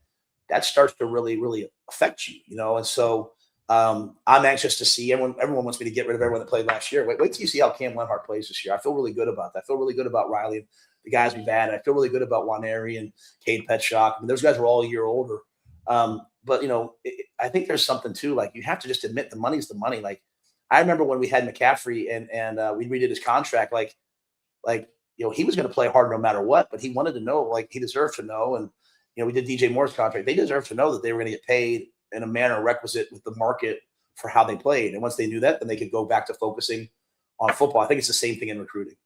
that starts to really, really affect you, And so I'm anxious to see everyone wants me to get rid of everyone that played last year. Wait till you see how Cam Lenhart plays this year. I feel really good about that. I feel really good about Riley and the guys we've added. I feel really good about Waneri and Cade Petschok. I mean, those guys were all a year older. But I think there's something too, like you have to just admit the money's the money. Like I remember when we had McCaffrey and we redid his contract, like he was going to play hard no matter what, but he wanted to know, like he deserved to know. And, we did DJ Moore's contract. They deserved to know that they were going to get paid in a manner requisite with the market for how they played. And once they knew that, then they could go back to focusing on football. I think it's the same thing in recruiting.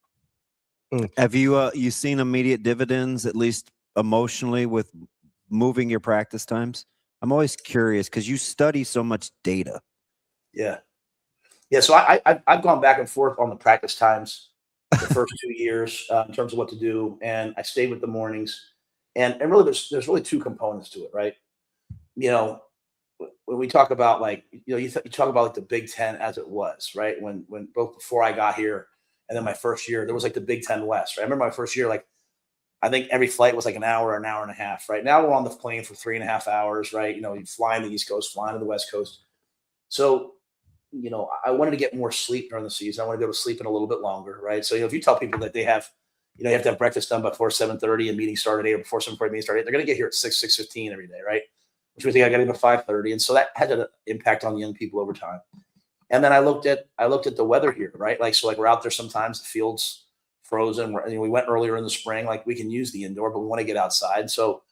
Have you seen immediate dividends, at least emotionally, with moving your practice times? I'm always curious because you study so much data.
Yeah. So I've gone back and forth on the practice times the first 2 years in terms of what to do, and I stayed with the mornings. And really, there's really two components to it, right? When we talk about you talk about like the Big Ten as it was, right? When both before I got here and then my first year, there was like the Big Ten West, right? I remember my first year, like I think every flight was like an hour and a half. Right now we're on the plane for 3.5 hours, right? You fly in the East Coast, flying to the West Coast. So, I wanted to get more sleep during the season. I want to be able to sleep in a little bit longer, right? So, if you tell people that they have, you have to have breakfast done before 7:30 and meetings start at 8 or before 7:30 meetings start at 8, they're going to get here at 6:15 every day, right? Which means I got to get at 5:30. And so that had an impact on the young people over time. And then I looked at the weather here, right? So we're out there sometimes, the field's frozen. We went earlier in the spring, like we can use the indoor, but we want to get outside. So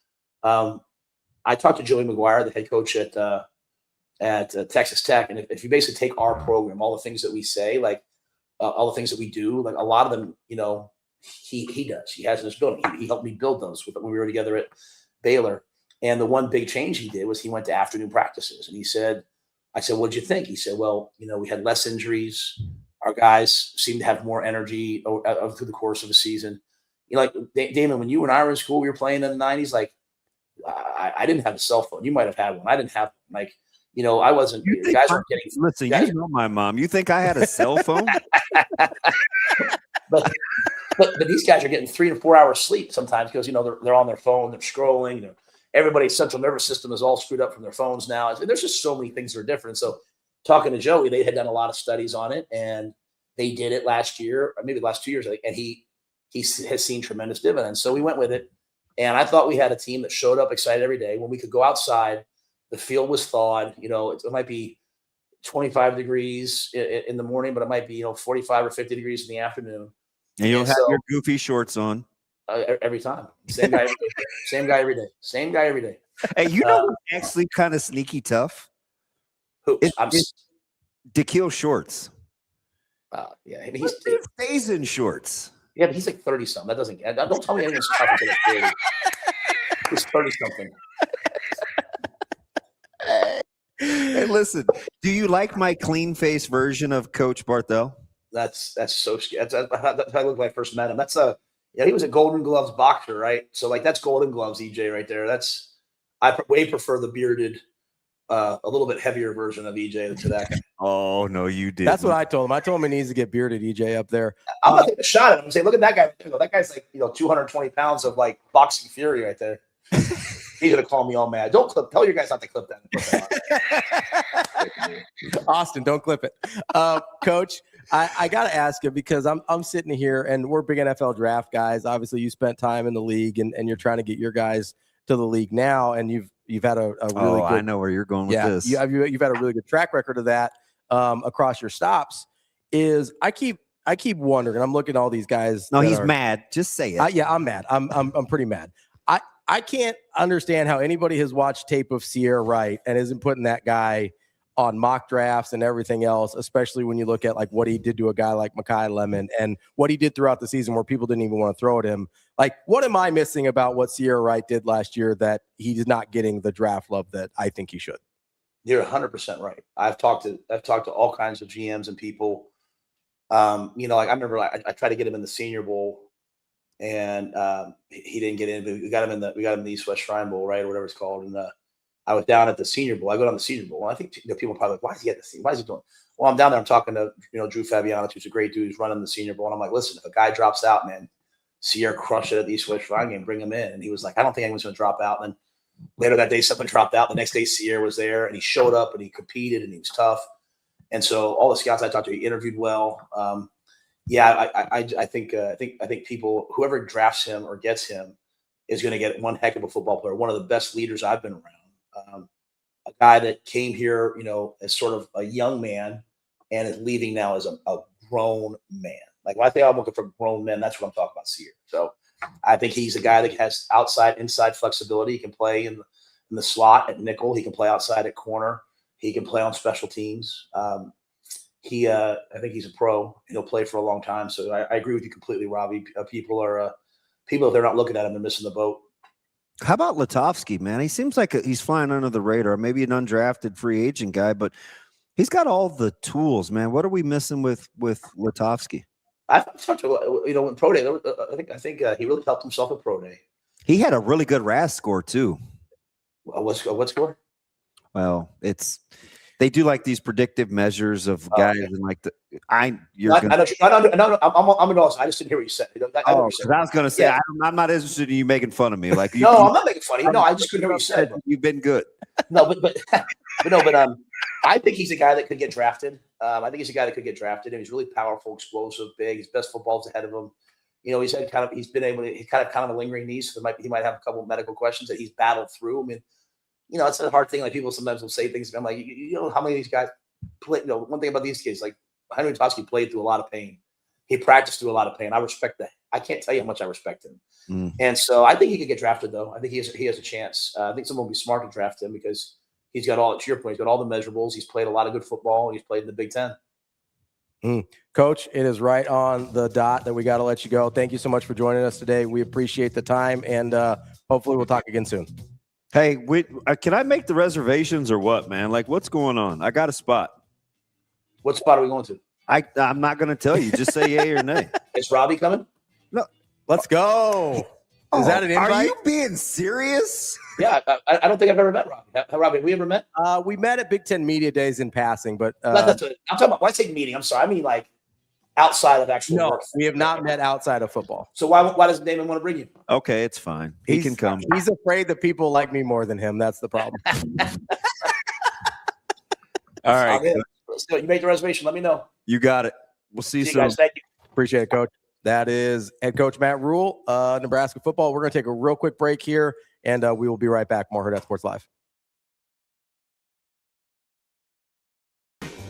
I talked to Joey McGuire, the head coach at Texas Tech. And if you basically take our program, all the things that we say, like all the things that we do, like a lot of them, he does. He has in his building. He helped me build those when we were together at Baylor. And the one big change he did was he went to afternoon practices. And I said, what'd you think? He said, well, we had less injuries. Our guys seemed to have more energy through the course of the season. Like Damon, when you and I were in school, we were playing in the 90s. Like I didn't have a cell phone. You might have had one. I didn't have one. Like, I wasn't. Guys weren't getting.
Listen, you know my mom. You think I had a cell phone?
but these guys are getting 3 to 4 hours sleep sometimes because they're on their phone, they're scrolling. Everybody's central nervous system is all screwed up from their phones now. There's just so many things that are different. So talking to Joey, they had done a lot of studies on it, and they did it last year, or maybe the last 2 years, and he has seen tremendous dividends. So we went with it, and I thought we had a team that showed up excited every day. When we could go outside, the field was thawed. It might be 25 degrees in the morning, but it might be 45 or 50 degrees in the afternoon.
And you'll have your goofy shorts on
every time. Same guy every day. Same guy every day. Same guy every day.
Hey, who's actually kind of sneaky tough? It's Dikil Shorts.
Yeah,
he stays in shorts.
Yeah, but he's like 30-something. That doesn't. Don't tell me anything's tough until he's 30. He's 30-something.
Hey, listen. Do you like my clean face version of Coach Barthel?
That's so scary. That's how I looked when I first met him. He was a Golden Gloves boxer, right? So like that's Golden Gloves EJ right there. I way prefer the bearded a little bit heavier version of EJ to that guy.
Oh no, you did.
That's what I told him. I told him he needs to get bearded EJ up there.
I'm gonna take a shot at him and say, look at that guy. That guy's like 220 pounds of like boxing fury right there. He's gonna call me all mad. Don't clip. Tell your guys not to clip that.
Austin, don't clip it. Coach, I got to ask you because I'm sitting here and we're big NFL draft guys. Obviously, you spent time in the league and you're trying to get your guys to the league now, and you've had a really good.
I know where you're going with this.
You've had a really good track record of that across your stops. I keep wondering, and I'm looking at all these guys.
No, he's mad. Just say it.
Yeah, I'm mad. I'm pretty mad. I can't understand how anybody has watched tape of Sierra Wright and isn't putting that guy on mock drafts and everything else, especially when you look at like what he did to a guy like Mekhi Lemon and what he did throughout the season where people didn't even want to throw at him. Like, what am I missing about what Sierra Wright did last year that he's not getting the draft love that I think he should?
You're 100% right. I've talked to all kinds of GMs and people. Like I remember I tried to get him in the Senior Bowl. And he didn't get in, but we got him in the East West Shrine Bowl, right, or whatever it's called. And I was down at the Senior Bowl. I go down the Senior Bowl, and I think people are probably like, "Why is he at the Senior? Why is he doing?" Well, I'm down there. I'm talking to Drew Fabianich, who's a great dude, who's running the Senior Bowl, and I'm like, "Listen, if a guy drops out, man, Sierra crushed it at the East West Shrine game. Bring him in." And he was like, "I don't think anyone's going to drop out." And then later that day, someone dropped out. The next day, Sierra was there, and he showed up, and he competed, and he was tough. And so all the scouts I talked to, he interviewed well. I think people, whoever drafts him or gets him, is going to get one heck of a football player, one of the best leaders I've been around. A guy that came here, as sort of a young man and is leaving now as a grown man. Like when I think I'm looking for grown men, that's what I'm talking about here. So I think he's a guy that has outside, inside flexibility. He can play in the slot at nickel. He can play outside at corner. He can play on special teams. I think he's a pro. He'll play for a long time. So I agree with you completely, Ravi. People, if they're not looking at him, they're missing the boat.
How about Latovsky, man? He seems like he's flying under the radar. Maybe an undrafted free agent guy, but he's got all the tools, man. What are we missing with Latovsky?
I talked to in pro day. I think he really helped himself at pro day.
He had a really good RAS score too.
What score?
Well, they do like these predictive measures of guys and like I'm an
awesome. I just didn't hear what you said.
I was going to say I'm not interested in you making fun of me. Like
I'm not making fun of you. No, I just couldn't hear what you said.
You've been good.
No, but I think he's a guy that could get drafted. I think he's a guy that could get drafted, and he's really powerful, explosive, big. His best football's ahead of him. He's kind of a lingering knee, so he might have a couple of medical questions that he's battled through. I mean, it's a hard thing. Like people sometimes will say things. I'm like, how many of these guys play? One thing about these kids, like Henry Latovsky played through a lot of pain. He practiced through a lot of pain. I respect that. I can't tell you how much I respect him. And so I think he could get drafted, though. I think he has a chance. I think someone will be smart to draft him because he's got to your point, he's got all the measurables. He's played a lot of good football. He's played in the Big Ten.
Coach, it is right on the dot that we got to let you go. Thank you so much for joining us today. We appreciate the time, and hopefully we'll talk again soon.
Hey, can I make the reservations or what, man? Like, what's going on? I got a spot.
What spot are we going to?
I'm not going to tell you. Just say yay or nay.
Is Ravi coming?
No.
Let's go. Is that an invite?
Are you being serious?
Yeah, I don't think I've ever met Ravi. Ravi, have we ever met?
We met at Big Ten Media Days in passing, but
I'm talking about when I say meeting. I'm sorry, I mean like outside of actual work.
We have not met outside of football.
So why does Damon want to bring you?
Okay, it's fine. He can come.
He's afraid that people like me more than him. That's the problem.
All right.
So you make the reservation. Let me know.
You got it. We'll see you soon.
Guys. Thank you.
Appreciate it, Coach. That is head coach Matt Rhule, Nebraska football. We're going to take a real quick break here, and we will be right back. More Hurrdat Sports Live.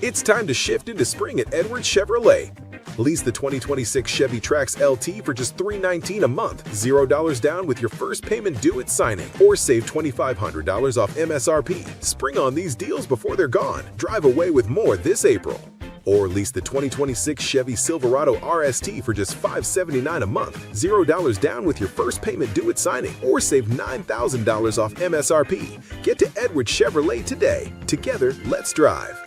It's time to shift into spring at Edwards Chevrolet. Lease the 2026 Chevy Trax LT for just $319 a month, $0 down with your first payment due at signing, or save $2,500 off MSRP. Spring on these deals before they're gone. Drive away with more this April. Or lease the 2026 Chevy Silverado RST for just $579 a month, $0 down with your first payment due at signing, or save $9,000 off MSRP. Get to Edwards Chevrolet today. Together, let's drive.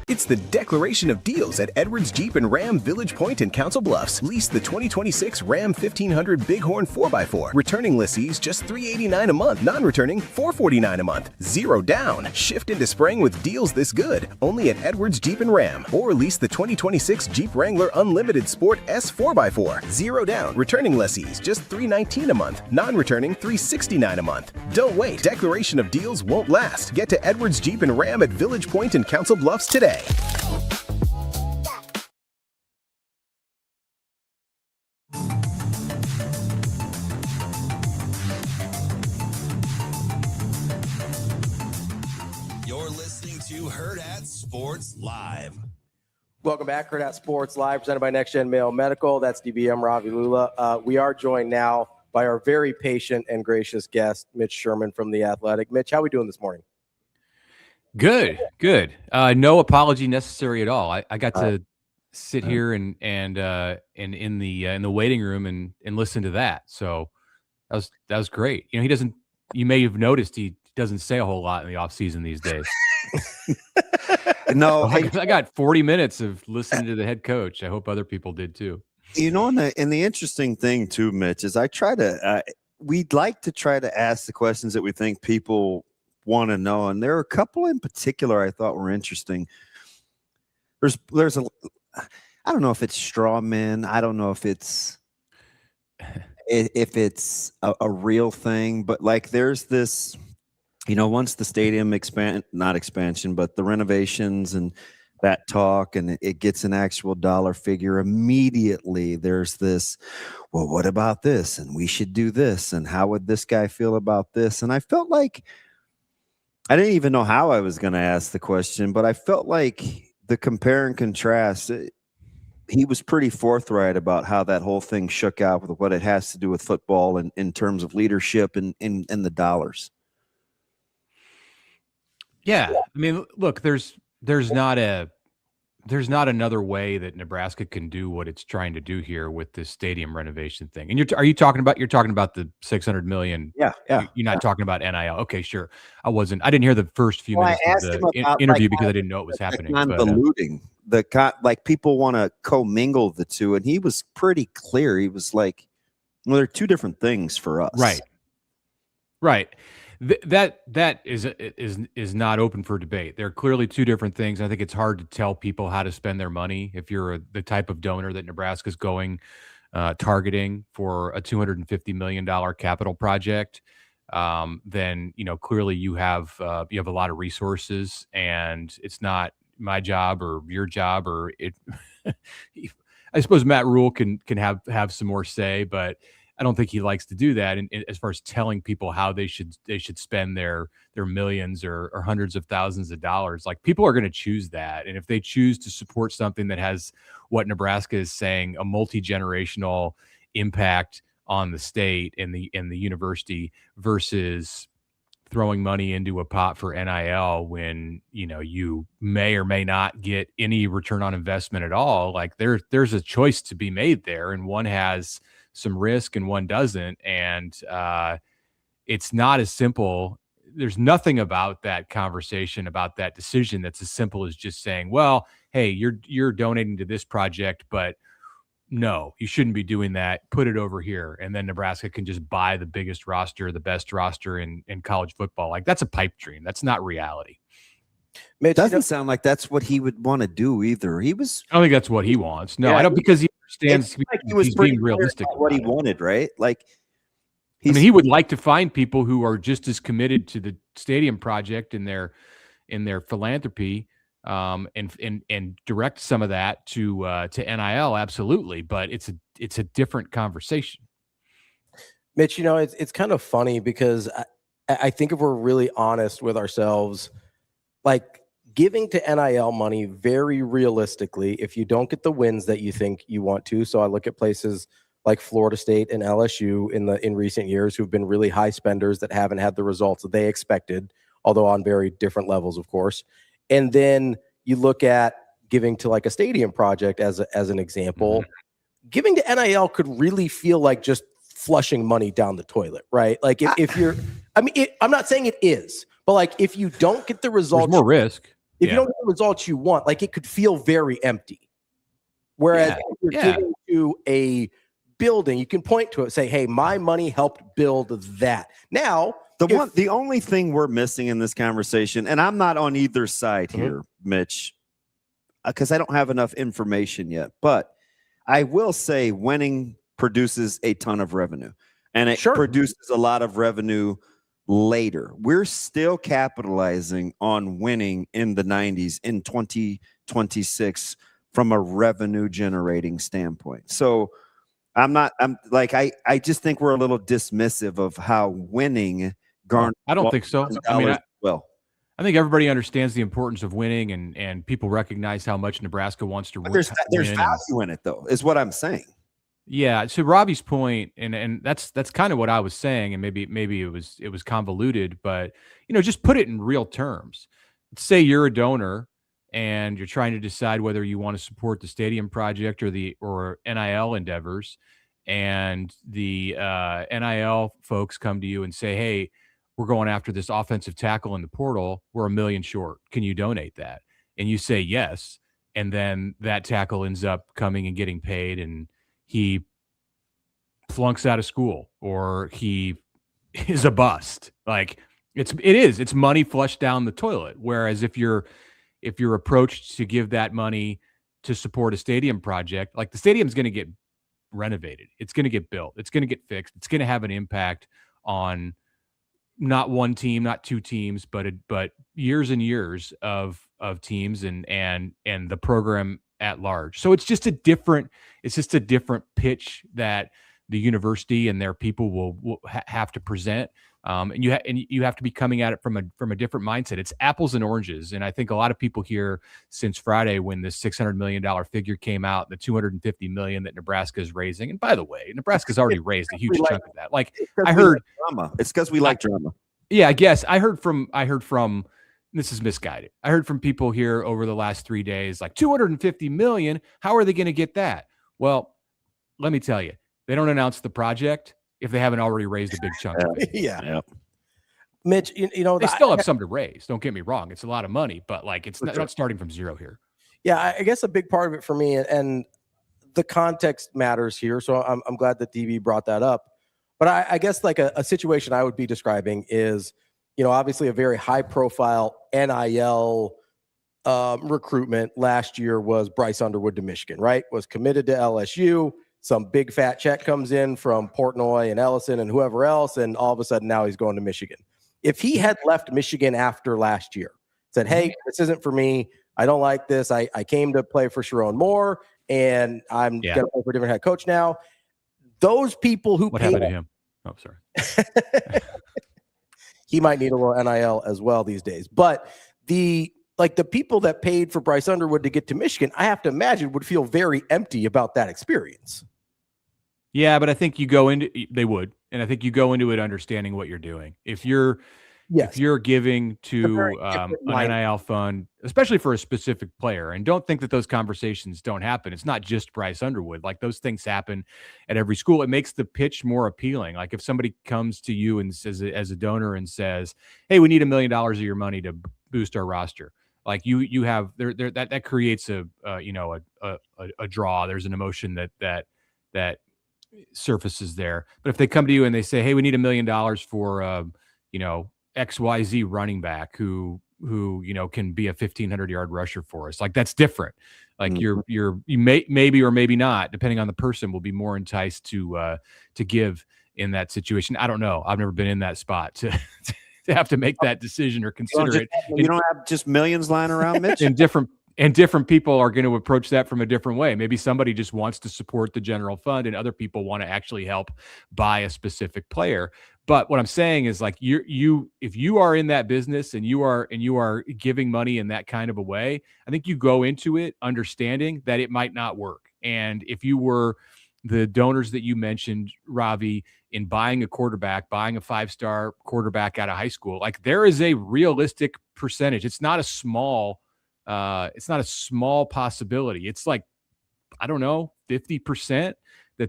It's the declaration of deals at Edwards Jeep and Ram Village Point and Council Bluffs. Lease the 2026 Ram 1500 Bighorn 4x4. Returning lessees just $389 a month. Non-returning $449 a month. Zero down. Shift into spring with deals this good. Only at Edwards Jeep and Ram. Or lease the 2026 Jeep Wrangler Unlimited Sport S 4x4. Zero down. Returning lessees just $319 a month. Non-returning $369 a month. Don't wait. Declaration of deals won't last. Get to Edwards Jeep and Ram at Village Point and Council Bluffs today.
You're listening to Hurrdat Sports Live.
Welcome back, Hurrdat Sports Live, presented by Next Gen Mayo Medical. That's DBM Ravi Lulla. We are joined now by our very patient and gracious guest, Mitch Sherman from The Athletic. Mitch, how are we doing this morning?
Good. No apology necessary at all. I got to sit here and in the waiting room and listen to that. So that was great. You know, you may have noticed he doesn't say a whole lot in the off season these days.
No,
I got 40 minutes of listening to the head coach. I hope other people did too.
You know, and the interesting thing too, Mitch, is we'd like to try to ask the questions that we think people want to know, and there are a couple in particular I thought were interesting. I don't know if it's straw man. I don't know if it's a real thing, but like there's this, you know, once the stadium not expansion, but the renovations and that talk, and it gets an actual dollar figure, immediately there's this, well, what about this? And we should do this. And how would this guy feel about this? And I felt like I didn't even know how I was going to ask the question, but I felt like the compare and contrast, he was pretty forthright about how that whole thing shook out with what it has to do with football and in terms of leadership and the dollars.
Yeah. I mean, look, there's not another way that Nebraska can do what it's trying to do here with this stadium renovation thing. And you're talking about the $600 million.
Yeah.
You're not talking about NIL. Okay, sure. I didn't hear the first few minutes of the interview because I didn't know it was happening.
Convoluting like people want to commingle the two, and he was pretty clear. He was like, well, they're two different things for us.
Right. That is not open for debate. They're clearly two different things. I think it's hard to tell people how to spend their money if you're the type of donor that Nebraska's going targeting for a $250 million capital project. Then clearly you have a lot of resources, and it's not my job or your job or it. I suppose Matt Rhule can have some more say, but I don't think he likes to do that. And as far as telling people how they should spend their millions or hundreds of thousands of dollars, like people are going to choose that. And if they choose to support something that has what Nebraska is saying, a multi-generational impact on the state and the university versus throwing money into a pot for NIL when, you may or may not get any return on investment at all, like there's a choice to be made there, and one has some risk and one doesn't. And it's not as simple. There's nothing about that conversation, about that decision, that's as simple as just saying, well, hey, you're donating to this project, but no, you shouldn't be doing that. Put it over here. And then Nebraska can just buy the biggest roster, the best roster in college football. Like, that's a pipe dream. That's not reality.
It doesn't sound like that's what he would want to do either. I don't
think that's what he wants. No, I don't, because he understands
he was
being realistic
about what he wanted, right? Like,
he would like to find people who are just as committed to the stadium project in their philanthropy, and direct some of that to NIL, absolutely. But it's a different conversation.
Mitch, it's kind of funny because I think if we're really honest with ourselves, like giving to NIL money very realistically, if you don't get the wins that you think you want to. So I look at places like Florida State and LSU in recent years who've been really high spenders that haven't had the results that they expected, although on very different levels, of course. And then you look at giving to like a stadium project as an example. Mm-hmm. Giving to NIL could really feel like just flushing money down the toilet, right? Like if you're, I'm not saying it is, but like if you don't get the results,
there's more risk.
If you don't get the results you want, like it could feel very empty. Whereas if you're giving to a building, you can point to it, say, hey, my money helped build that. Now,
the only thing we're missing in this conversation, and I'm not on either side here, Mitch, because I don't have enough information yet, but I will say winning produces a ton of revenue, and it produces a lot of revenue later. We're still capitalizing on winning in the 90s in 2026 from a revenue generating standpoint. So I just think we're a little dismissive of how winning garnered.
I don't think so. I mean,
I
think everybody understands the importance of winning, and people recognize how much Nebraska wants to win.
There's value in it, though, is what I'm saying.
Yeah. To Robbie's point, and that's kind of what I was saying, and maybe it was convoluted, but just put it in real terms. Let's say you're a donor and you're trying to decide whether you want to support the stadium project or NIL endeavors, and the NIL folks come to you and say, hey, we're going after this offensive tackle in the portal. We're $1 million short. Can you donate that? And you say yes. And then that tackle ends up coming and getting paid, and he flunks out of school, or he is a bust. Like it's money flushed down the toilet. Whereas if you're approached to give that money to support a stadium project, like the stadium's going to get renovated. It's going to get built. It's going to get fixed. It's going to have an impact on not one team, not two teams, but years and years of teams and the program at large. So it's just a different pitch that the university and their people will have to present. And you have to be coming at it from a different mindset. It's apples and oranges. And I think a lot of people here since Friday, when this $600 million figure came out, the $250 million that Nebraska is raising. And by the way, Nebraska's already raised a huge chunk of that. Like I heard
drama. It's because we like drama.
Yeah, I guess I heard from this is misguided. I heard from people here over the last 3 days, like $250 million. How are they going to get that? Well, let me tell you, they don't announce the project if they haven't already raised a big chunk of it.
Yeah. Mitch, they
still have some to raise. Don't get me wrong. It's a lot of money, but like it's not starting from zero here.
Yeah, I guess a big part of it for me, and the context matters here. So I'm glad that DB brought that up. But I guess like a situation I would be describing is, obviously a very high profile NIL recruitment last year was Bryce Underwood to Michigan, right? Was committed to LSU. Some big fat check comes in from Portnoy and Ellison and whoever else, and all of a sudden now he's going to Michigan. If he had left Michigan after last year, said, hey, this isn't for me, I don't like this, I came to play for Sharon Moore, and I'm going to play for a different head coach now. Those people who
what happened to him? Oh, sorry.
He might need a little NIL as well these days. But the people that paid for Bryce Underwood to get to Michigan, I have to imagine would feel very empty about that experience.
Yeah, but I think they would. And I think you go into it understanding what you're doing. If you're giving to an NIL fund, especially for a specific player, and don't think that those conversations don't happen. It's not just Bryce Underwood. Like those things happen at every school. It makes the pitch more appealing. Like if somebody comes to you and says, as a donor, and says, hey, we need $1 million of your money to boost our roster. Like you have that creates a draw. There's an emotion that surfaces there. But if they come to you and they say, hey, we need $1 million for XYZ running back who can be a 1,500 yard rusher for us, like that's different. Like you maybe or maybe not, depending on the person, will be more enticed to give in that situation. I don't know. I've never been in that spot to have to make that decision or consider it.
You don't have just millions lying around, Mitch.
And different people are going to approach that from a different way. Maybe somebody just wants to support the general fund, and other people want to actually help buy a specific player. But what I'm saying is, like, if you are in that business and you are giving money in that kind of a way, I think you go into it understanding that it might not work. And if you were the donors that you mentioned, Ravi, in buying a quarterback, buying a 5-star quarterback out of high school, like there is a realistic percentage. It's not a small possibility. It's like, I don't know, 50%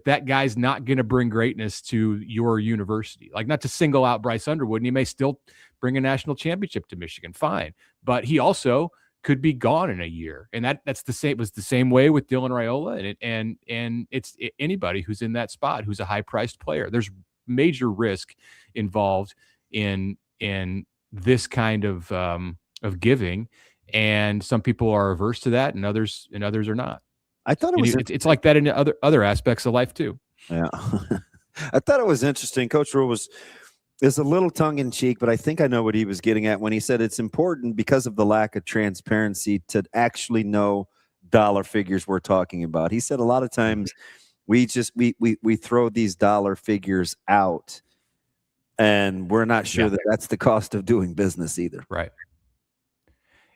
that guy's not going to bring greatness to your university. Like, not to single out Bryce Underwood, and he may still bring a national championship to Michigan, fine. But he also could be gone in a year. And that's the same, was the same way with Dylan Raiola. And it's anybody who's in that spot, who's a high priced player. There's major risk involved in this kind of giving. And some people are averse to that and others are not.
I thought it was,
it's like that in other aspects of life too.
Yeah. I thought it was interesting. Coach Rhule is a little tongue-in-cheek, but I think I know what he was getting at when he said it's important because of the lack of transparency to actually know dollar figures we're talking about. He said a lot of times we throw these dollar figures out, and we're not sure that that's the cost of doing business either.
Right.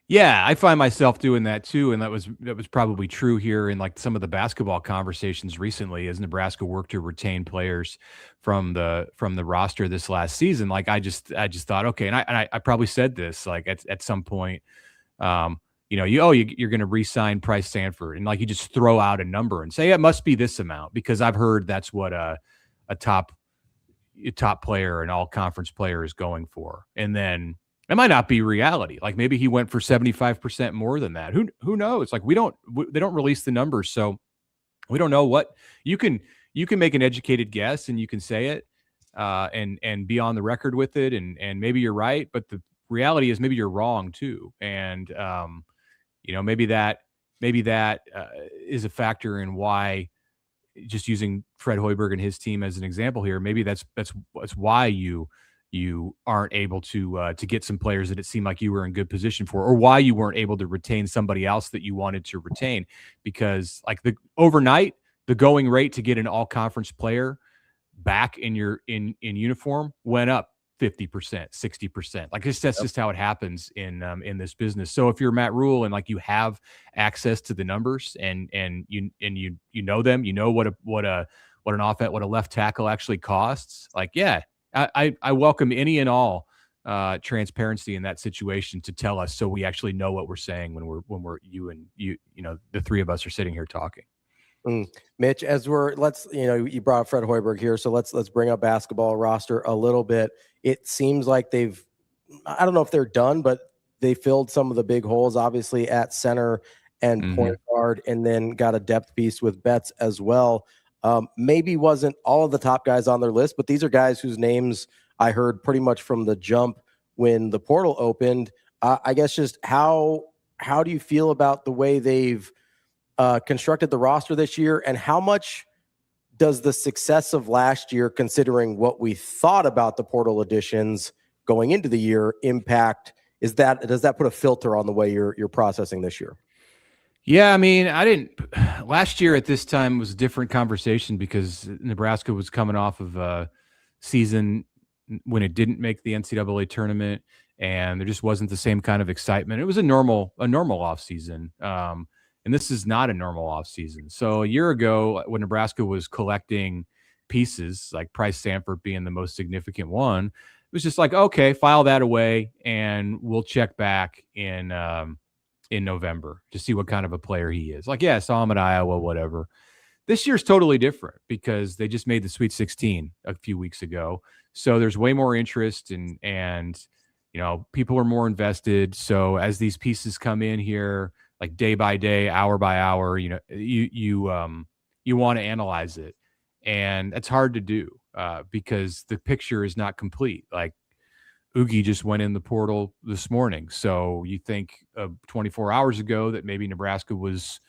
Yeah, I find myself doing that too, and that was probably true here in like some of the basketball conversations recently as Nebraska worked to retain players from the roster this last season. Like I just thought, okay, and I probably said this like at some point, you're going to re-sign Price Sanford, and like you just throw out a number and say it must be this amount because I've heard that's what a top player, an all conference player is going for, and then it might not be reality. Like maybe he went for 75% more than that. Who knows? Like they don't release the numbers, so we don't know what you can make an educated guess and you can say it and be on the record with it and maybe you're right, but the reality is maybe you're wrong too. And maybe that is a factor in why, just using Fred Hoiberg and his team as an example here, maybe that's why you aren't able to get some players that it seemed like you were in good position for, or why you weren't able to retain somebody else that you wanted to retain, because like overnight, the going rate to get an all conference player back in uniform went up 50%, 60%. Like that's just how it happens in this business. So if you're Matt Rhule and like you have access to the numbers and you know them, you know what a left tackle actually costs. Like, yeah, I welcome any and all transparency in that situation to tell us, so we actually know what we're saying when we're the three of us are sitting here talking.
Mitch, as you brought up Fred Hoiberg here, so let's bring up basketball roster a little bit. It seems like I don't know if they're done, but they filled some of the big holes, obviously at center and point guard, and then got a depth piece with Betts as well. Maybe wasn't all of the top guys on their list, but these are guys whose names I heard pretty much from the jump when the portal opened. I guess just how do you feel about the way they've constructed the roster this year, and how much does the success of last year, considering what we thought about the portal additions going into the year, impact? Does that put a filter on the way you're processing this year?
Yeah, I mean, last year at this time was a different conversation because Nebraska was coming off of a season when it didn't make the NCAA tournament, and there just wasn't the same kind of excitement. It was a normal off season. And this is not a normal off season. So a year ago when Nebraska was collecting pieces, like Price Sanford being the most significant one, it was just like, okay, file that away and we'll check back in November to see what kind of a player he is. Like, yeah, saw him at Iowa, whatever. This year's totally different because they just made the Sweet 16 a few weeks ago. So there's way more interest and people are more invested. So as these pieces come in here, like day by day, hour by hour, you want to analyze it, and it's hard to do because the picture is not complete. Like Oogie just went in the portal this morning, so you think 24 hours ago that maybe Nebraska was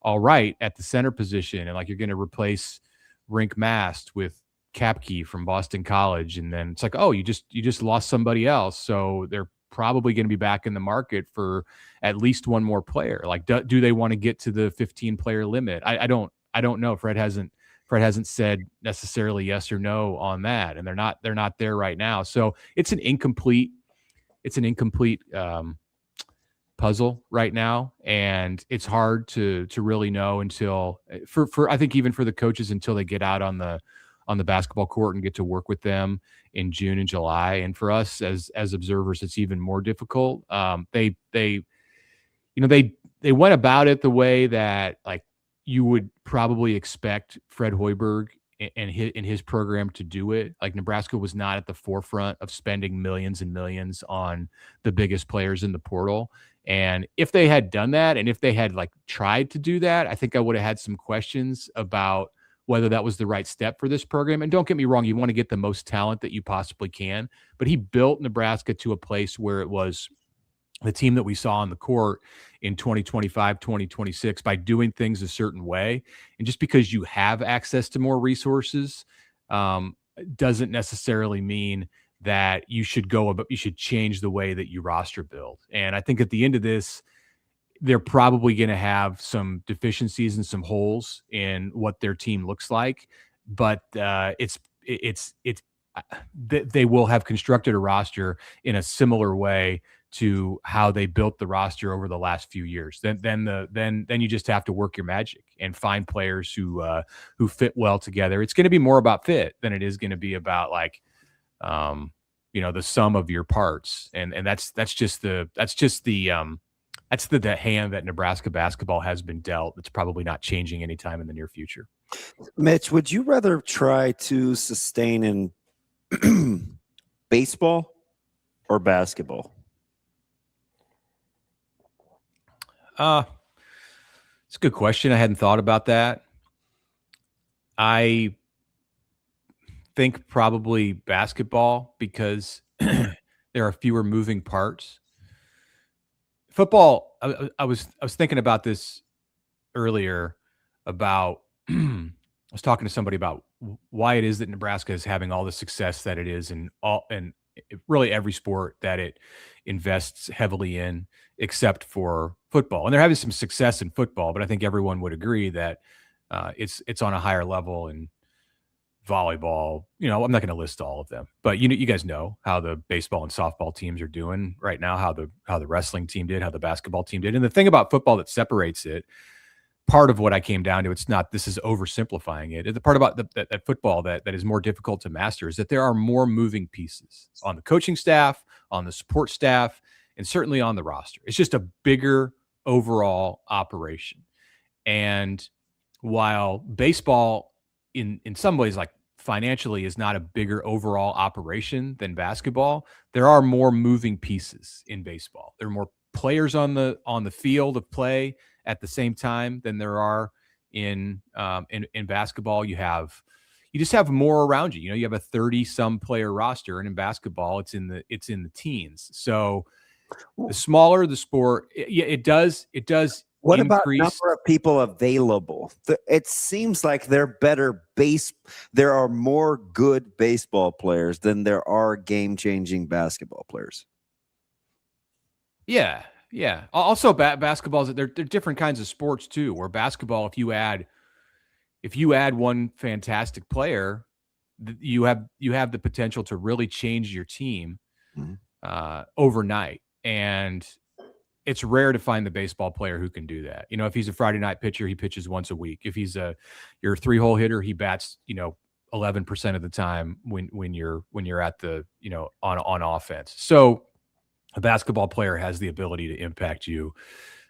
all right at the center position, and like you're going to replace Rink Mast with Kapke from Boston College, and then it's like, oh, you just lost somebody else, so they're probably going to be back in the market for at least one more player. Like, do they want to get to the 15 player limit? I don't know. Fred hasn't said necessarily yes or no on that, and they're not there right now. So it's an incomplete puzzle right now, and it's hard to really know until I think even for the coaches until they get out on the basketball court and get to work with them in June and July. And for us as observers, it's even more difficult. They went about it the way that like you would probably expect Fred Hoiberg and his program to do it. Like Nebraska was not at the forefront of spending millions and millions on the biggest players in the portal. And if they had done that, and if they had like tried to do that, I think I would have had some questions about whether that was the right step for this program. And don't get me wrong, you want to get the most talent that you possibly can, but he built Nebraska to a place where it was the team that we saw on the court in 2025, 2026 by doing things a certain way. And just because you have access to more resources doesn't necessarily mean that you should change the way that you roster build. And I think at the end of this, they're probably going to have some deficiencies and some holes in what their team looks like, but they will have constructed a roster in a similar way to how they built the roster over the last few years. Then you just have to work your magic and find players who fit well together. It's going to be more about fit than it is going to be about like, the sum of your parts. And that's the hand that Nebraska basketball has been dealt. It's probably not changing anytime in the near future.
Mitch, would you rather try to sustain in baseball or basketball?
It's a good question. I hadn't thought about that. I think probably basketball because there are fewer moving parts. Football, I was thinking about this earlier about I was talking to somebody about why it is that Nebraska is having all the success that it is in really every sport that it invests heavily in, except for football. And they're having some success in football, but I think everyone would agree that it's on a higher level in volleyball. I'm not going to list all of them, but you guys know how the baseball and softball teams are doing right now, how the wrestling team did, how the basketball team did. And the thing about football that separates it, part of what I came down to, this is oversimplifying it. The part about that football that is more difficult to master is that there are more moving pieces on the coaching staff, on the support staff, and certainly on the roster. It's just a bigger overall operation. And while baseball in some ways, like financially, is not a bigger overall operation than basketball, there are more moving pieces in baseball. There are more players on the field of play at the same time than there are in basketball. You just have more around you. You have a 30-some player roster, and in basketball, it's in the teens. So the smaller the sport, it does.
What
increase.
about number of people available? It seems like there are more good baseball players than there are game-changing basketball players.
Yeah. Also, basketball they're different kinds of sports too. Where basketball, if you add one fantastic player, you have the potential to really change your team overnight. And it's rare to find the baseball player who can do that. If he's a Friday night pitcher, he pitches once a week. If he's your 3-hole hitter, he bats 11% of the time when you're at the on offense. So a basketball player has the ability to impact you.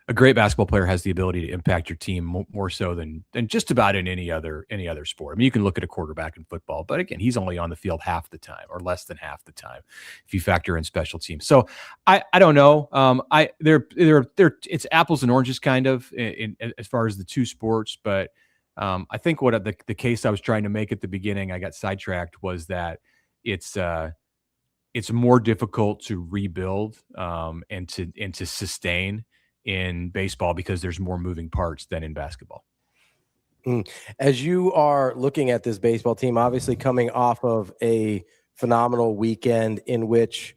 A great basketball player has the ability to impact your team more so than just about in any other sport. I mean, you can look at a quarterback in football, but again, he's only on the field half the time or less than half the time if you factor in special teams. So I don't know. It's apples and oranges kind of in as far as the two sports, but I think what the case I was trying to make at the beginning, I got sidetracked, was that it's more difficult to rebuild and to sustain in baseball because there's more moving parts than in basketball.
As you are looking at this baseball team, obviously coming off of a phenomenal weekend in which,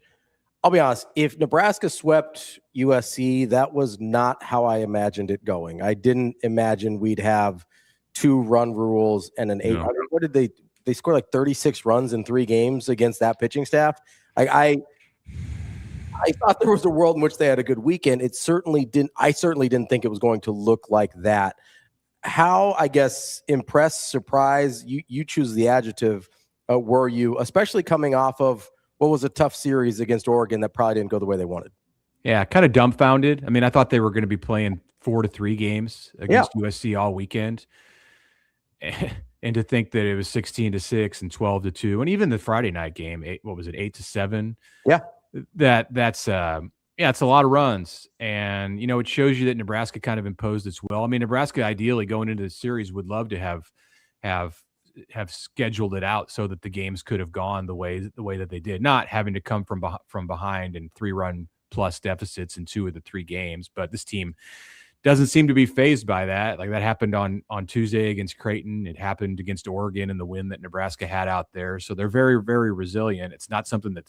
I'll be honest, if Nebraska swept USC, that was not how I imagined it going. I didn't imagine we'd have 2 run rules and an 8. No. I mean, what did they scored like 36 runs in 3 games against that pitching staff? I thought there was a world in which they had a good weekend. I certainly didn't think it was going to look like that. How, I guess, impressed, surprised, you choose the adjective, were you, especially coming off of what was a tough series against Oregon that probably didn't go the way they wanted?
Yeah, kind of dumbfounded. I mean, I thought they were going to be playing 4-3 games against USC all weekend. And to think that it was 16-6 and 12-2, and even the Friday night game, 8-7.
Yeah,
that's Yeah, it's a lot of runs. And, it shows you that Nebraska kind of imposed its will. I mean, Nebraska ideally going into the series would love to have scheduled it out so that the games could have gone the way that they did, not having to come from behind and 3-run plus deficits in 2 of the 3 games. But this team doesn't seem to be fazed by that. Like that happened on Tuesday against Creighton. It happened against Oregon in the win that Nebraska had out there. So they're very, very resilient. It's not something that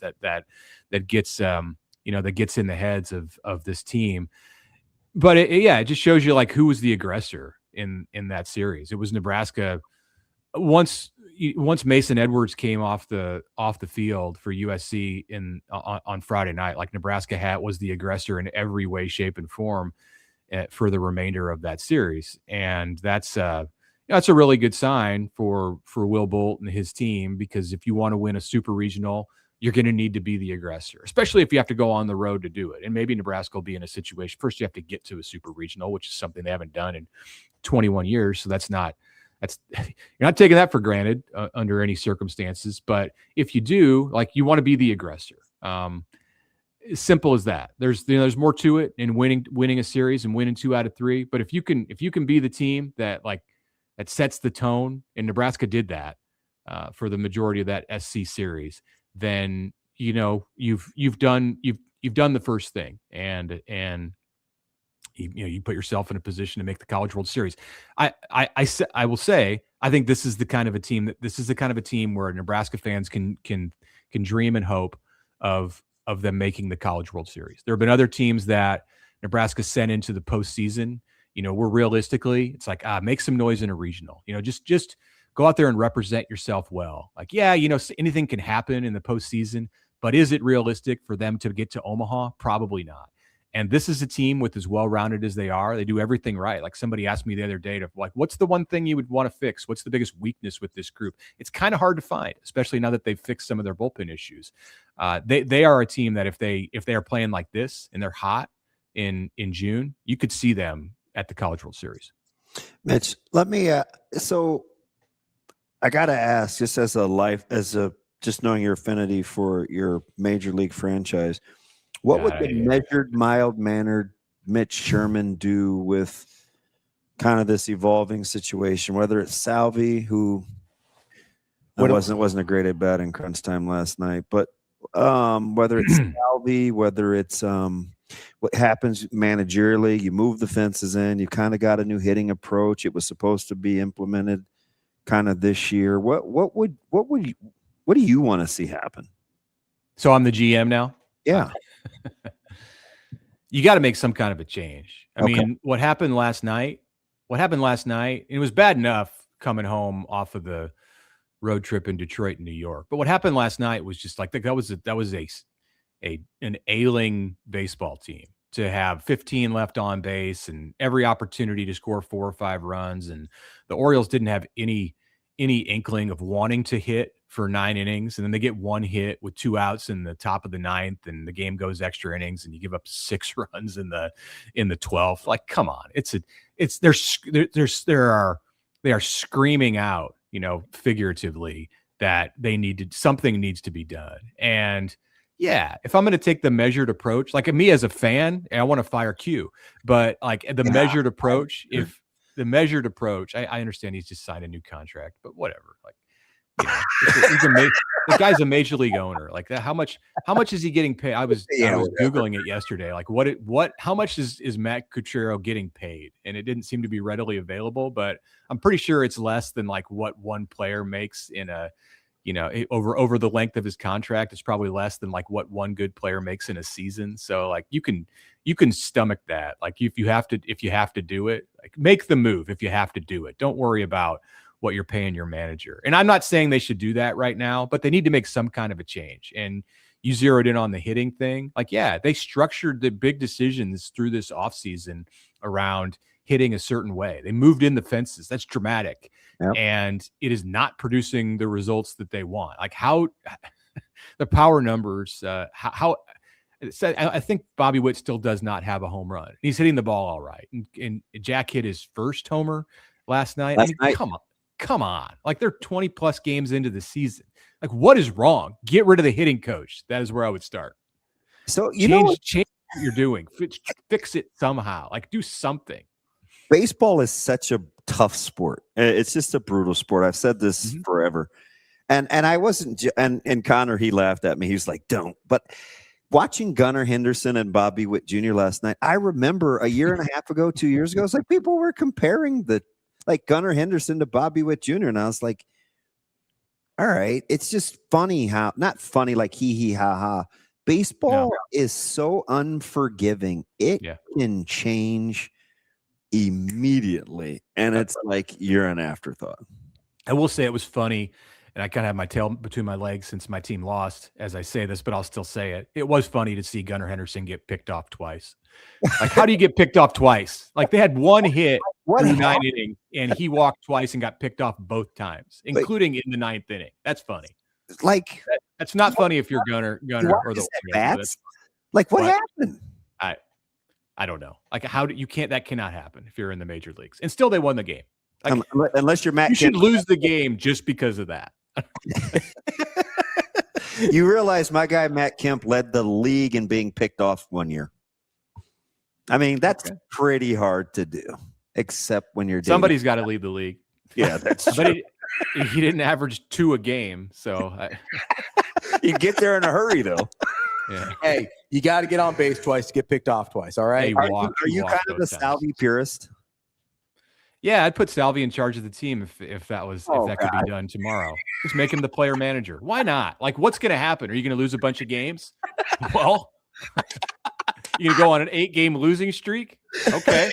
gets that gets in the heads of this team. But it just shows you like who was the aggressor in that series. It was Nebraska. Once Mason Edwards came off the field for USC on Friday night, like Nebraska was the aggressor in every way, shape, and form for the remainder of that series, and that's a really good sign for Will Bolt and his team, because if you want to win a super regional, you're going to need to be the aggressor, especially if you have to go on the road to do it. And maybe Nebraska will be in a situation first you have to get to a super regional, which is something they haven't done in 21 years. So you're not taking that for granted under any circumstances. But if you do, like, you want to be the aggressor. As simple as that. There's more to it in winning a series and winning 2 out of 3. But if you can be the team that sets the tone, and Nebraska did that for the majority of that SC series, then you've done the first thing, and you put yourself in a position to make the College World Series. I will say I think this is the kind of a team where Nebraska fans can dream and hope of them making the College World Series. There have been other teams that Nebraska sent into the postseason. Where realistically it's like, make some noise in a regional. Just go out there and represent yourself well. Like, anything can happen in the postseason, but is it realistic for them to get to Omaha? Probably not. And this is a team with as well-rounded as they are. They do everything right. Like somebody asked me the other day what's the one thing you would want to fix? What's the biggest weakness with this group? It's kind of hard to find, especially now that they've fixed some of their bullpen issues. They are a team that if they are playing like this and they're hot in June, you could see them at the College World Series.
Mitch, let me, so I got to ask, just just knowing your affinity for your major league franchise, what would the measured, mild-mannered Mitch Sherman do with kind of this evolving situation? Whether it's Salvi, who wasn't a great at bat in crunch time last night, but whether it's Salvi, whether it's what happens managerially, you move the fences in, you kind of got a new hitting approach. It was supposed to be implemented kind of this year. What do you want to see happen?
So I'm the GM now?
Yeah.
You got to make some kind of a change. I mean, what happened last night, it was bad enough coming home off of the road trip in Detroit and New York. But what happened last night was just like, that was an ailing baseball team to have 15 left on base and every opportunity to score 4 or 5 runs. And the Orioles didn't have any inkling of wanting to hit for 9 innings. And then they get 1 hit with 2 outs in the top of the 9th, and the game goes extra innings and you give up 6 runs in the 12th. Like, come on. They are screaming out, figuratively, that something needs to be done. And yeah, if I'm going to take the measured approach, like me as a fan, I want to fire Q, but like measured approach, I understand he's just signed a new contract, but whatever. Like, the guy's a major league owner. Like, how much is he getting paid? I was Googling it yesterday. Like, how much is Matt Cutrero getting paid? And it didn't seem to be readily available, but I'm pretty sure it's less than like what one player makes in a, over the length of his contract. It's probably less than like what one good player makes in a season. So like you can stomach that. Like if you have to do it, like make the move if you have to do it. Don't worry about what you're paying your manager. And I'm not saying they should do that right now, but they need to make some kind of a change. And you zeroed in on the hitting thing. Like, yeah, they structured the big decisions through this offseason around hitting a certain way. They moved in the fences. That's dramatic. Yep. And it is not producing the results that they want. Like how the power numbers, I think Bobby Witt still does not have a home run. He's hitting the ball all right. And Jack hit his first homer last night. Come on. Like, they're 20 plus games into the season. Like, what is wrong? Get rid of the hitting coach. That is where I would start.
So
change what you're doing. Fix it somehow. Like, do something.
Baseball is such a tough sport. It's just a brutal sport. I've said this forever. And I wasn't, and Connor, he laughed at me. He was like, don't. But watching Gunnar Henderson and Bobby Witt Jr. last night, I remember a year and a half ago, 2 years ago, it's like people were comparing Gunnar Henderson to Bobby Witt Jr. And I was like, all right, it's just funny how, not funny like hee ha ha. Baseball is so unforgiving. It can change immediately. And it's like you're an afterthought.
I will say it was funny. And I kind of have my tail between my legs since my team lost as I say this, but I'll still say it. It was funny to see Gunnar Henderson get picked off twice. Like, how do you get picked off twice? Like, they had one hit through 9 innings, and he walked twice and got picked off both times, including in the 9th inning. That's funny.
Like,
that's not funny if you're Gunnar or the
bats. Like, what happened?
I don't know. Like, that cannot happen if you're in the major leagues. And still, they won the game. Like,
unless you're Matt,
you should lose the game just because of that.
You realize my guy Matt Kemp led the league in being picked off one year. I mean, that's pretty hard to do, except when you're
somebody's got to lead the league.
Yeah, that's
but he didn't average 2 a game, so
you get there in a hurry, though.
Yeah.
Hey, you got to get on base twice to get picked off twice. All right.
Are you kind of a Salvi purist?
Yeah, I'd put Salvi in charge of the team if that could be done tomorrow. Just make him the player manager. Why not? Like, what's going to happen? Are you going to lose a bunch of games? Well, you going to go on an 8-game losing streak? Okay.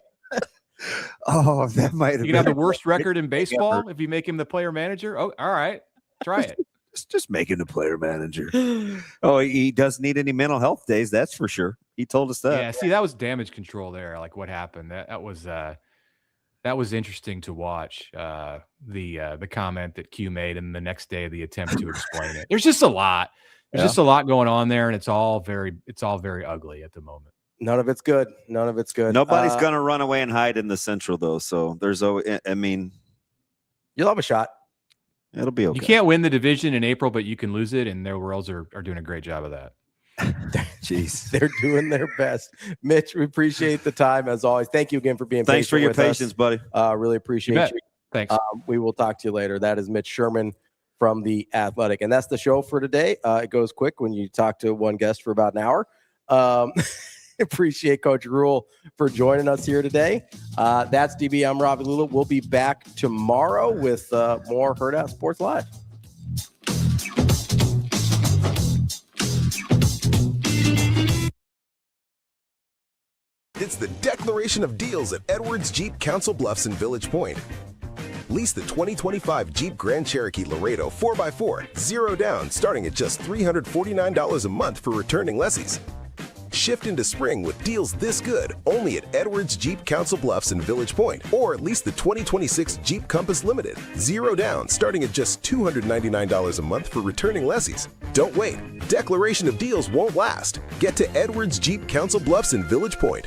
Oh, that might have.
You can have the worst record in baseball if you make him the player manager. Oh, all right, try it.
Just make him the player manager. Oh, he doesn't need any mental health days. That's for sure. He told us that.
Yeah. See, that was damage control there. Like, what happened? That was interesting to watch, the comment that Q made, and the next day the attempt to explain it. There's just a lot. There's just a lot going on there, and it's all very ugly at the moment.
None of it's good. None of it's good.
Nobody's gonna run away and hide in the Central, though. So there's I mean,
you'll have a shot.
It'll be okay.
You can't win the division in April, but you can lose it, and their Royals are doing a great job of that.
Jeez,
they're doing their best. Mitch, we appreciate the time as always. Thank you again for being
Thanks
patient
for your
with
patience,
us.
buddy.
Really appreciate you.
Thanks.
We will talk to you later. That is Mitch Sherman from The Athletic. And that's the show for today. It goes quick when you talk to one guest for about an hour. Appreciate Coach Rhule for joining us here today. That's DB. I'm Ravi Lulla. We'll be back tomorrow with more Hurrdat Sports Live.
It's the declaration of deals at Edwards Jeep Council Bluffs in Village Point. Lease the 2025 Jeep Grand Cherokee Laredo 4x4, 0 down, starting at just $349 a month for returning lessees. Shift into spring with deals this good only at Edwards Jeep Council Bluffs in Village Point, or lease the 2026 Jeep Compass Limited, 0 down, starting at just $299 a month for returning lessees. Don't wait. Declaration of deals won't last. Get to Edwards Jeep Council Bluffs in Village Point.